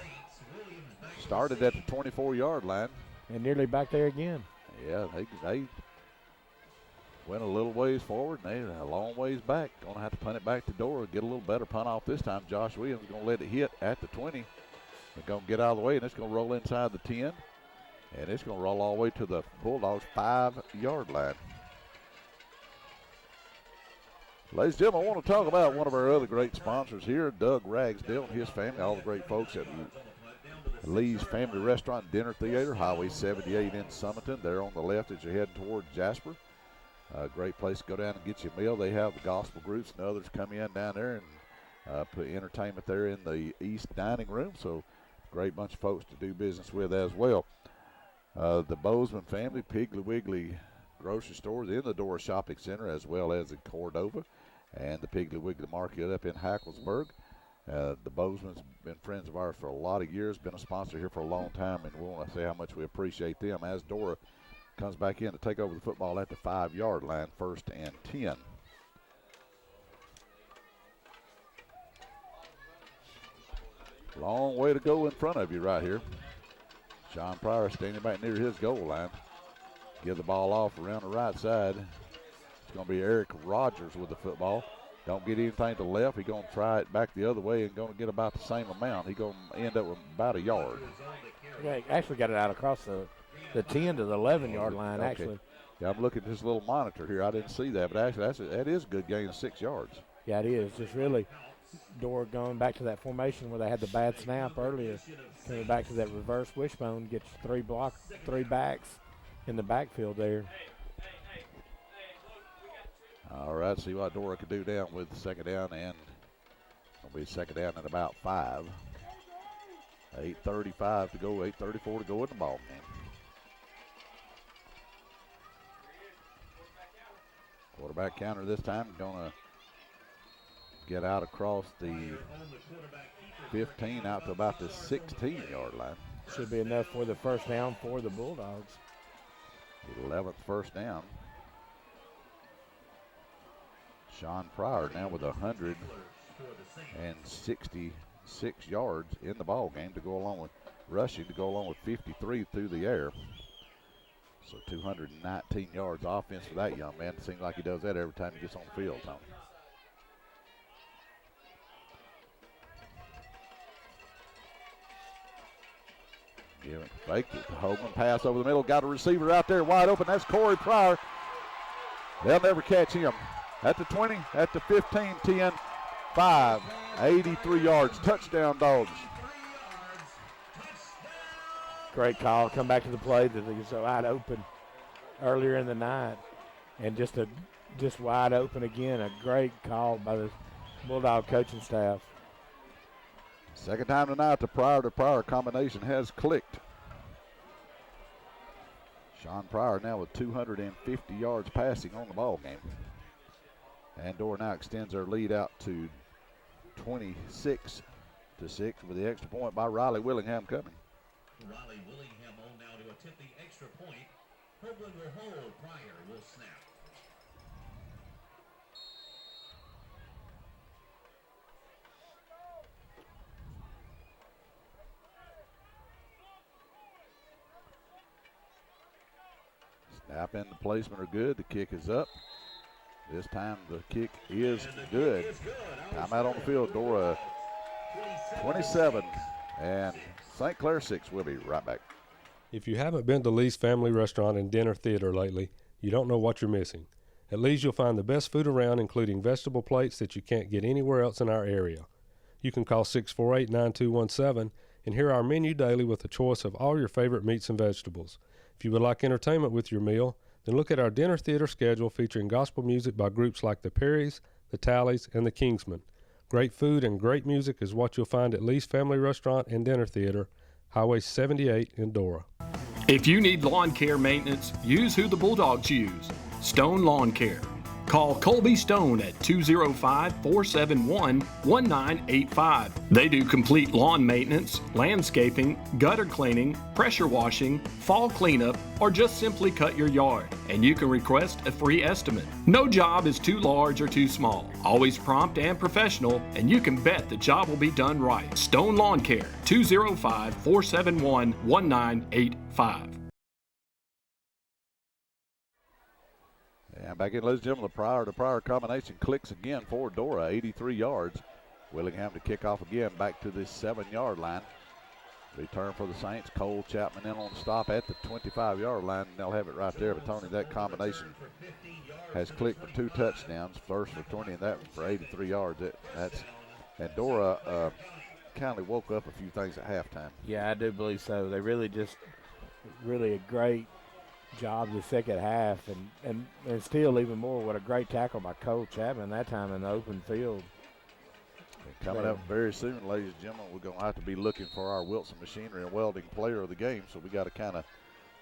Started at the 24-yard line. And nearly back there again. Yeah, they went a little ways forward, and they're a long ways back. Going to have to punt it back to Dora, get a little better punt off this time. Josh Williams going to let it hit at the 20. They're going to get out of the way, and it's going to roll inside the 10. And it's going to roll all the way to the Bulldogs' 5-yard line. Ladies and gentlemen, I want to talk about one of our other great sponsors here, Doug Ragsdale and his family, all the great folks at Lee's Family Restaurant Dinner Theater, Highway 78 in Summerton. They're on the left as you're heading toward Jasper. Great place to go down and get you a meal. They have the gospel groups and others come in down there and put entertainment there in the East Dining Room. So great bunch of folks to do business with as well. The Bozeman family, Piggly Wiggly grocery stores in the Dora Shopping Center, as well as in Cordova, and the Piggly Wiggly Market up in Hacklesburg. The Bozeman's been friends of ours for a lot of years, been a sponsor here for a long time, and we want to say how much we appreciate them as Dora comes back in to take over the football at the 5-yard line, 1st and 10. Long way to go in front of you right here. Sean Pryor standing back near his goal line. Give the ball off around the right side. It's going to be Eric Rogers with the football. Don't get anything to the left. He's going to try it back the other way and going to get about the same amount. He's going to end up with about a yard. Yeah, actually got it out across the 10 to the 11-yard line, okay. actually. Yeah, I'm looking at this little monitor here. I didn't see that, but actually that is a good gain of 6 yards. Yeah, it is. Just really Dora going back to that formation where they had the bad snap earlier, coming back to that reverse wishbone, gets 3 backs in the backfield there. All right, see what Dora can do down with the second down, and it'll be second down at about 5. 8:35 to go, 8:34 to go in the ball game. Quarterback counter this time, going to get out across the 15 out to about the 16-yard line. Should be enough for the first down for the Bulldogs. 11th first down. Sean Pryor now with 167 6 yards in the ball game to go along with rushing, to go along with 53 through the air. So 219 yards offense for that young man. It seems like he does that every time he gets on the field, Tony. Give it, fake it. Hogan pass over the middle. Got a receiver out there wide open. That's Corey Pryor. They'll never catch him. At the 20, at the 15, 10, 5, 83 yards. Touchdown, Dogs. Great call. Come back to the play that he was wide open earlier in the night. And just wide open again. A great call by the Bulldog coaching staff. Second time tonight, the Pryor to Pryor combination has clicked. Sean Pryor now with 250 yards passing on the ball game. And Dora now extends their lead out to 26-6 with the extra point by Riley Willingham coming. Riley Willingham on now to attempt the extra point. Hoagland will hold. Pryor will snap. Snap and the placement are good. The kick is up. This time the kick is good. Timeout on the field. Dora 27 and St. Clair 6. We'll be right back. If you haven't been to Lee's Family Restaurant and Dinner Theater lately, you don't know what you're missing. At Lee's you'll find the best food around, including vegetable plates that you can't get anywhere else in our area. You can call 648-9217 and hear our menu daily with a choice of all your favorite meats and vegetables. If you would like entertainment with your meal, then look at our dinner theater schedule featuring gospel music by groups like the Perrys, the Tallies, and the Kingsmen. Great food and great music is what you'll find at Lee's Family Restaurant and Dinner Theater, Highway 78 in Dora. If you need lawn care maintenance, use who the Bulldogs use, Stone Lawn Care. Call Colby Stone at 205-471-1985. They do complete lawn maintenance, landscaping, gutter cleaning, pressure washing, fall cleanup, or just simply cut your yard. And you can request a free estimate. No job is too large or too small. Always prompt and professional, and you can bet the job will be done right. Stone Lawn Care, 205-471-1985. And back in, ladies and gentlemen, the Pryor to Pryor combination clicks again for Dora, 83 yards. Willingham to kick off again back to the 7-yard line. Return for the Saints. Cole Chapman in on the stop at the 25-yard line, and they'll have it right there. But, Tony, that combination has clicked for 2 touchdowns, first for 20 and that for 83 yards. And Dora kind of woke up a few things at halftime. Yeah, I do believe so. They really a great job the second half, and still even more, what a great tackle by Cole Chapman that time in the open field. And coming up very soon, ladies and gentlemen, we're going to have to be looking for our Wilson Machinery and Welding player of the game, so we got to kind of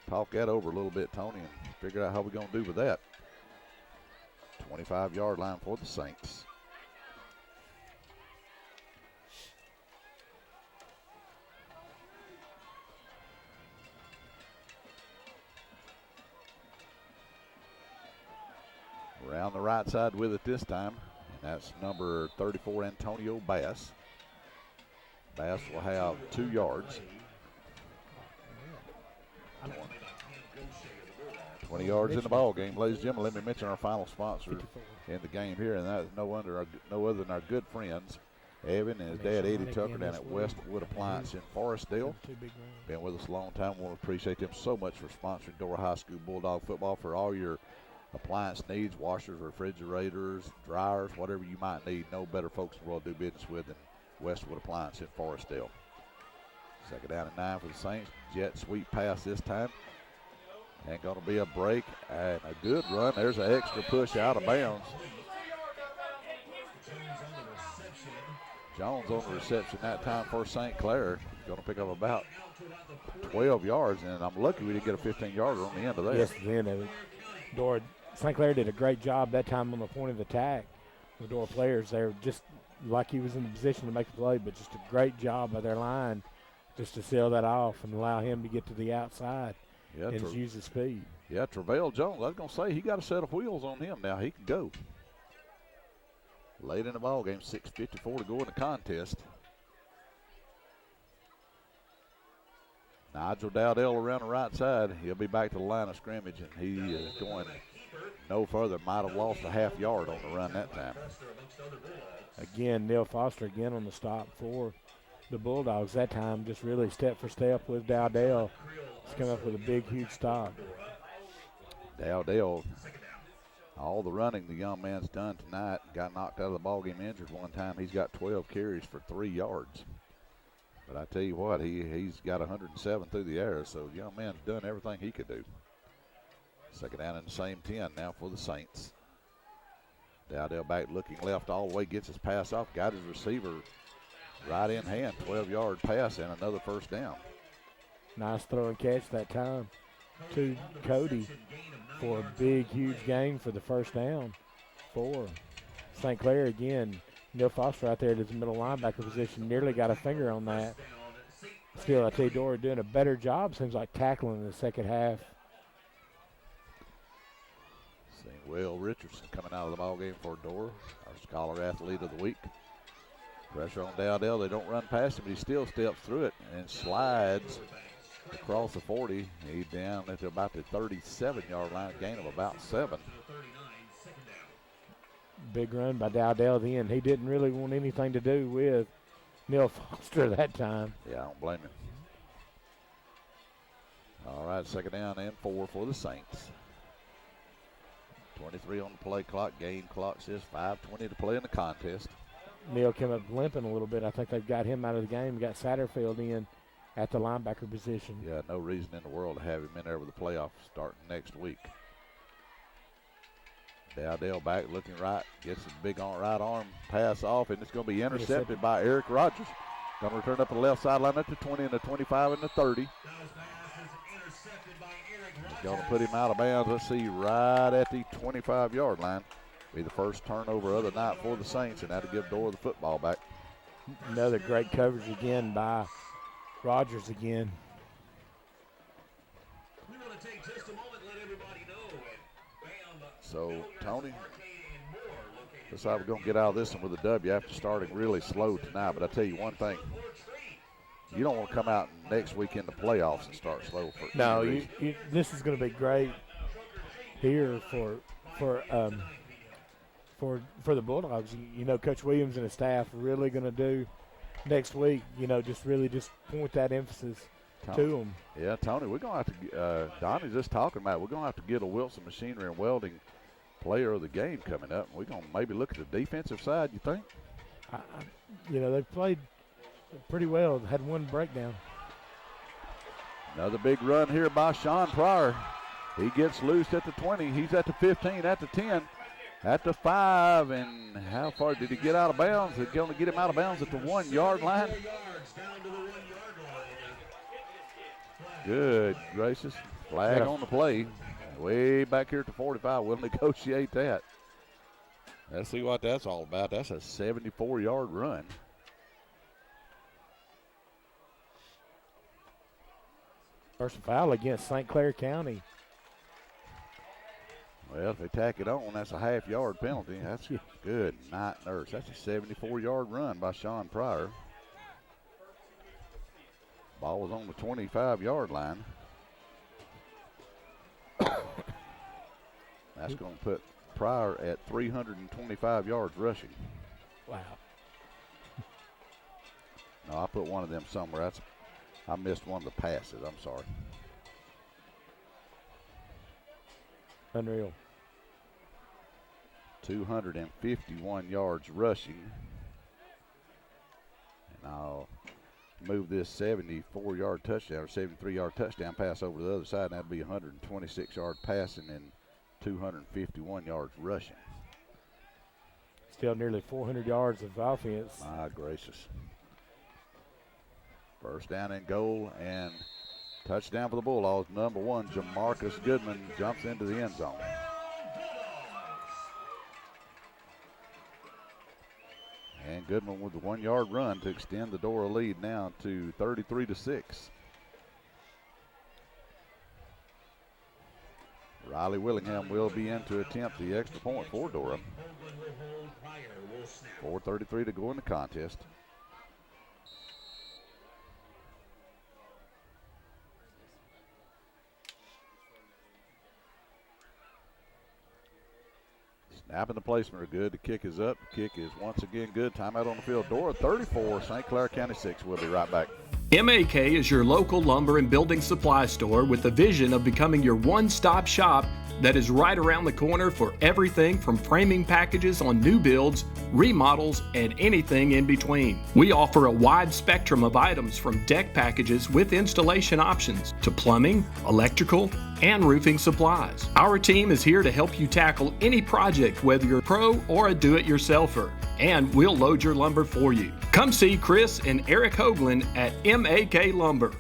talk that over a little bit, Tony, and figure out how we're going to do with that. 25-yard line for the Saints. Around the right side with it this time, and that's number 34, Antonio Bass. Bass will have 2 yards. 20 yards in the ball game. Ladies and gentlemen, let me mention our final sponsor in the game here, and that is no other than our good friends, Evan and his dad, Eddie Tucker, down at Westwood Appliance in Forestdale. Been with us a long time. We want to appreciate them so much for sponsoring Dora High School Bulldog football for all your appliance needs, washers, refrigerators, dryers, whatever you might need. No better folks in the world to do business with than Westwood Appliance in Forestdale. Second down and 9 for the Saints. Jet sweep pass this time. Ain't going to be a break and a good run. There's an extra push out of bounds. Jones on the reception that time for St. Clair. Going to pick up about 12 yards, and I'm lucky we didn't get a 15-yarder on the end of that. Yes, the end of it. Dora, St. Clair did a great job that time on the point of attack. The Dora players, they were just like he was in the position to make the play, but just a great job by their line just to seal that off and allow him to get to the outside and use his speed. Yeah, Travell Jones, I was going to say, he got a set of wheels on him now. He can go. Late in the ball game, 6:54 to go in the contest. Nigel Dowdell around the right side. He'll be back to the line of scrimmage, and he is going no further. Might have lost a half yard on the run that time. Again, Neil Foster again on the stop for the Bulldogs. That time just really step for step with Dowdell. He's come up with a big, huge stop. Dowdell, all the running the young man's done tonight, got knocked out of the ballgame injured one time. He's got 12 carries for 3 yards. But I tell you what, he's got 107 through the air, so the young man's done everything he could do. Second down in the same 10 now for the Saints. Dowdell back looking left all the way, gets his pass off, got his receiver right in hand, 12-yard pass and another first down. Nice throw and catch that time to Cody for a big, huge gain for the first down for St. Clair again. Neil Foster out there at his middle linebacker position nearly got a finger on that. Still, I tell you, Dora doing a better job, seems like, tackling in the second half. Seeing Will Richardson coming out of the ballgame for Dora, our Scholar Athlete of the Week. Pressure on Dowdell. They don't run past him, but he still steps through it and slides across the 40. He's down at about the 37-yard line, gain of about 7. Big run by Dowdell then. He didn't really want anything to do with Neil Foster that time. Yeah, I don't blame him. All right, second down and 4 for the Saints. 23 on the play clock. Game clock says 5:20 to play in the contest. Neil came up limping a little bit. I think they've got him out of the game. Got Satterfield in at the linebacker position. Yeah, no reason in the world to have him in there with the playoffs starting next week. Dowdell back looking right, gets a big right arm pass off, and it's going to be intercepted by Eric Rogers. Going to return up to the left sideline at the 20 and the 25 and the 30. He's going to put him out of bounds. Let's see, right at the 25-yard line. Be the first turnover of the night for the Saints, and that'll give Dora the football back. Another great coverage again by Rogers again. So, Tony, looks like we're going to get out of this one with a W after starting really slow tonight. But I tell you one thing, you don't want to come out next week in the playoffs and start slow. No, this is going to be great here for the Bulldogs. You know, Coach Williams and his staff are really going to do next week, you know, just point that emphasis to them. Yeah, Tony, we're going to have to, Donnie's just talking about it. We're going to have to get a Wilson Machinery and Welding player of the game coming up. We're going to maybe look at the defensive side, you think? You know, they've played pretty well. Had one breakdown. Another big run here by Sean Pryor. He gets loose at the 20. He's at the 15, at the 10, at the 5. And how far did he get out of bounds? They're going to get him out of bounds at the 1-yard line. Good gracious. Flag on the play. Way back here at the 45. We'll negotiate that. Let's see what that's all about. That's a 74-yard run. First foul against St. Clair County. Well, if they tack it on, that's a half-yard penalty. That's good night, nurse. That's a 74-yard run by Sean Pryor. Ball was on the 25-yard line. That's going to put Pryor at 325 yards rushing. Wow. No, I put one of them somewhere. I missed one of the passes. I'm sorry. Unreal. 251 yards rushing. And I'll move this 74-yard touchdown or 73-yard touchdown pass over to the other side, and that'd be 126-yard passing and 251 yards rushing. Still nearly 400 yards of offense. My gracious. First down and goal and touchdown for the Bulldogs. Number 1, Jamarcus Goodman jumps into the end zone. And Goodman with the 1-yard run to extend the Dora lead now to 33-6. Riley Willingham will be in to attempt the extra point for Dora. 4:33 to go in the contest. Snap and the placement are good. The kick is up. The kick is once again good. Timeout on the field. Dora 34, St. Clair County 6. We'll be right back. MAK is your local lumber and building supply store with the vision of becoming your one-stop shop that is right around the corner for everything from framing packages on new builds, remodels, and anything in between. We offer a wide spectrum of items from deck packages with installation options to plumbing, electrical, and roofing supplies. Our team is here to help you tackle any project, whether you're a pro or a do-it-yourselfer, and we'll load your lumber for you. Come see Chris and Eric Hoagland at MAK Lumber.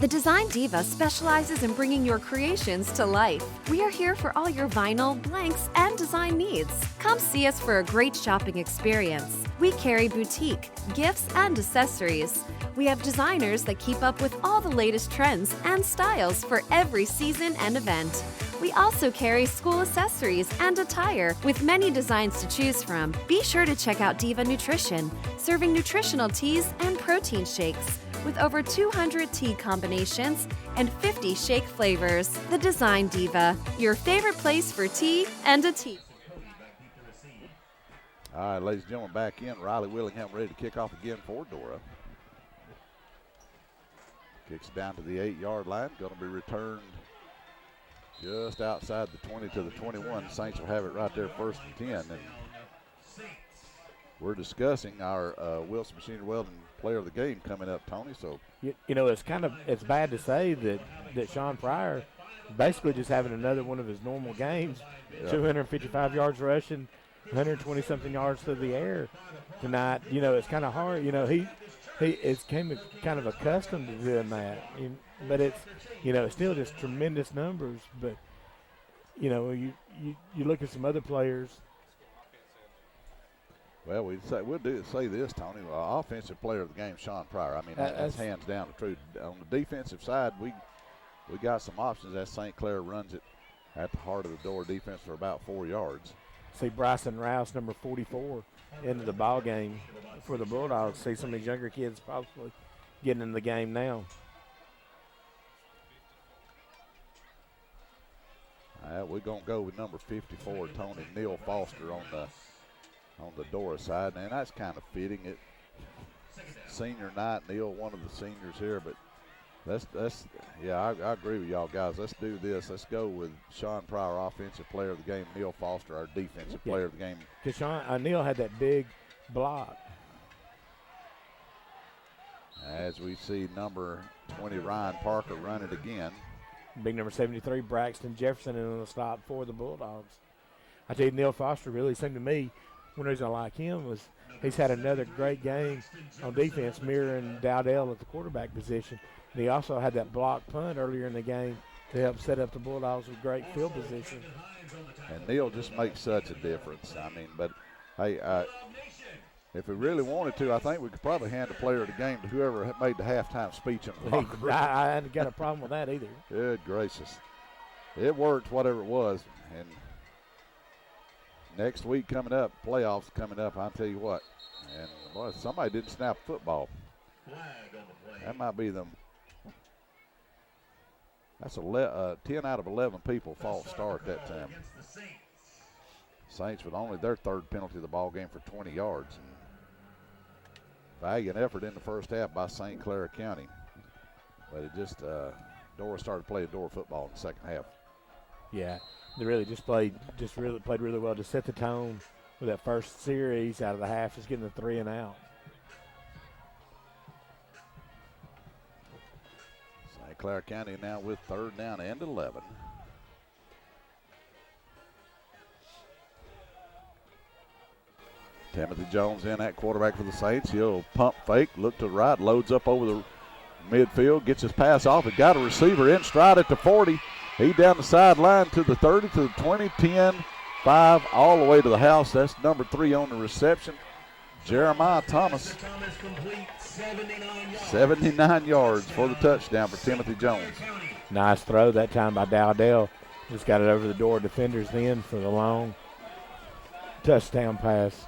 The Design Diva specializes in bringing your creations to life. We are here for all your vinyl, blanks, and design needs. Come see us for a great shopping experience. We carry boutique, gifts, and accessories. We have designers that keep up with all the latest trends and styles for every season and event. We also carry school accessories and attire with many designs to choose from. Be sure to check out Diva Nutrition, serving nutritional teas and protein shakes with over 200 tea combinations and 50 shake flavors. The Design Diva, your favorite place for tea and a tea. All right, ladies and gentlemen, back in. Riley Willingham ready to kick off again for Dora. Kicks down to the 8-yard line. Going to be returned just outside the 20 to the 21. Saints will have it right there, 1st and 10. And we're discussing our Wilson Machinery Welding Player of the Game coming up, Tony. So you know, it's bad to say that Sean Pryor basically just having another one of his normal games, 255 yards rushing, 120 something yards through the air tonight. You know, it's kind of hard. You know, he is kind of accustomed to doing that, but it's, you know, it's still just tremendous numbers. But you know, you look at some other players. Well, we'll say this, Tony. Offensive player of the game, Sean Pryor. I mean, that's hands down the truth. On the defensive side, we got some options as St. Clair runs it at the heart of the Dora defense for about 4 yards. See Bryson Rouse, number 44, into the ball game for the Bulldogs. See some of these younger kids possibly getting in the game now. We're going to go with number 54, Tony Neil Foster on the Dora side, and that's kind of fitting. It senior night, Neil, one of the seniors here, but I agree with y'all guys. Let's do this. Let's go with Sean Pryor, offensive player of the game, Neil Foster, our defensive player of the game. Because Neil had that big block. As we see number 20, Ryan Parker, run it again. Big number 73, Braxton Jefferson, in on the stop for the Bulldogs. I tell you, Neil Foster really seemed to me, one reason I like him was he's had another great game on defense, mirroring Dowdell at the quarterback position. And he also had that block punt earlier in the game to help set up the Bulldogs with great field position. And Neil just makes such a difference. I mean, but hey, if we really wanted to, I think we could probably hand the player of the game to whoever made the halftime speech in the locker room. I hadn't got a problem with that either. Good gracious. It worked, whatever it was. And next week coming up, playoffs coming up, I'll tell you what. And boy, somebody didn't snap football. That might be them. That's 10 out of 11 people false start that time. Saints with only their 3rd penalty of the ball game for 20 yards. Valiant effort in the first half by St. Clair County. But it just, Dora started playing Dora football in the second half. Yeah, they really played really well to set the tone with that first series out of the half, just getting the 3 and out. St. Clair County now with 3rd down and 11. Timothy Jones in at quarterback for the Saints. He'll pump fake, look to the right, loads up over the midfield, gets his pass off, and got a receiver in stride at the 40. He down the sideline to the 30, to the 20, 10, 5, all the way to the house. That's number 3 on the reception, Jeremiah Thomas. 79 yards for the touchdown for Timothy Jones. Nice throw that time by Dowdell. Just got it over the door defenders then for the long touchdown pass.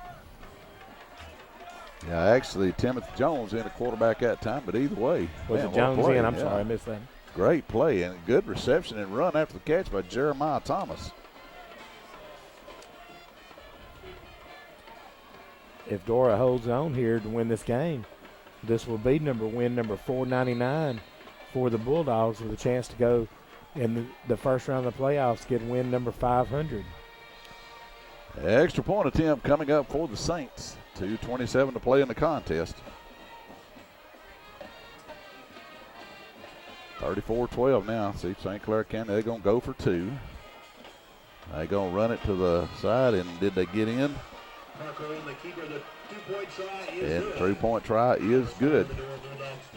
Yeah, actually, Timothy Jones in a quarterback that time, but either way. Was it Jones in? I'm sorry, I missed that. Great play and good reception and run after the catch by Jeremiah Thomas. if Dora holds on here to win this game, this will be win number 499 for the Bulldogs, with a chance to go in the first round of the playoffs, get win number 500. Extra point attempt coming up for the Saints. 2:27 to play in the contest. 34-12 now. See, St. Clair County, they're going to go for two. They're going to run it to the side, and did they get in? And the three-point try is good.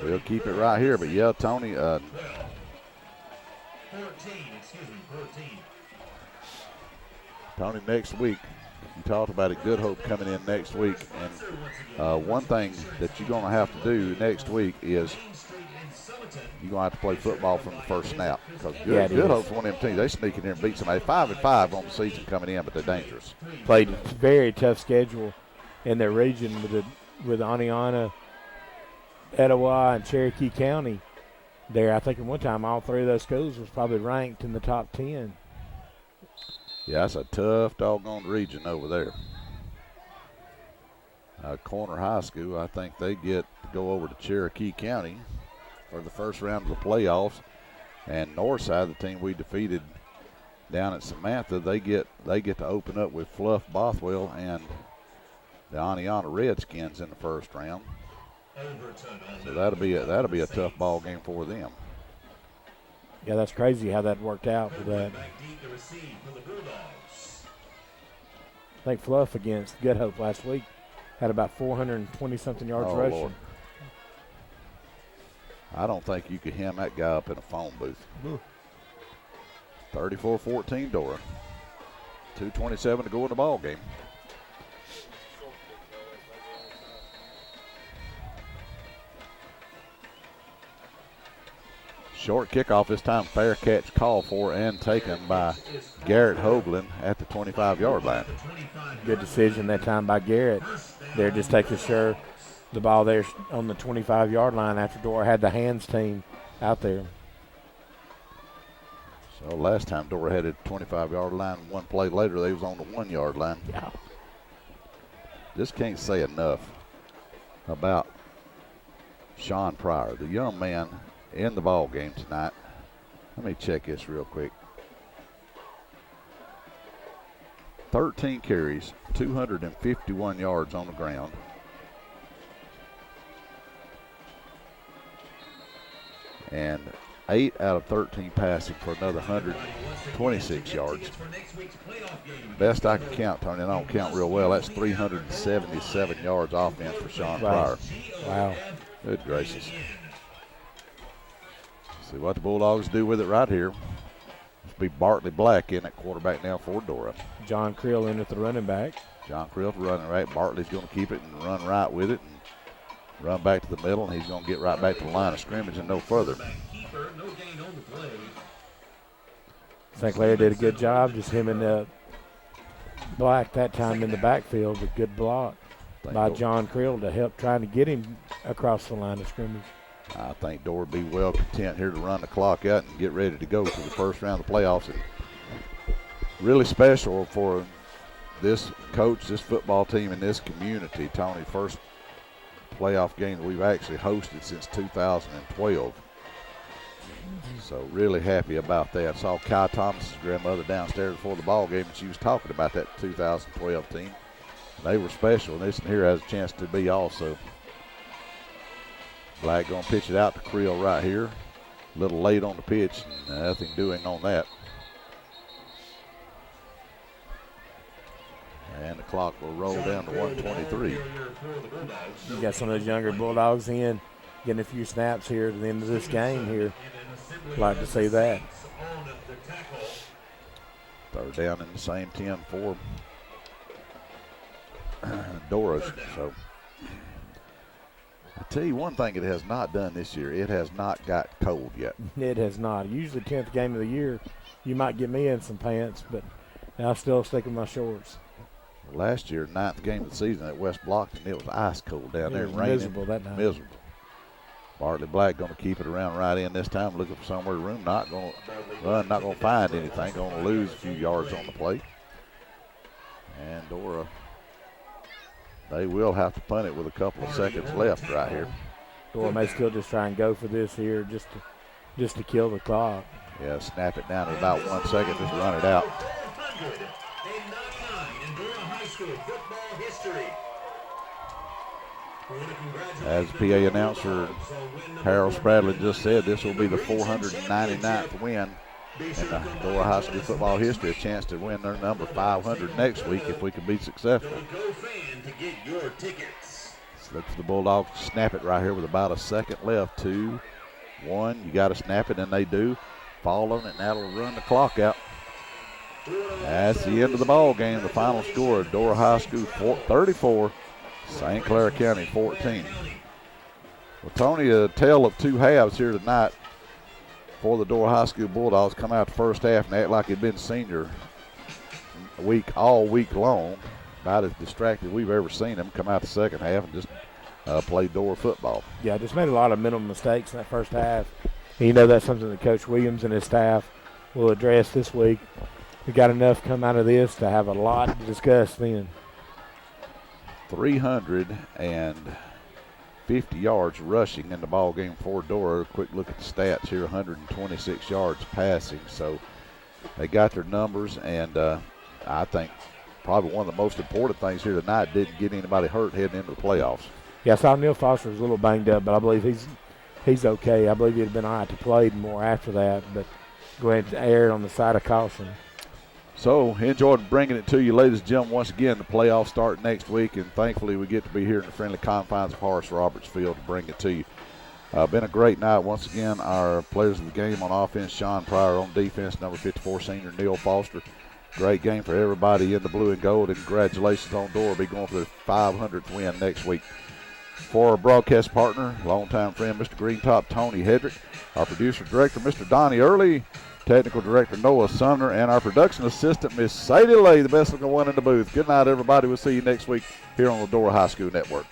We'll keep it right here. But, yeah, Tony. 14. Tony, next week, you talked about it, Good Hope coming in next week. And one thing that you're going to have to do next week is you're going to have to play football from the first snap. Because Good Hope's one of them teams. They sneak in here and beat somebody. 5-5 on the season coming in, but they're dangerous. Played a very tough schedule in their region with Aniana, Etowah, and Cherokee County. There, I think at one time all three of those schools was probably ranked in the top 10. Yeah, that's a tough doggone region over there. Corner High School, I think they get to go over to Cherokee County for the first round of the playoffs. And Northside, the team we defeated down at Samantha, they get to open up with Fluff Bothwell and the Aniana Redskins in the first round. So that'll be a tough ball game for them. Yeah, that's crazy how that worked out for that. I think Fluff against Good Hope last week had about 420-something yards rushing. Lord. I don't think you could hem that guy up in a phone booth. 34-14 Dora. 2:27 to go in the ball game. Short kickoff this time, fair catch called for and taken by Garrett Hoagland at the 25-yard line. Good decision that time by Garrett. There, just taking sure the ball there on the 25-yard line after Dora had the hands team out there. So last time Dora had a 25-yard line, one play later they was on the 1-yard line. Yeah. Just can't say enough about Sean Pryor, the young man in the ball game tonight. Let me check this real quick. 13 carries, 251 yards on the ground. And 8 out of 13 passing for another 126 yards. Best I can count, Tony, and I don't count real well. That's 377 yards offense for Sean Pryor. Wow. Good gracious. See what the Bulldogs do with it right here. It's be Bartley Black in at quarterback now for Dora. John Creel in at the running back. John Creel running right. Bartley's going to keep it and run right with it and run back to the middle, and he's going to get right back to the line of scrimmage and no further. St. Clair did a good job, just him and Black that time in the backfield with good block by John Creel to help trying to get him across the line of scrimmage. I think Dora will be well content here to run the clock out and get ready to go to the first round of the playoffs. And really special for this coach, this football team, and this community. Tony, first playoff game that we've actually hosted since 2012. So really happy about that. Saw Kai Thomas's grandmother downstairs before the ball game, and she was talking about that 2012 team. They were special, and this one here has a chance to be also. Black going to pitch it out to Creel right here. A little late on the pitch, and nothing doing on that. And the clock will roll down to 1:23. You got some of those younger Bulldogs in, getting a few snaps here at the end of this game here. Like to see that. Third down in the same 10 for Dora's. So I tell you one thing it has not done this year. It has not got cold yet. It has not. Usually 10th game of the year, you might get me in some pants, but I'll still stick with my shorts. Last year, 9th game of the season at West Blockton, it was ice cold down there. It was raining. miserable that night. Miserable. Bartley Black going to keep it around right in this time, looking for somewhere to room. Not going to run, not going to find anything. Going to lose a few yards on the play. And Dora They will have to punt it with a couple of seconds left right here. Dora may still just try and go for this here just to kill the clock. Yeah, snap it down in about 1 second, just run it out. As PA announcer Harold Spradlin just said, this will be the 499th win in the Dora High School football history, a chance to win their number 500 next week if we can be successful. So that's the Bulldogs snap it right here with about a second left. 2, 1, you got to snap it, and they do. Fall on it, and that'll run the clock out. That's the end of the ball game. The final score, Dora High School 34, St. Clair County 14. Well, Tony, a tale of two halves here tonight for the Dora High School Bulldogs. Come out the first half and act like it'd been senior week all week long. About as distracted we've ever seen them. Come out the second half and just play Dora football. Yeah, just made a lot of minimal mistakes in that first half. And you know that's something that Coach Williams and his staff will address this week. We got enough come out of this to have a lot to discuss then. 350 yards rushing in the ball game for Dora. Quick look at the stats here, 126 yards passing. So they got their numbers, and I think probably one of the most important things here tonight, didn't get anybody hurt heading into the playoffs. Yeah, I saw Neil Foster was a little banged up, but I believe he's okay. I believe he'd have been all right to play more after that, but go ahead and err on the side of caution. So enjoyed bringing it to you, ladies and gentlemen. Once again, the playoffs start next week, and thankfully we get to be here in the friendly confines of Horace Roberts Field to bring it to you. Been a great night. Once again, our players of the game on offense, Sean Pryor; on defense, number 54 senior Neil Foster. Great game for everybody in the blue and gold, and congratulations on Dora. Be going for their 500th win next week. For our broadcast partner, longtime friend, Mr. Greentop, Tony Hedrick; our producer director, Mr. Donnie Early; technical director, Noah Sumner; and our production assistant, Miss Sadie Lay, the best looking one in the booth. Good night, everybody. We'll see you next week here on the Dora High School Network.